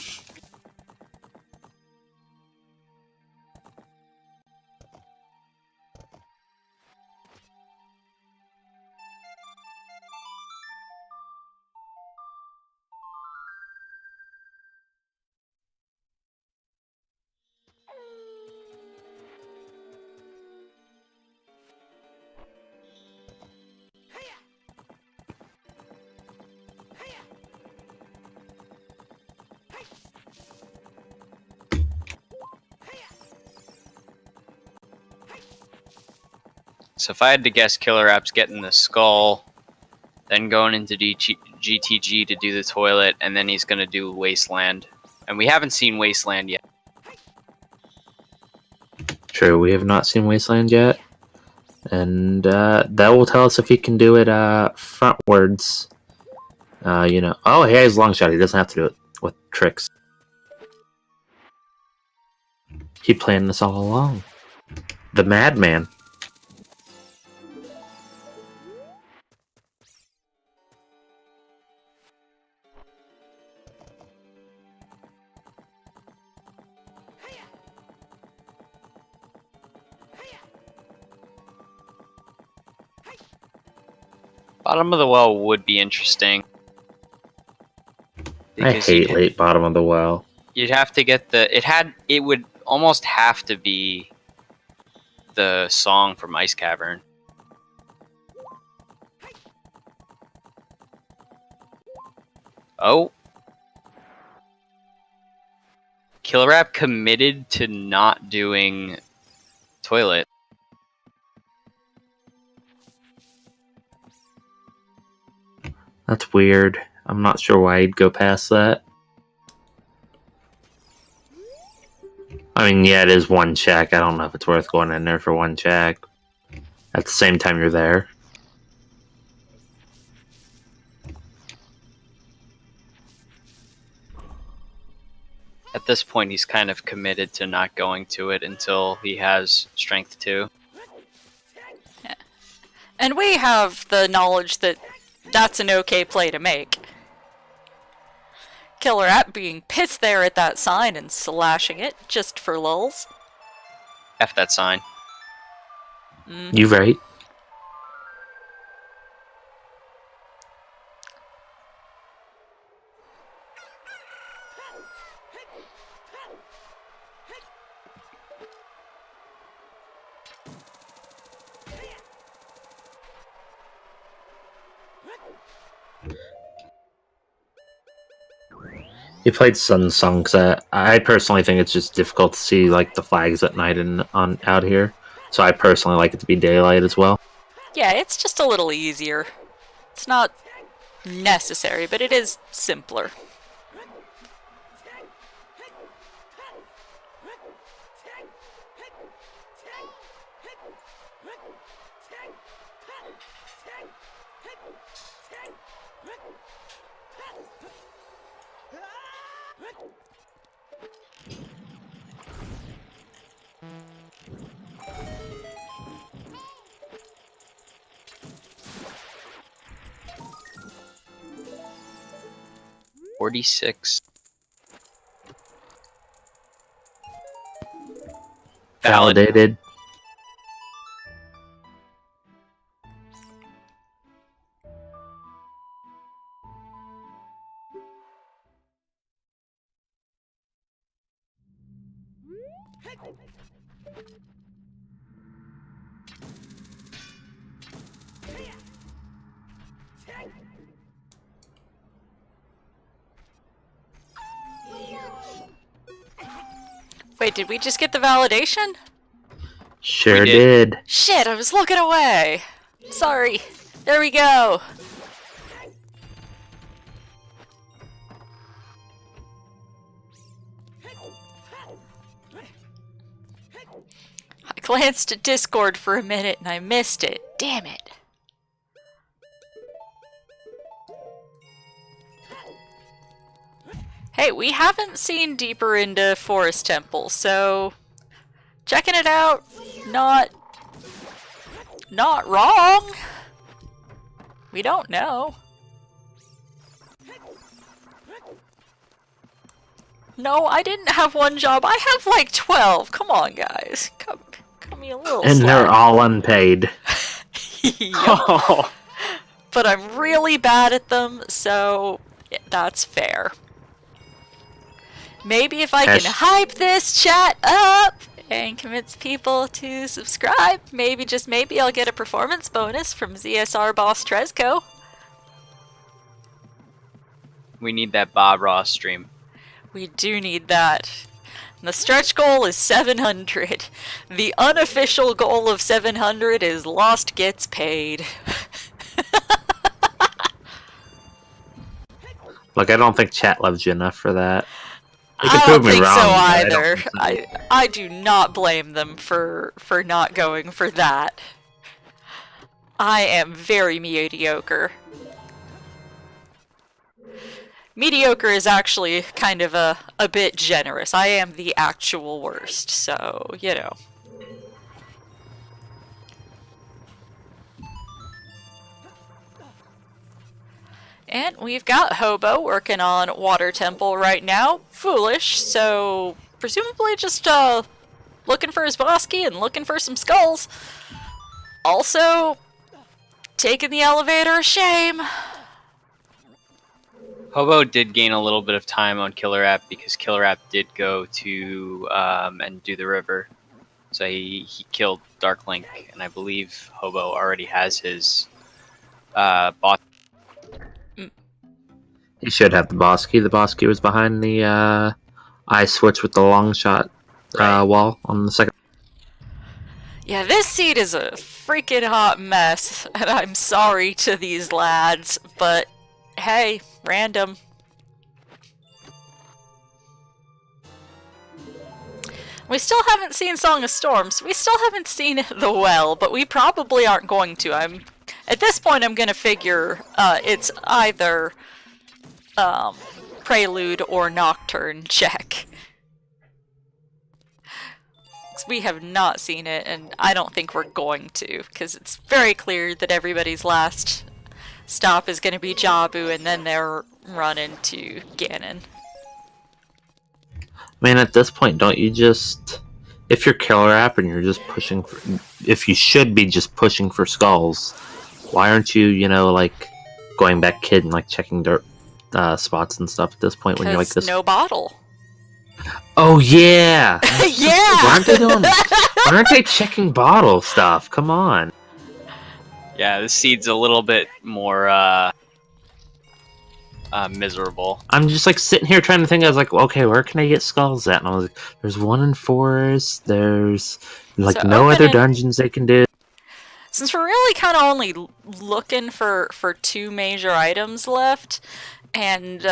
So if I had to guess, KillerApp's getting the skull, then going into GTG to do the toilet, and then he's going to do Wasteland. And we haven't seen Wasteland yet. True, we have not seen Wasteland yet. And that will tell us if he can do it frontwards. You know. Oh, he has long shot. He doesn't have to do it with tricks. He planned this all along. The madman. Bottom of the well would be interesting. I hate late bottom of the well. You'd have to get it would almost have to be the song from Ice Cavern. Oh. KillerApp committed to not doing toilet. That's weird. I'm not sure why he'd go past that. I mean, yeah, it is one check. I don't know if it's worth going in there for one check. At the same time you're there. At this point, he's kind of committed to not going to it until he has strength 2. Yeah. And we have the knowledge that that's an okay play to make. KillerApp being pissed there at that sign and slashing it just for lulz. F that sign. You right. He played Sun Song because I personally think it's just difficult to see like the flags at night and on out here. So I personally like it to be daylight as well. Yeah, it's just a little easier. It's not necessary, but it is simpler. $46. Validated. Wait, did we just get the validation? Sure We did. Shit, I was looking away. Sorry. There we go. I glanced at Discord for a minute and I missed it. Damn it. Hey, we haven't seen deeper into Forest Temple, so checking it out, not wrong. We don't know. No, I didn't have one job. I have like 12. Come on, guys. Come me a little And they're slack. all unpaid. Yup. But I'm really bad at them, so yeah, that's fair. Maybe if I can hype this chat up and convince people to subscribe, maybe, just maybe, I'll get a performance bonus from ZSR boss Trezco. We need that Bob Ross stream. We do need that. And the stretch goal is 700. The unofficial goal of 700 is Lost Gets Paid. Look, I don't think chat loves you enough for that. They can I prove don't me think wrong, so but I either. don't think so. I do not blame them for not going for that. I am very mediocre. Mediocre is actually kind of a bit generous. I am the actual worst, so, you know. And we've got Hobo working on Water Temple right now. Foolish, so presumably just looking for his bosky and looking for some skulls. Also, taking the elevator, shame. Hobo did gain a little bit of time on KillerApp because KillerApp did go to and do the river. So he killed Darklink, and I believe Hobo already has his boss. He should have the Bosky. The Bosky was behind the eye switch with the long shot wall on the second. Yeah, this seed is a freaking hot mess, and I'm sorry to these lads, but hey, random. We still haven't seen Song of Storms. We still haven't seen The Well, but we probably aren't going to. At this point, I'm gonna figure it's either Prelude or Nocturne check. 'Cause we have not seen it, and I don't think we're going to, because it's very clear that everybody's last stop is going to be Jabu, and then they're running to Ganon. Man, at this point, don't you just... If you're KillerApp and you're just pushing for... If you should be just pushing for skulls, why aren't you, you know, like, going back kid and, like, checking dirt spots and stuff at this point when you're like this? No bottle. Oh, yeah! Yeah! Why aren't they doing... Why aren't they checking bottle stuff? Come on. Yeah, this seed's a little bit more miserable. I'm just like sitting here trying to think. I was like, okay, where can I get skulls at? And I was like, there's one in forest. There's like So no other opening- dungeons they can do. Since we're really kind of only looking for two major items left, and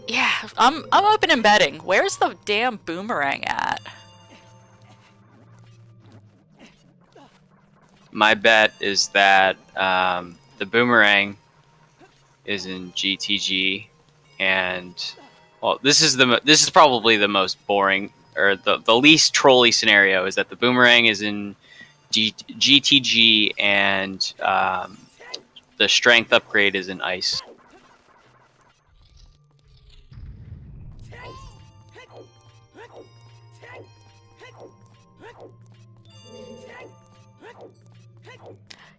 yeah, I'm open and betting. Where's the damn boomerang at? My bet is that the boomerang is in GTG, and well, this is probably the most boring or the least trolly scenario is that the boomerang is in GTG and the strength upgrade is in ice.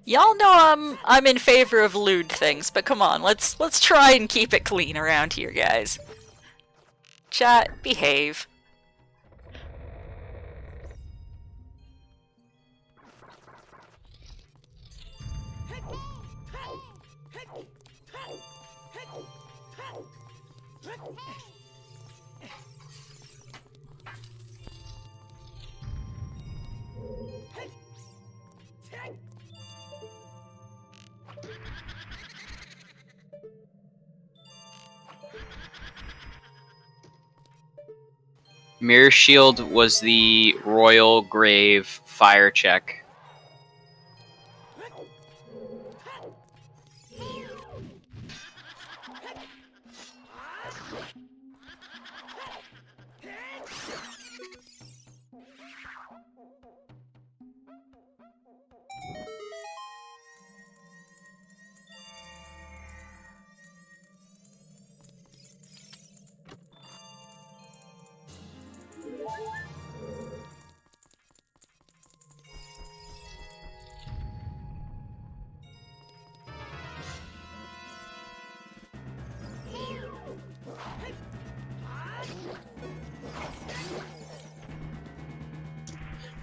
Y'all know I'm in favor of lewd things, but come on, let's try and keep it clean around here, guys. Chat, behave. Mirror Shield was the Royal Grave fire check.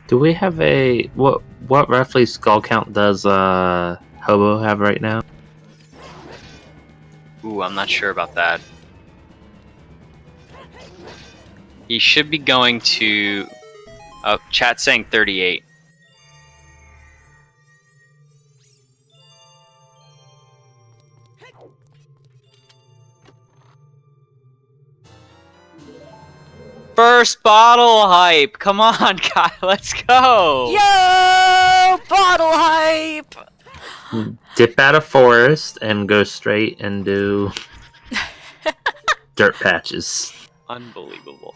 Do we have a what roughly skull count does Hobo have right now? Ooh, I'm not sure about that. He should be going to... Oh, chat saying 38. First bottle hype! Come on, guy, let's go! Yo! Bottle hype! Dip out of forest and go straight and do dirt patches. Unbelievable.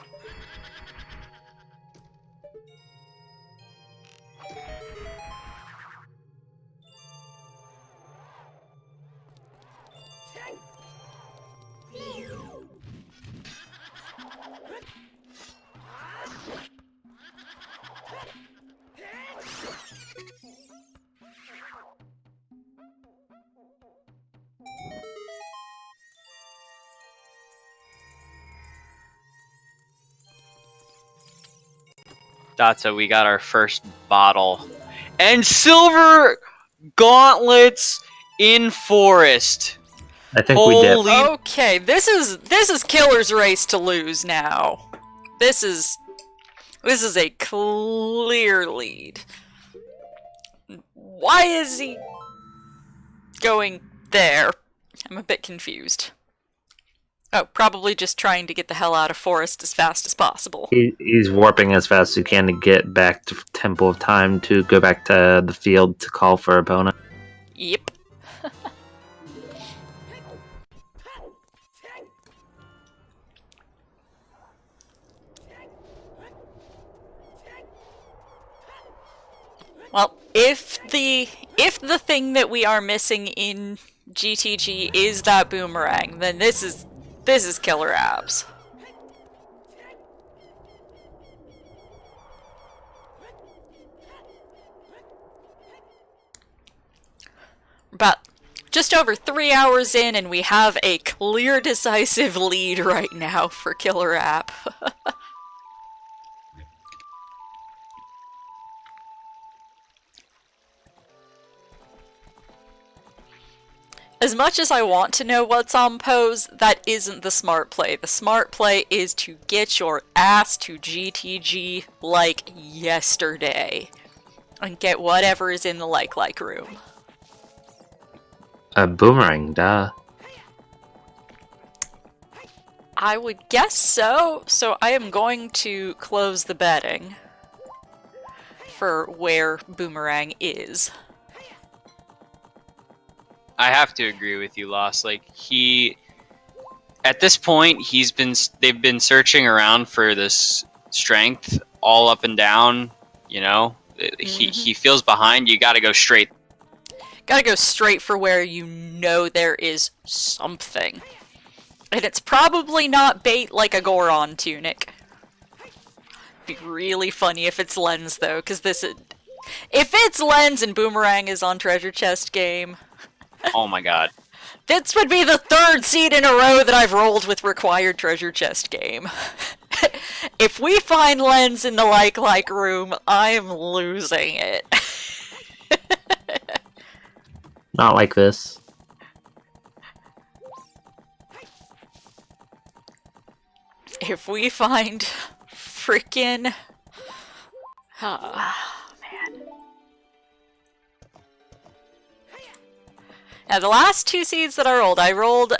Data, we got our first bottle. And silver gauntlets in forest. I think we did. Holy- Okay, this is Killer's race to lose now. This is a clear lead. Why is he going there? I'm a bit confused. Oh, probably just trying to get the hell out of forest as fast as possible. He's warping as fast as he can to get back to Temple of Time to go back to the field to call for opponent. Yep. Well, if the thing that we are missing in GTG is that boomerang, then this is killer apps. About just over 3 hours in, and we have a clear, decisive lead right now for Killer App. As much as I want to know what's on pose, that isn't the smart play. The smart play is to get your ass to GTG like yesterday. And get whatever is in the like room. A boomerang, duh. I would guess so. So I am going to close the betting for where Boomerang is. I have to agree with you, Lost. Like, at this point, they've been searching around for this strength all up and down, you know? He feels behind, you gotta go straight. Gotta go straight for where you know there is something. And it's probably not bait like a Goron tunic. Be really funny if it's Lens, though, because if it's Lens and Boomerang is on Treasure Chest game... Oh my god. This would be the third seed in a row that I've rolled with required Treasure Chest game. If we find Lens in the like room, I'm losing it. Not like this. If we find freaking... Oh, man. Yeah, the last 2 seeds that I rolled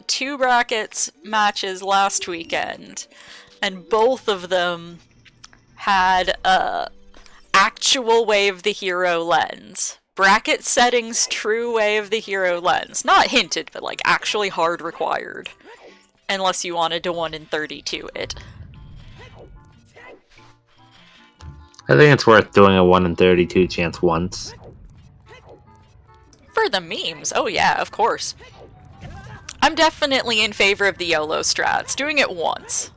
2 brackets matches last weekend, and both of them had actual Way of the Hero lens. Bracket settings, true Way of the Hero lens. Not hinted, but like actually hard required. Unless you wanted to 1 in 32 it. I think it's worth doing a 1 in 32 chance once. For the memes, oh yeah, of course. I'm definitely in favor of the YOLO strats, doing it once.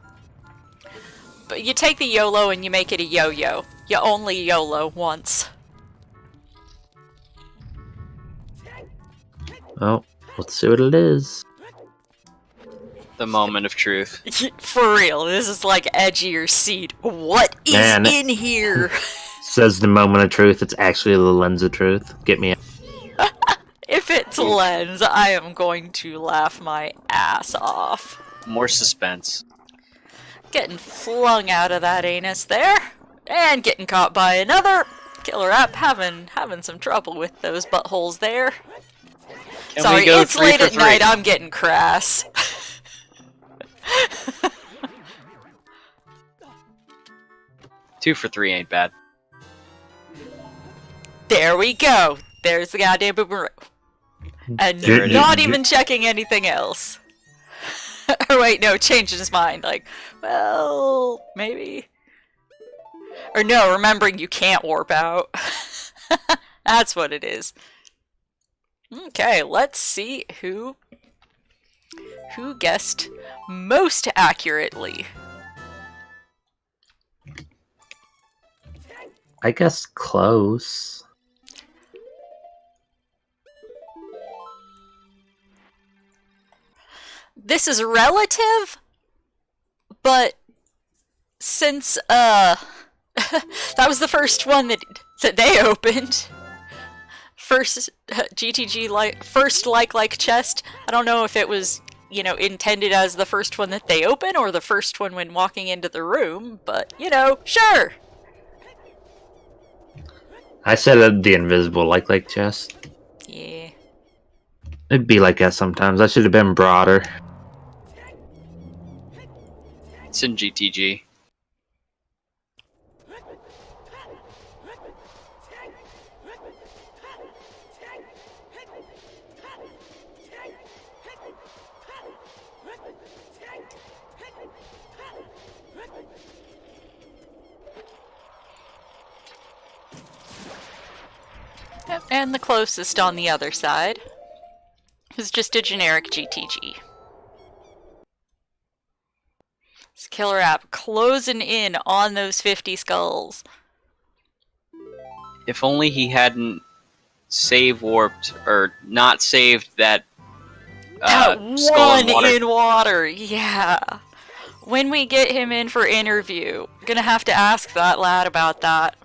But you take the YOLO and you make it a yo-yo. You only YOLO once. Well, let's see what it is. The moment of truth. For real, this is like edge of your seat. What is Man. in here? Says the moment of truth, it's actually the lens of truth. Get me. If it's lens, I am going to laugh my ass off. More suspense. Getting flung out of that anus there. And getting caught by another. KillerApp having some trouble with those buttholes there. Can Sorry, we go it's 3 late for at 3? night, I'm getting crass. 2 for 3 ain't bad. There we go. There's the goddamn boomerang. And There it is. not even checking anything else. Or wait, no, changing his mind. Like, well, maybe. Or no, remembering you can't warp out. That's what it is. Okay, let's see who guessed most accurately. I guess close. This is relative, but since that was the first one that they opened. First GTG first like chest. I don't know if it was, you know, intended as the first one that they open or the first one when walking into the room, but you know, sure. I said the invisible like chest. Yeah. It'd be like that sometimes. I should have been broader. It's in GTG. Yep, and the closest on the other side is just a generic GTG. It's KillerApp closing in on those 50 skulls. If only he hadn't save warped or not saved that skull one in water. in water, yeah. When we get him in for interview, gonna have to ask that lad about that.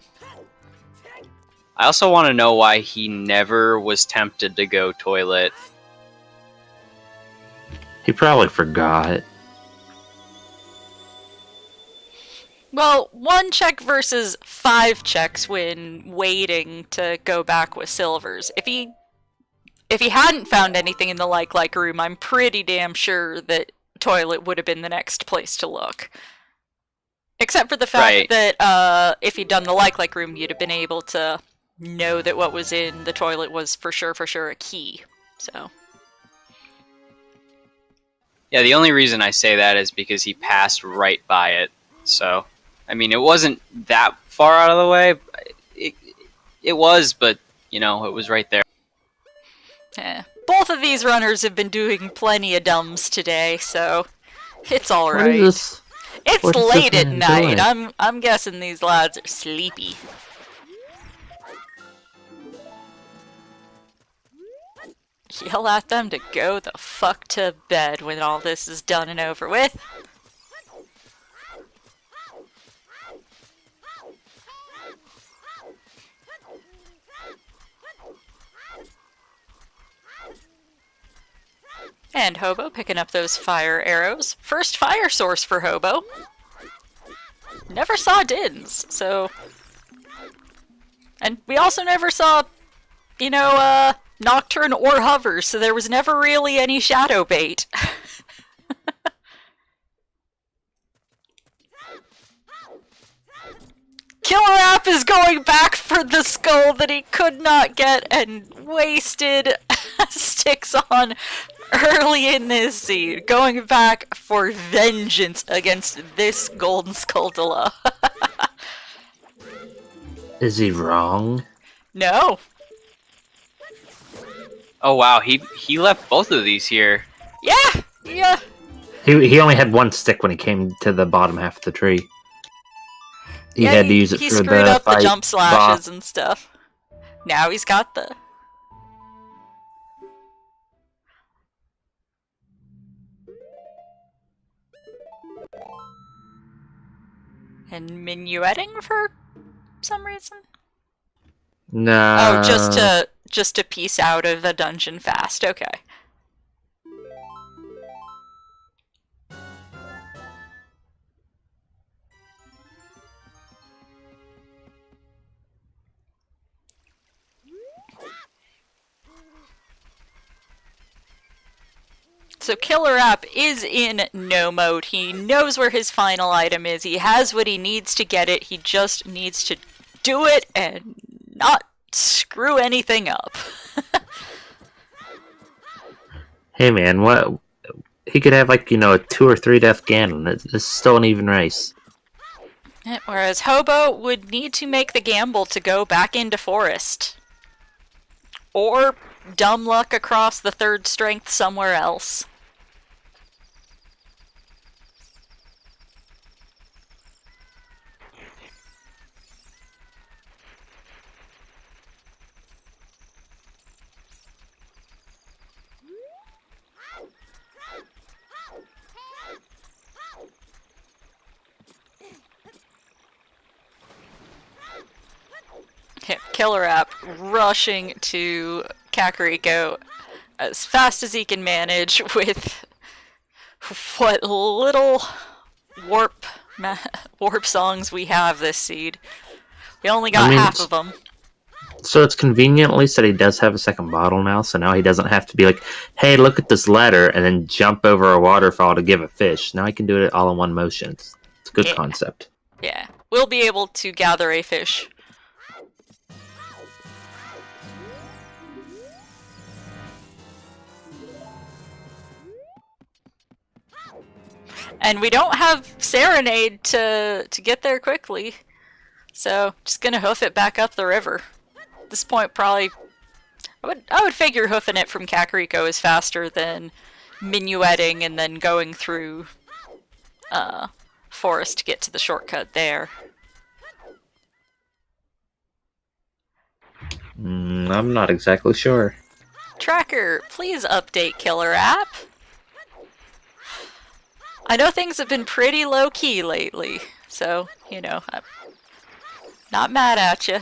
I also want to know why he never was tempted to go toilet. He probably forgot. Well, 1 check versus 5 checks when waiting to go back with silvers. If he hadn't found anything in the like room, I'm pretty damn sure that toilet would have been the next place to look. Except for the fact that if he'd done the like room, you'd have been able to know that what was in the toilet was for sure a key. So Yeah, the only reason I say that is because he passed right by it. So, I mean, it wasn't that far out of the way. It was, but, you know, it was right there. both of these runners have been doing plenty of dumbs today, so it's all What right. is this? It's what is this late at man night. doing? I'm guessing these lads are sleepy. Yell at them to go the fuck to bed when all this is done and over with. And Hobo picking up those fire arrows. First fire source for Hobo. Never saw Dins, so... And we also never saw, you know, Nocturne or Hover, so there was never really any shadow bait. KillerApp is going back for the skull that he could not get and wasted sticks on early in this seed. Going back for vengeance against this golden Skulltula. Is he wrong? No. Oh wow, he left both of these here. Yeah. He only had one stick when he came to the bottom half of the tree. He had to use it he for screwed the up the fight jump slashes boss. and stuff. Now he's got the... And minuetting for some reason? No. Oh, just to piece out of a dungeon fast. Okay. So KillerApp is in no mode. He knows where his final item is. He has what he needs to get it. He just needs to do it and not screw anything up. Hey man, what? He could have like, a 2 or 3 death Ganon. It's still an even race. Whereas Hobo would need to make the gamble to go back into Forest. Or dumb luck across the 3rd strength somewhere else. KillerApp rushing to Kakariko as fast as he can manage with what little warp songs we have this seed. We only got half of them. So it's convenient at least that he does have a second bottle now, so now he doesn't have to be like, hey, look at this ladder, and then jump over a waterfall to give a fish. Now he can do it all in one motion. It's a good concept. Yeah. We'll be able to gather a fish. And we don't have Serenade to get there quickly. So, just gonna hoof it back up the river. At this point, probably... I would figure hoofing it from Kakariko is faster than minuetting and then going through Forest to get to the shortcut there. I'm not exactly sure. Tracker, please update KillerApp. I know things have been pretty low-key lately, so, I'm not mad at you.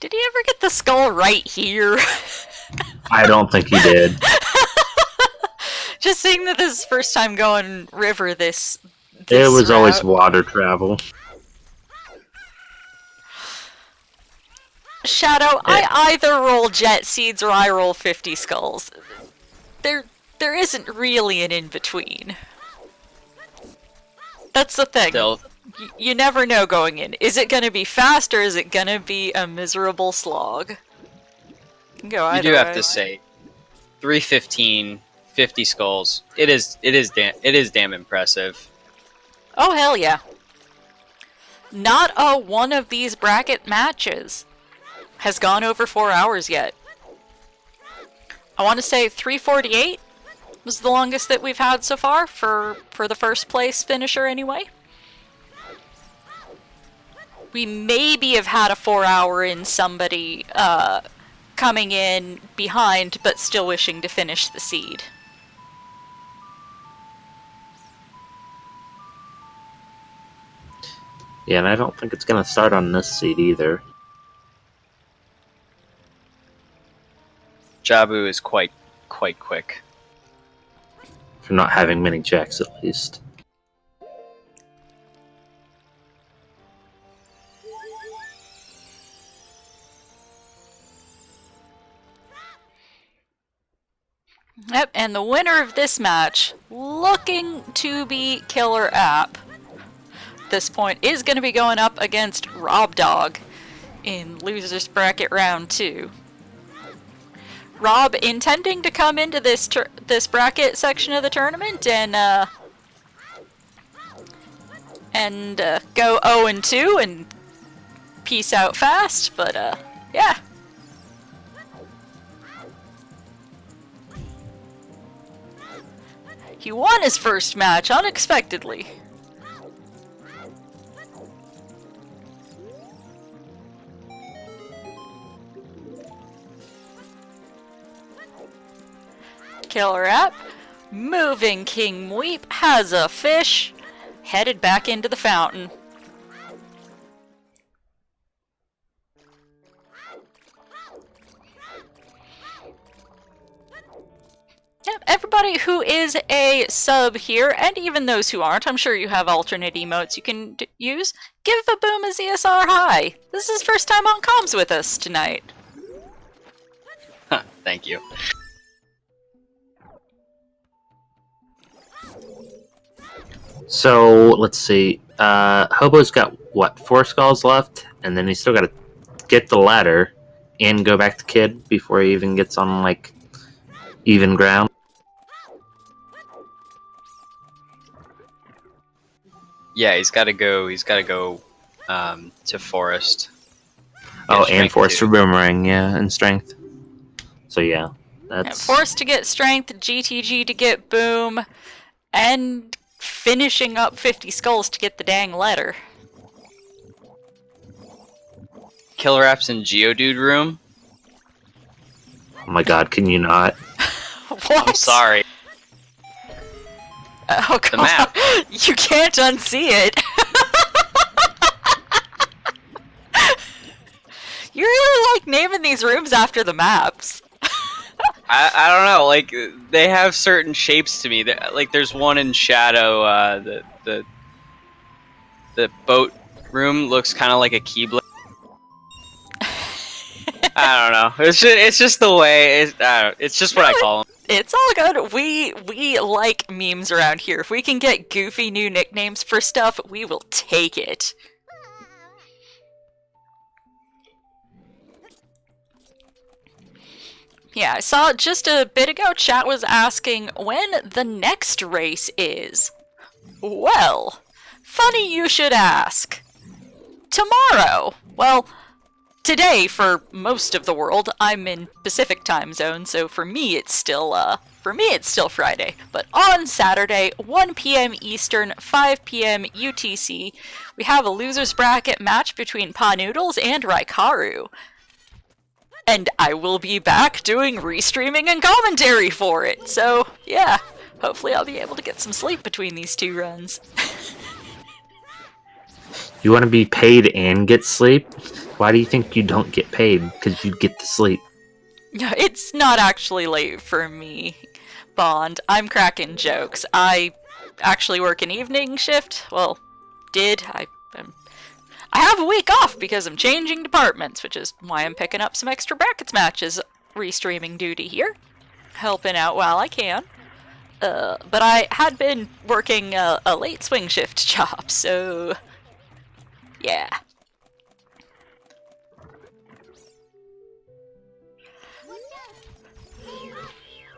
Did he ever get the skull right here? I don't think he did. Just seeing that this is first time going river this it was route. Always water travel. Shadow, I either roll jet seeds or I roll 50 skulls. There isn't really an in-between. That's the thing. You never know going in. Is it going to be fast or is it going to be a miserable slog? You do have to say, 315, 50 skulls. It is damn impressive. Oh hell yeah! Not a one of these bracket matches has gone over 4 hours yet. I want to say 348 was the longest that we've had so far for the first place finisher anyway. We maybe have had a 4 hour in somebody coming in behind but still wishing to finish the seed. Yeah, and I don't think it's going to start on this seed either. Jabu is quite quick. For not having many checks, at least. Yep, and the winner of this match, looking to be KillerApp, at this point, is going to be going up against Rob Dog in Losers Bracket Round 2. Rob intending to come into this bracket section of the tournament and go 0-2 and peace out fast, but yeah. He won his first match unexpectedly. KillerApp, moving King Mweep, has a fish, headed back into the fountain. Yep, everybody who is a sub here, and even those who aren't, I'm sure you have alternate emotes you can use, give a boom a ZSR hi. This is his first time on comms with us tonight. Huh, thank you. So, let's see. Hobo's got, what, 4 skulls left? And then he's still got to get the ladder and go back to Kid before he even gets on, like, even ground. Yeah, he's got to go to Forest. Oh, Get and strength Force for too. Boomerang, yeah, and Strength. So, yeah, that's... Force to get strength, GTG to get boom, and finishing up 50 skulls to get the dang letter. KillerApp's in Geodude room. Oh my god, can you not? What? I'm sorry. Oh god, map. You can't unsee it. You really like naming these rooms after the maps. I don't know. Like they have certain shapes to me. Like there's one in Shadow. The boat room looks kind of like a keyblade. I don't know. It's just the way. It's just what I call them. It's all good. We like memes around here. If we can get goofy new nicknames for stuff, we will take it. Yeah, I saw just a bit ago, chat was asking when the next race is. Well, funny you should ask. Tomorrow. Well, today for most of the world. I'm in Pacific time zone, so for me it's still Friday. But on Saturday, 1 p.m. Eastern, 5 p.m. UTC, we have a losers bracket match between Pa Noodles and Raikaru. And I will be back doing restreaming and commentary for it. So, yeah, hopefully I'll be able to get some sleep between these two runs. You want to be paid and get sleep? Why do you think you don't get paid? Because you get to sleep. It's not actually late for me, Bond. I'm cracking jokes. I actually work an evening shift. Well, I have a week off because I'm changing departments, which is why I'm picking up some extra brackets matches, restreaming duty here, helping out while I can. But I had been working a late swing shift job, so yeah.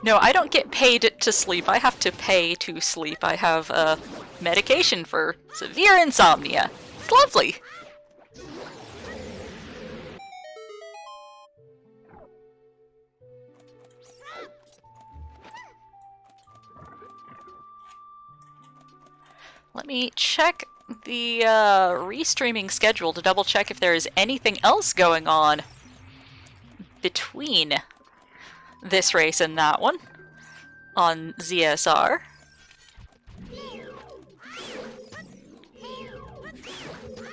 No, I don't get paid to sleep. I have to pay to sleep. I have medication for severe insomnia. It's lovely. Let me check the restreaming schedule to double check if there is anything else going on between this race and that one on ZSR.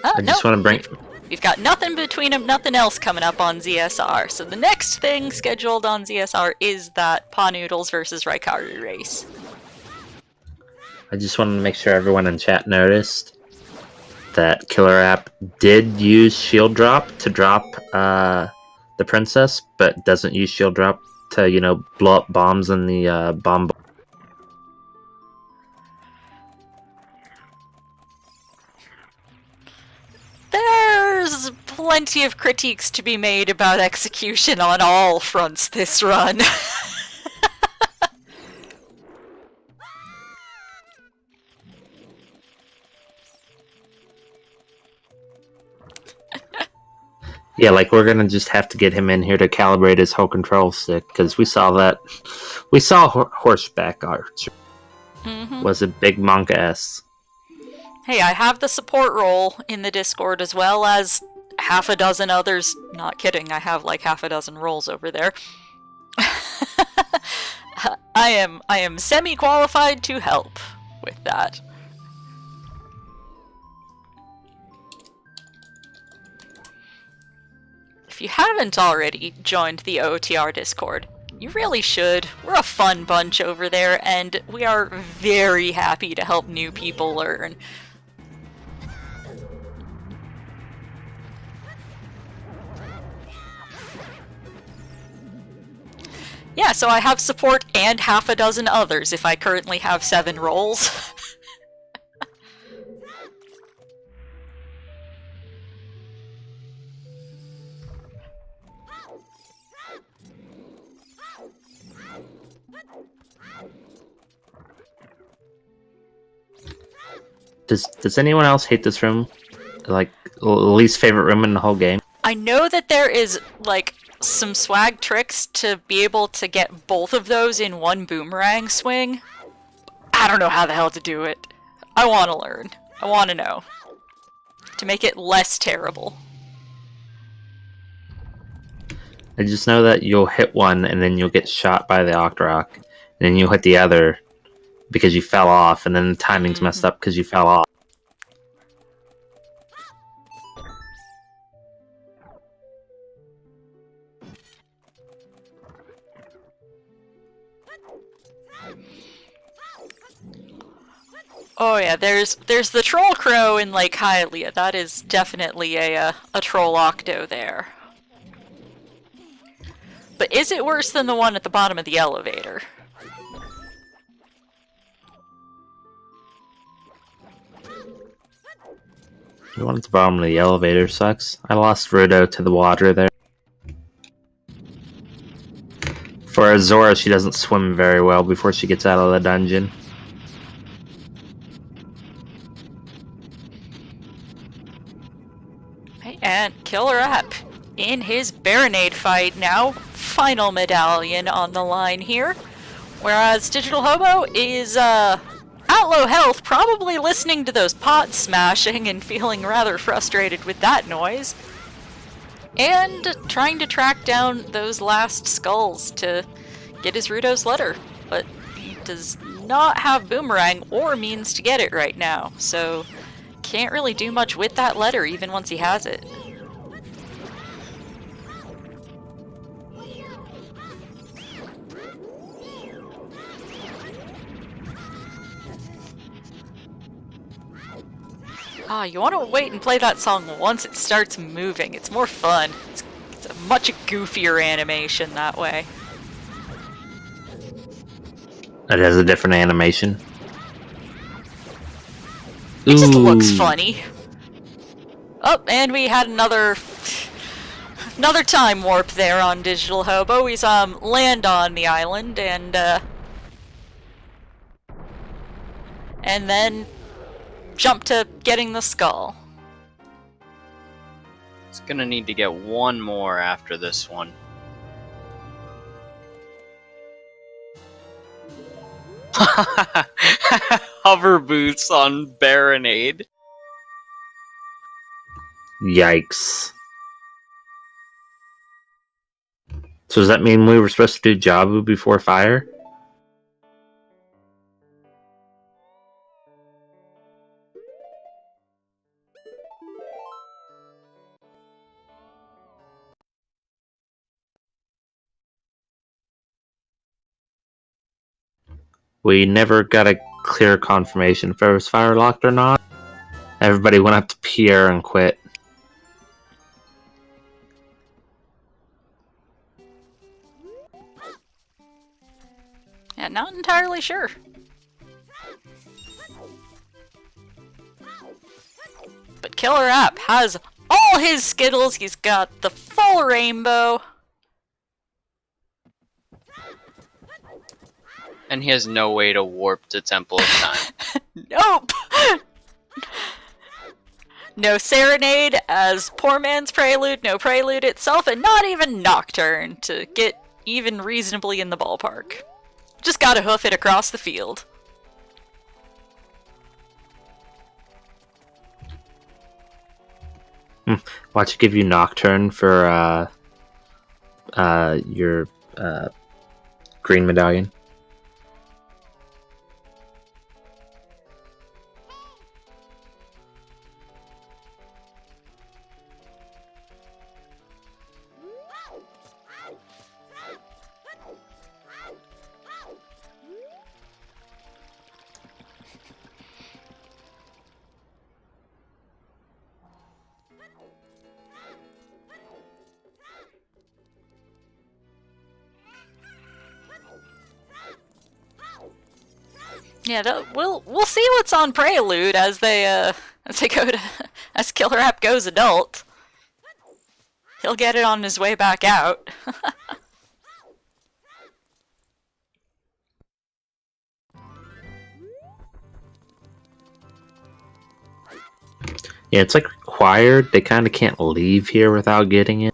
I just want to bring. We've got nothing between them, nothing else coming up on ZSR. So the next thing scheduled on ZSR is that Paw Noodles versus Raikari race. I just wanted to make sure everyone in chat noticed that KillerApp did use Shield Drop to drop the princess, but doesn't use Shield Drop to, you know, blow up bombs in the bomb. There's plenty of critiques to be made about execution on all fronts this run. Yeah, like we're gonna just have to get him in here to calibrate his whole control stick, because we saw that. We saw horseback archer was a big monk ass. Hey, I have the support role in the Discord as well as half a dozen others. Not kidding, I have like half a dozen roles over there. I am semi-qualified to help with that. If you haven't already joined the OoTR Discord, you really should. We're a fun bunch over there, and we are very happy to help new people learn. Yeah, so I have support and half a dozen others if I currently have 7 roles. Does anyone else hate this room? Like, least favorite room in the whole game? I know that there is, like, some swag tricks to be able to get both of those in one boomerang swing. I don't know how the hell to do it. I want to learn. I want to know. To make it less terrible. I just know that you'll hit one and then you'll get shot by the Octorok. And then you'll hit the other because you fell off, and then the timing's messed up because you fell off. Oh yeah, there's the Troll Crow in Lake Hylia. That is definitely a Troll Octo there. But is it worse than the one at the bottom of the elevator? The one at the bottom of the elevator sucks. I lost Rudo to the water there. For Azora, she doesn't swim very well before she gets out of the dungeon. Hey, and KillerApp in his Baronade fight now. Final medallion on the line here. Whereas DigitalHobo is, at low health, probably listening to those pots smashing and feeling rather frustrated with that noise. And trying to track down those last skulls to get his Rudo's letter. But he does not have Boomerang or means to get it right now, so can't really do much with that letter even once he has it. Ah, you want to wait and play that song once it starts moving. It's more fun. It's a much goofier animation that way. It has a different animation. It just looks funny. Oh, and we had another time warp there on DigitalHobo. He's land on the island and then jump to getting the skull. It's gonna need to get one more after this one. Hover boots on Baronade. Yikes. So does that mean we were supposed to do Jabu before fire? We never got a clear confirmation if it was fire locked or not. Everybody went up to Pierre and quit. Yeah, not entirely sure. But KillerApp has all his Skittles. He's got the full rainbow. And he has no way to warp to Temple of Time. Nope! No Serenade as Poor Man's Prelude, no Prelude itself, and not even Nocturne to get even reasonably in the ballpark. Just gotta hoof it across the field. Watch it give you Nocturne for your green medallion. Yeah, we'll see what's on Prelude as they go to as KillerApp goes adult. He'll get it on his way back out. Yeah, it's like required. They kind of can't leave here without getting it.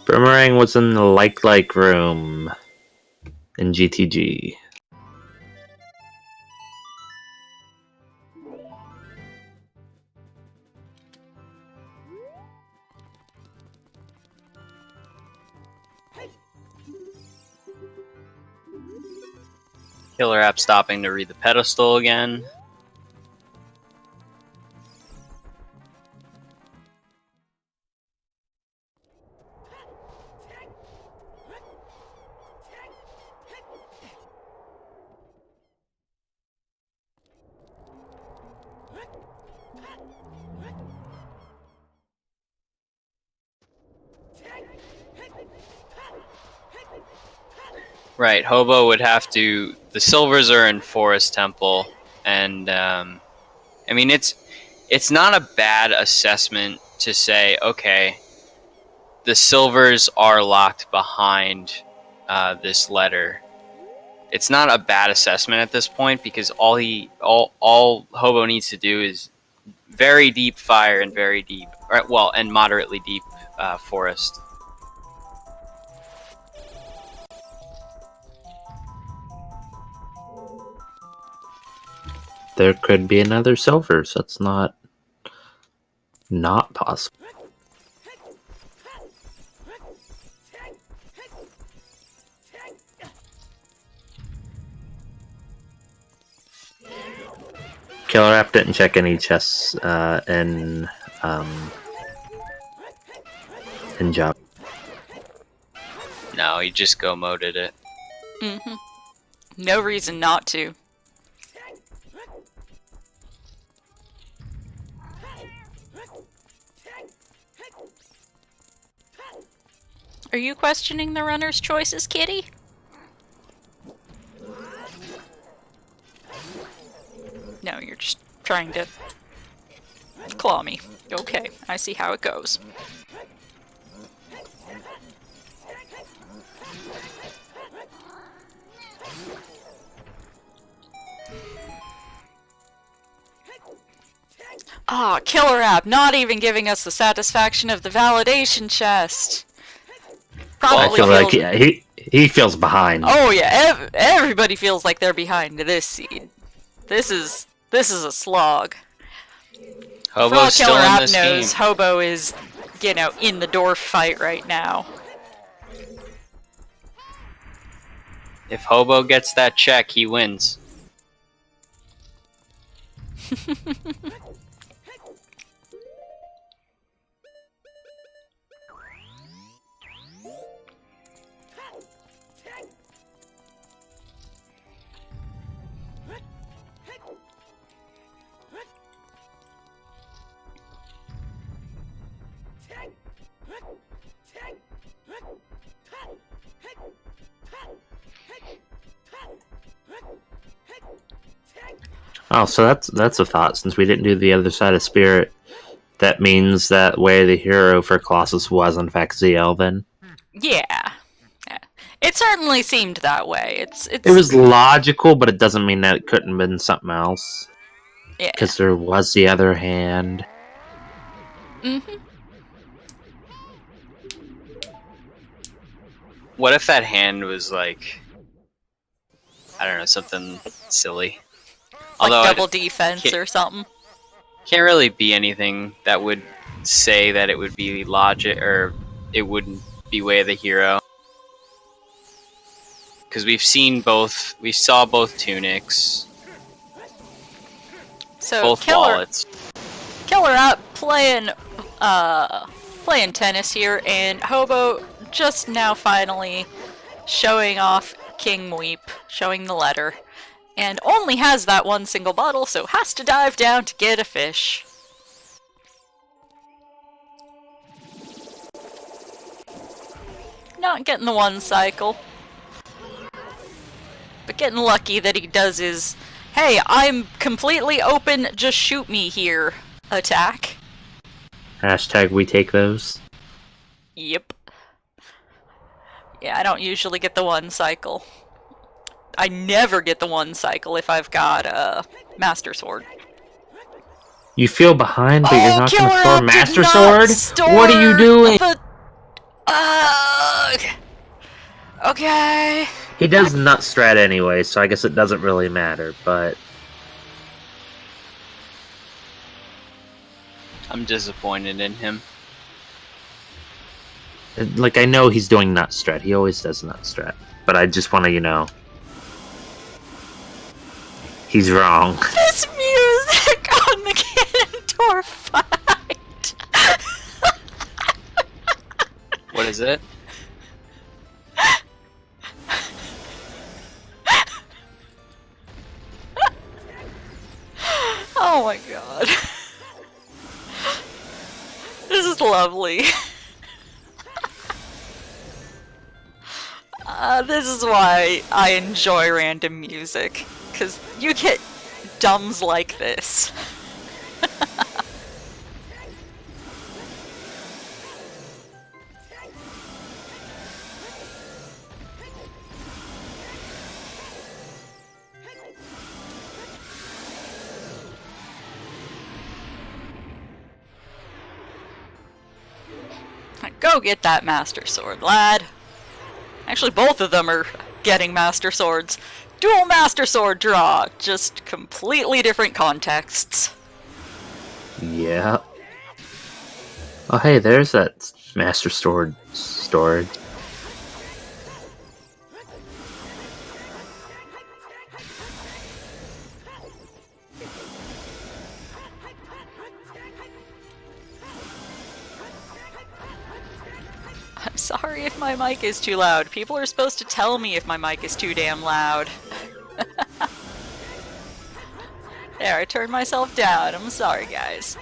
Boomerang was in the like room in GTG. KillerApp stopping to read the pedestal again. Right, Hobo would have to. The silvers are in Forest Temple, and I mean it's not a bad assessment to say, okay, the silvers are locked behind this letter. It's not a bad assessment at this point because all Hobo needs to do is very deep fire and very deep, and moderately deep forest. There could be another silver, so it's not possible. KillerApp didn't check any chests in job. No, he just go moded it. Mm-hmm. No reason not to. Are you questioning the runner's choices, Kitty? No, you're just trying to claw me. Okay, I see how it goes. Ah, KillerApp not even giving us the satisfaction of the validation chest. Probably I feel like he feels behind. Oh yeah, everybody feels like they're behind this seed. This is a slog. Hobo's still in this game. Hobo is, in the dwarf fight right now. If Hobo gets that check, he wins. Oh, so that's a thought. Since we didn't do the other side of Spirit, that means that way the hero for Colossus was in fact ZL then? Yeah. Yeah. It certainly seemed that way. It was logical, but it doesn't mean that it couldn't have been something else. Yeah. Because there was the other hand. Mm-hmm. What if that hand was like, I don't know, something silly? Like Although double defense or something. Can't really be anything that would say that it would be logic or it wouldn't be way of the hero. Because we saw both tunics. So both wallets. KillerApp playing tennis here, and Hobo just now finally showing off King Weep, showing the letter. And only has that one single bottle, so has to dive down to get a fish. Not getting the one cycle. But getting lucky that he does his, hey, I'm completely open, just shoot me here attack. Hashtag we take those. Yep. Yeah, I don't usually get the one cycle. I never get the one cycle if I've got a Master Sword. You feel behind, but you're not going to store KillerApp Master did not Sword? What are you doing? Okay. He does nut strat anyway, so I guess it doesn't really matter, but... I'm disappointed in him. Like, I know he's doing nut strat. He always does nut strat. But I just want to, you know... He's wrong. This music on the Ganondorf fight! What is it? Oh my god. This is lovely. This is why I enjoy random music. Because you get dumbs like this. Go get that Master Sword, lad. Actually, both of them are getting Master Swords. Dual Master Sword draw, just completely different contexts. Yeah. Oh, hey, there's that Master Sword stored. I'm sorry if my mic is too loud. People are supposed to tell me if my mic is too damn loud. There, I turned myself down. I'm sorry, guys.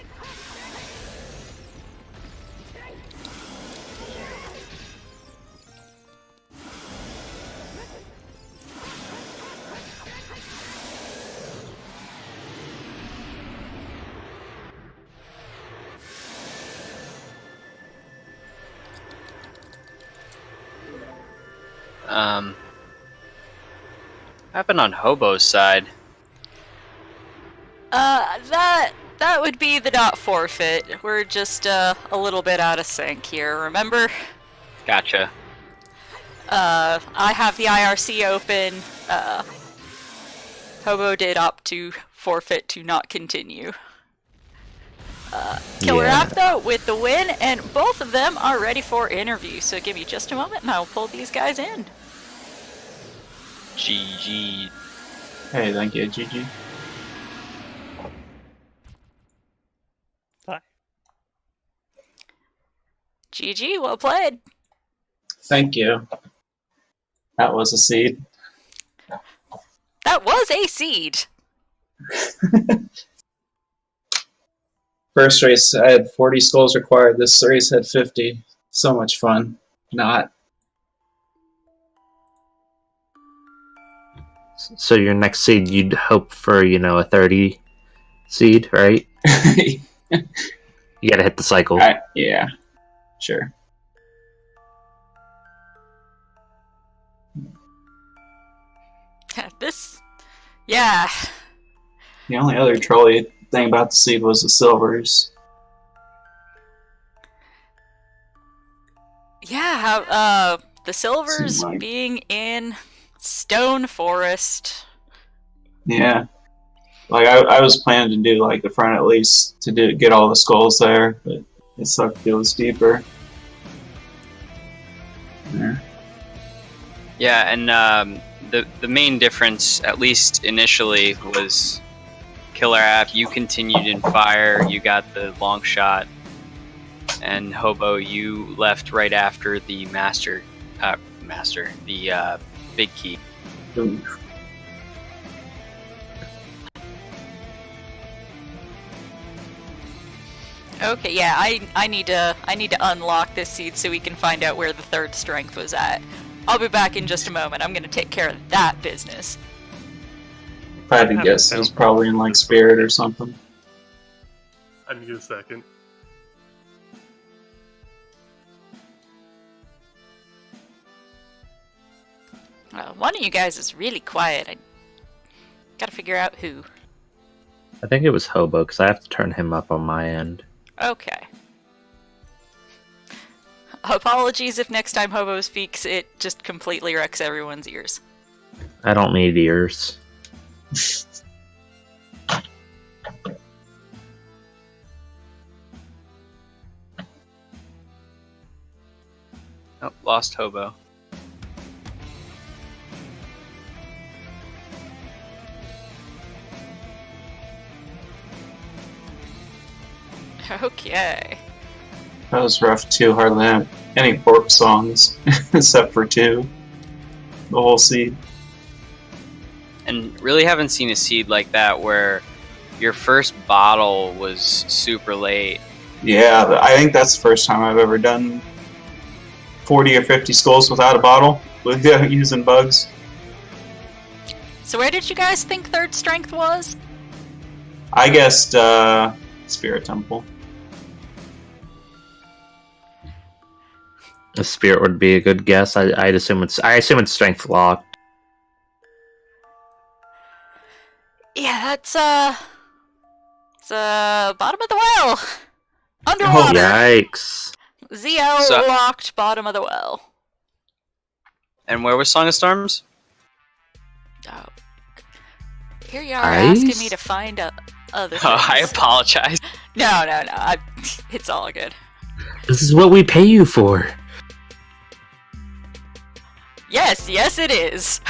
Happened on Hobo's side. That would be the dot forfeit. We're just a little bit out of sync here, remember? Gotcha. I have the IRC open. Hobo did opt to forfeit to not continue. KillerApp, though, with the win, and both of them are ready for interview. So give me just a moment and I'll pull these guys in. GG. Hey, thank you, GG. GG, well played. Thank you. That was a seed. That was a seed. First race, I had 40 skulls required. This race had 50. So much fun. Not. So your next seed, you'd hope for, a 30 seed, right? You gotta hit the cycle. Yeah, sure. Yeah. The only other trolly thing about the seed was the silvers. Yeah, the silvers Seemed like- being in Stone Forest. Yeah. Like, I was planning to do, like, the front at least to get all the skulls there, but it sucked it was deeper. There. Yeah, and the main difference, at least initially, was KillerApp. You continued in fire. You got the long shot, and Hobo, you left right after the the big key. Oof. Okay, yeah, I need to unlock this seed so we can find out where the third strength was at. I'll be back in just a moment. I'm gonna take care of that business. If I had to guess, it was probably in, like, Spirit or something. I need a second. One of you guys is really quiet. I gotta figure out who. I think it was Hobo, because I have to turn him up on my end. Okay. Apologies if next time Hobo speaks, it just completely wrecks everyone's ears. I don't need ears. Oh, lost Hobo. Okay. That was rough too. Hardly any pork songs except for 2. The whole seed. And really haven't seen a seed like that where your first bottle was super late. Yeah, I think that's the first time I've ever done 40 or 50 skulls without a bottle with using bugs. So where did you guys think third strength was? I guessed Spirit Temple. A spirit would be a good guess. I assume it's strength locked. Yeah, that's it's bottom of the well. Underwater. Yikes. ZL So- locked bottom of the well. And where was Song of Storms? Oh. Here you are asking Ice? me to find other things. Oh, I apologize. No. It's all good. This is what we pay you for. Yes, it is.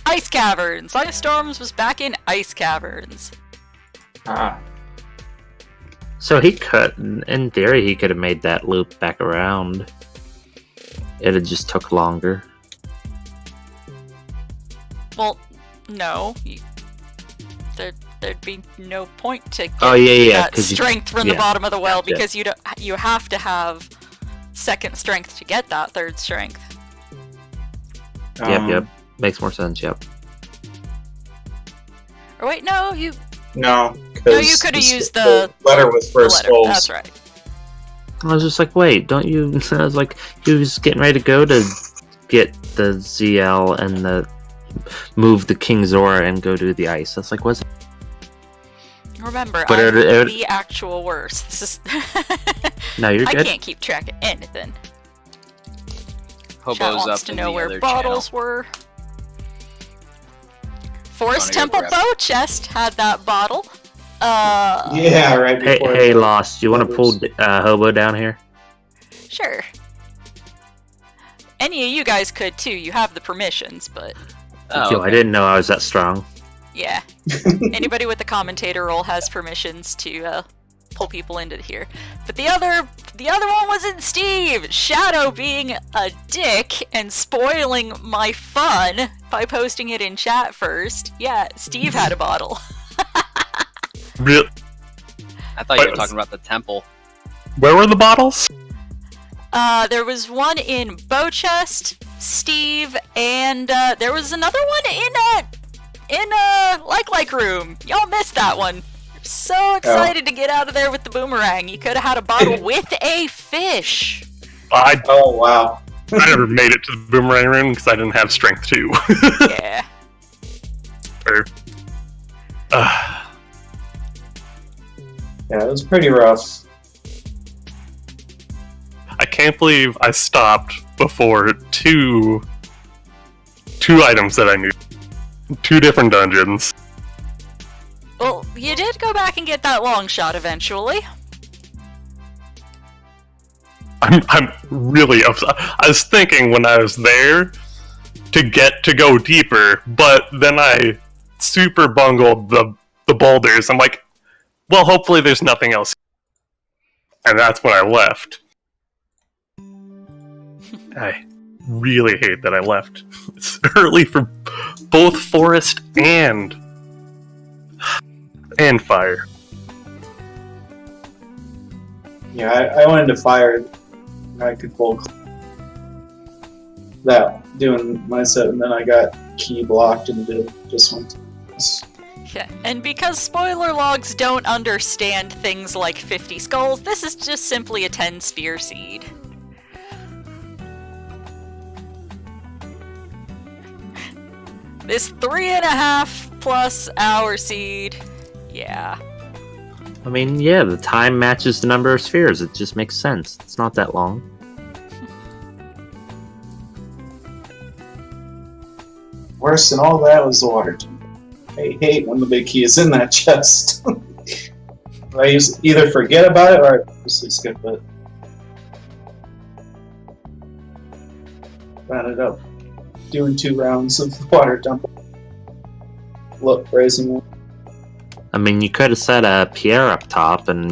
Ice Caverns. Song of Storms was back in Ice Caverns. Ah, So in theory, he could have made that loop back around. It just took longer. Well, no. There'd be no point to get yeah, that strength from the yeah. bottom of the well Gotcha. because you have to have second strength to get that third strength. Yep. Makes more sense, yep. Or wait, no, you No, you could have used the letter with first letter. skulls. That's right. I was just like, wait, don't you... I was like, he was getting ready to go to get the ZL and move the King Zora and go do the ice. That's like, what's... Remember, But I'm it- the actual worst. This is No, you're I good. can't keep track of anything. Chat Hobo's wants up to in know the where other bottles channel. were. Forest Wanna go Temple grab Bow Chest had that bottle. Yeah, right Hey, before hey, the Lost, you want to pull others. Hobo down here? Sure. Any of you guys could too. You have the permissions, but Oh, Yo, I didn't know I was that strong. yeah. Anybody with the commentator role has permissions to pull people into here. But the other one wasn't Steve! Shadow being a dick and spoiling my fun by posting it in chat first. Yeah, Steve had a bottle. Real- I thought you were talking about the temple. Where were the bottles? There was one in Bow Chest, Steve, and there was another one in like room. Y'all missed that one. So excited to get out of there with the boomerang. You could have had a bottle with a fish. Oh, wow. I never made it to the boomerang room because I didn't have strength to. Yeah. Yeah, it was pretty rough. I can't believe I stopped before two items that I knew. 2 different dungeons. Well, you did go back and get that long shot eventually. I'm really upset. I was thinking when I was there to go deeper, but then I super bungled the boulders. I'm like, well, hopefully there's nothing else. And that's when I left. I really hate that I left. It's early for both forest and fire. Yeah, I went into fire. I could pull that doing my set, and then I got key blocked and just went to Yeah, and because spoiler logs don't understand things like 50 skulls, this is just simply a 10 sphere seed. This 3.5 plus hour seed, yeah. I mean, yeah, the time matches the number of spheres. It just makes sense. It's not that long. Worse than all that was the water temple. I hate when the big key is in that chest. I either forget about it or I just skip it. Rounded up. Doing 2 rounds of the water temple. Look, raising one. I mean, you could have set a Pierre up top and,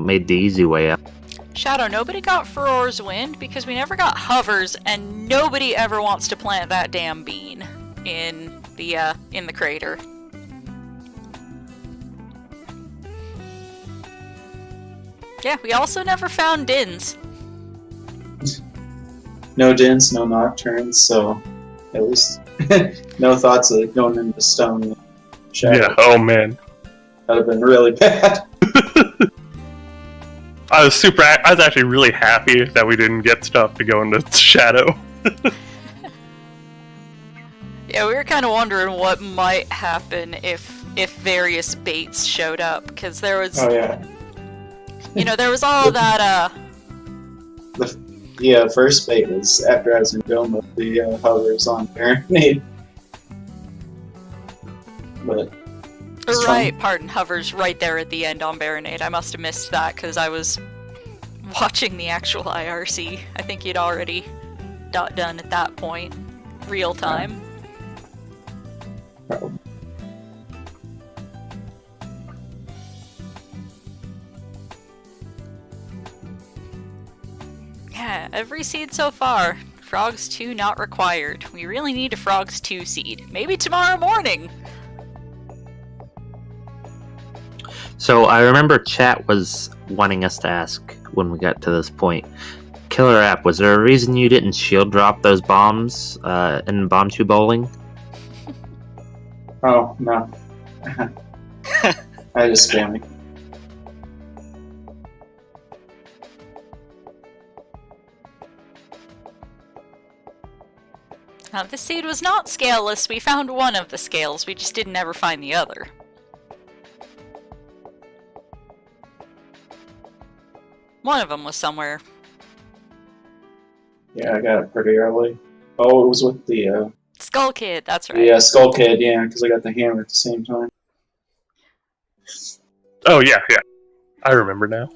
made the easy way up. Shadow, nobody got Furor's Wind because we never got Hovers, and nobody ever wants to plant that damn bean in the crater. Yeah, we also never found Dins. No dins, no nocturnes, so at least no thoughts of going into stone. Shadow. Yeah, oh man. That would have been really bad. I was actually really happy that we didn't get stuff to go into Shadow. Yeah, we were kind of wondering what might happen if various baits showed up, because there was, Oh yeah. There was all that, The first bait was after I was in dome with the hovers on Marinade. But it's right, fun. pardon, Hovers right there at the end on Baronade. I must have missed that because I was watching the actual IRC. I think you'd already got done at that point, real time. Probably. Yeah, every seed so far. Frogs 2 not required. We really need a Frogs 2 seed. Maybe tomorrow morning! So I remember chat was wanting us to ask when we got to this point. KillerApp, was there a reason you didn't shield drop those bombs in Bomb 2 Bowling? Oh, no. I just spamming. Now, this seed was not scaleless. We found one of the scales. We just didn't ever find the other. One of them was somewhere. Yeah, I got it pretty early. Oh, it was with the Skull Kid, that's right. yeah, Skull Kid, yeah, because I got the hammer at the same time. Oh yeah. I remember now.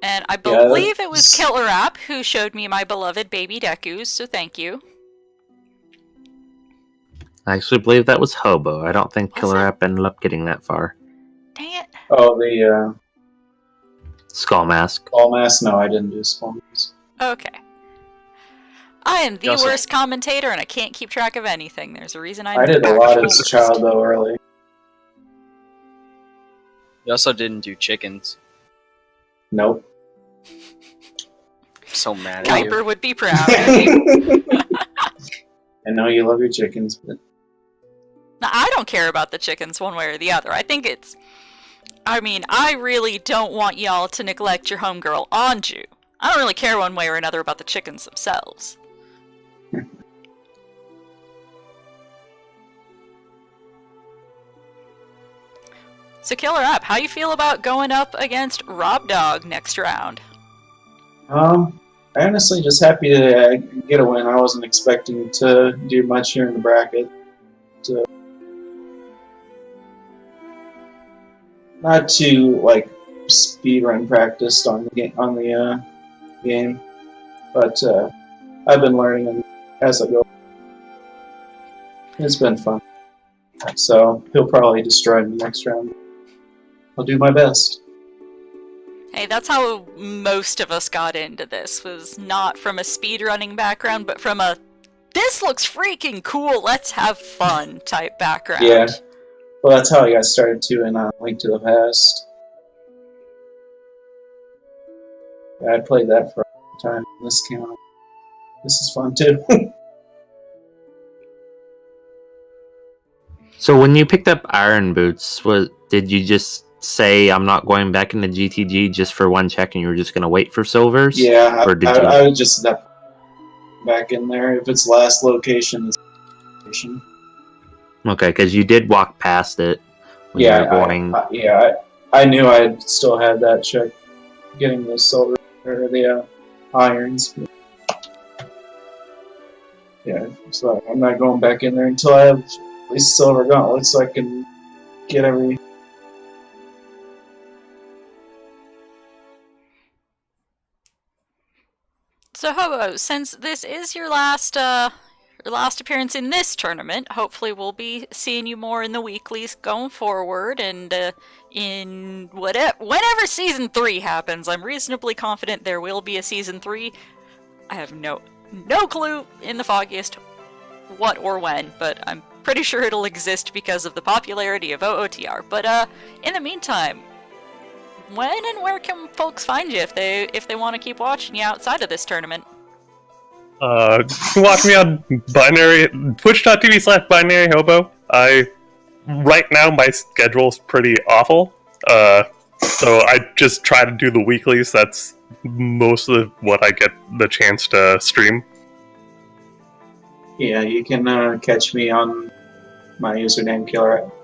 And I believe it was KillerApp who showed me my beloved baby Dekus, so thank you. I actually believe that was Hobo. I don't think Was KillerApp ended up getting that far. Oh, the Skull Mask. Skull Mask? No, I didn't do Skull Mask. Okay. I am the You also- worst commentator, and I can't keep track of anything. There's a reason I did a back lot to as a first. child, though, early. You also didn't do chickens. Nope. I'm so mad at you. Kuiper would be proud. I know you love your chickens, but Now, I don't care about the chickens one way or the other. I think it's... I mean, I really don't want y'all to neglect your homegirl Anju. I don't really care one way or another about the chickens themselves. So, KillerApp, how you feel about going up against Rob Dog next round? I honestly just happy to get a win. I wasn't expecting to do much here in the bracket. Not too like speedrun practiced on the game, but I've been learning as I go. It's been fun. So he'll probably destroy me next round. I'll do my best. Hey, that's how most of us got into this, was not from a speedrunning background, but from a this looks freaking cool, let's have fun type background. Yeah. Well, that's how I got started too in Link to the Past. Yeah, I played that for a long time. This came out. This is fun too. So when you picked up Iron Boots, did you just say I'm not going back into GTG just for one check, and you were just gonna wait for silvers? Yeah, Or did I would just step back in there. If it's last location, it's location. Okay, because you did walk past it when you were going. I knew I still had that check getting the silver or the irons. Yeah, so I'm not going back in there until I have at least silver gauntlets so I can get every. So Hobo, since this is your last appearance in this tournament, hopefully we'll be seeing you more in the weeklies going forward, and in whenever Season 3 happens. I'm reasonably confident there will be a Season 3. I have no clue in the foggiest what or when, but I'm pretty sure it'll exist because of the popularity of OoTR. But in the meantime, when and where can folks find you if they want to keep watching you outside of this tournament? You can watch me on twitch.tv/binaryhobo. Right now my schedule's pretty awful, so I just try to do the weeklies. That's most of what I get the chance to stream. Yeah, you can catch me on my username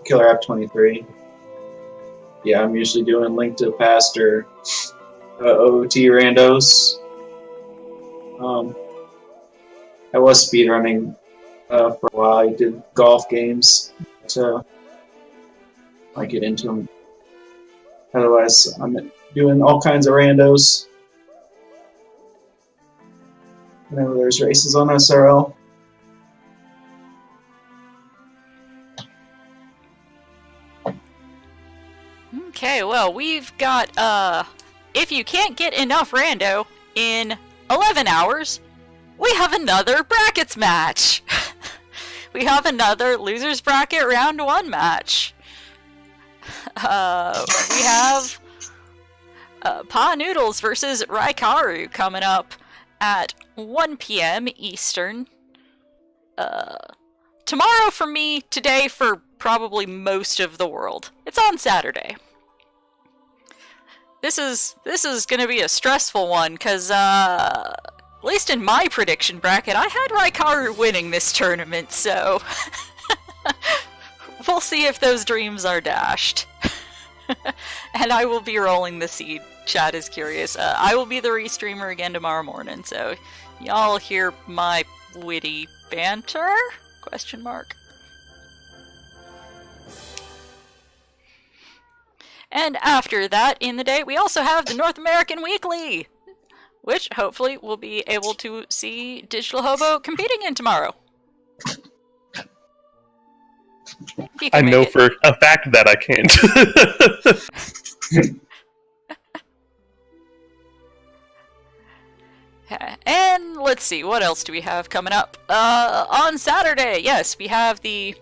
KillerApp23. Yeah, I'm usually doing Link to the Past or OT randos. I was speedrunning for a while. I did golf games, but I get into them. Otherwise, I'm doing all kinds of randos. Whenever there's races on SRL. Okay, well, we've got, if you can't get enough rando in 11 hours, we have another brackets match. We have another losers bracket round 1 match. We have Pa Noodles versus Raikaru coming up at 1 p.m. Eastern. Tomorrow for me, today for probably most of the world. It's on Saturday. This is gonna be a stressful one, because, at least in my prediction bracket, I had Raikaru winning this tournament, so we'll see if those dreams are dashed. And I will be rolling the seed. Chat is curious. I will be the restreamer again tomorrow morning, so y'all hear my witty banter? Question mark. And after that, in the day, we also have the North American Weekly, which hopefully we'll be able to see DigitalHobo competing in tomorrow. If you I can know make it. for a fact that I can't. And let's see, what else do we have coming up? On Saturday, yes, we have the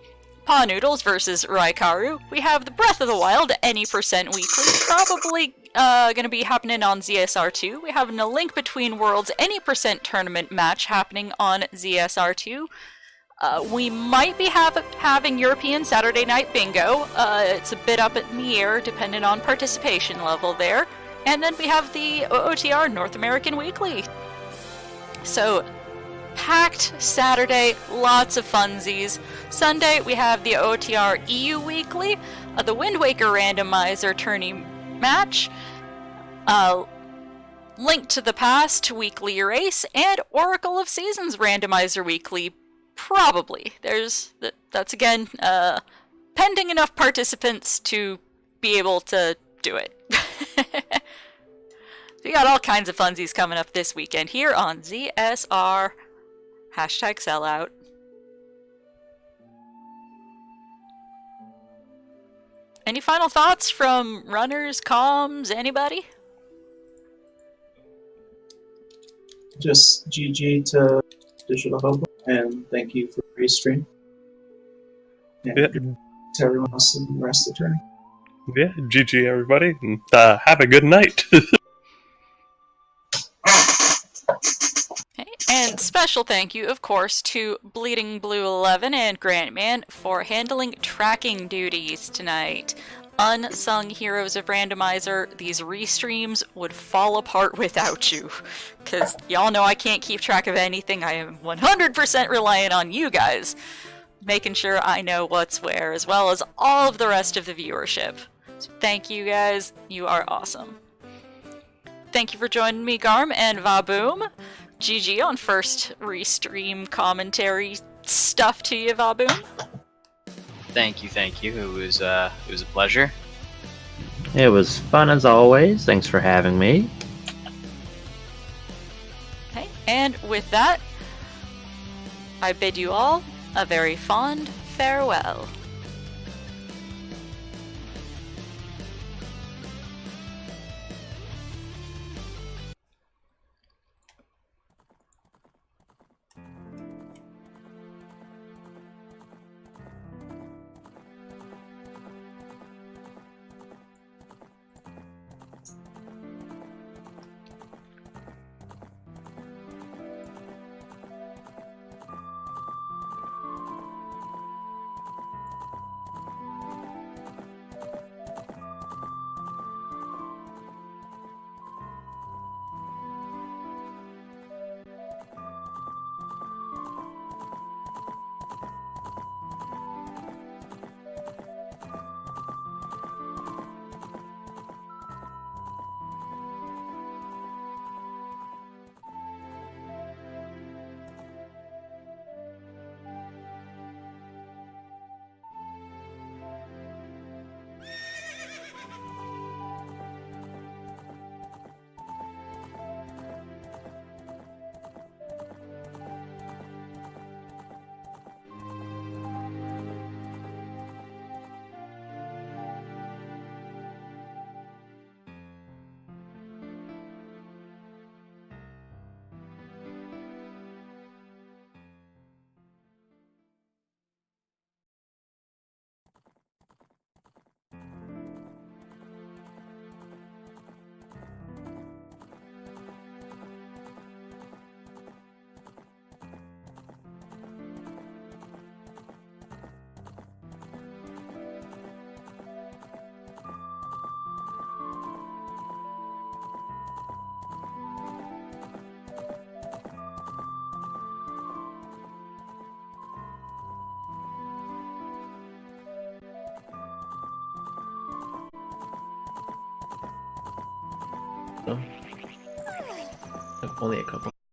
Paw Noodles versus Raikaru. We have the Breath of the Wild any percent weekly, probably gonna be happening on ZSR2. We have a Link Between Worlds any percent tournament match happening on ZSR2. We might be having European Saturday Night Bingo. It's a bit up in the air depending on participation level there. And then we have the OoTR North American Weekly. So, packed Saturday, lots of funsies. Sunday, we have the OTR EU Weekly, the Wind Waker Randomizer tourney match, Link to the Past Weekly Race, and Oracle of Seasons Randomizer Weekly. Probably. That's again, pending enough participants to be able to do it. We got all kinds of funsies coming up this weekend here on ZSR. Hashtag sellout. Any final thoughts from runners, comms, anybody? Just GG to DigitalHobo, and thank you for the restream. And Yeah. to everyone else in the rest of the tourney. Yeah, GG everybody, and have a good night. Okay. And special thank you, of course, to Bleeding Blue 11 and Grantman for handling tracking duties tonight. Unsung heroes of Randomizer, these restreams would fall apart without you. Because y'all know I can't keep track of anything. I am 100% reliant on you guys, making sure I know what's where, as well as all of the rest of the viewership. So thank you guys, you are awesome. Thank you for joining me, Garm and Vaboom. GG on first restream commentary stuff to you, Vaboom. Thank you. It was a pleasure. It was fun as always. Thanks for having me. Okay, and with that, I bid you all a very fond farewell. Only a couple.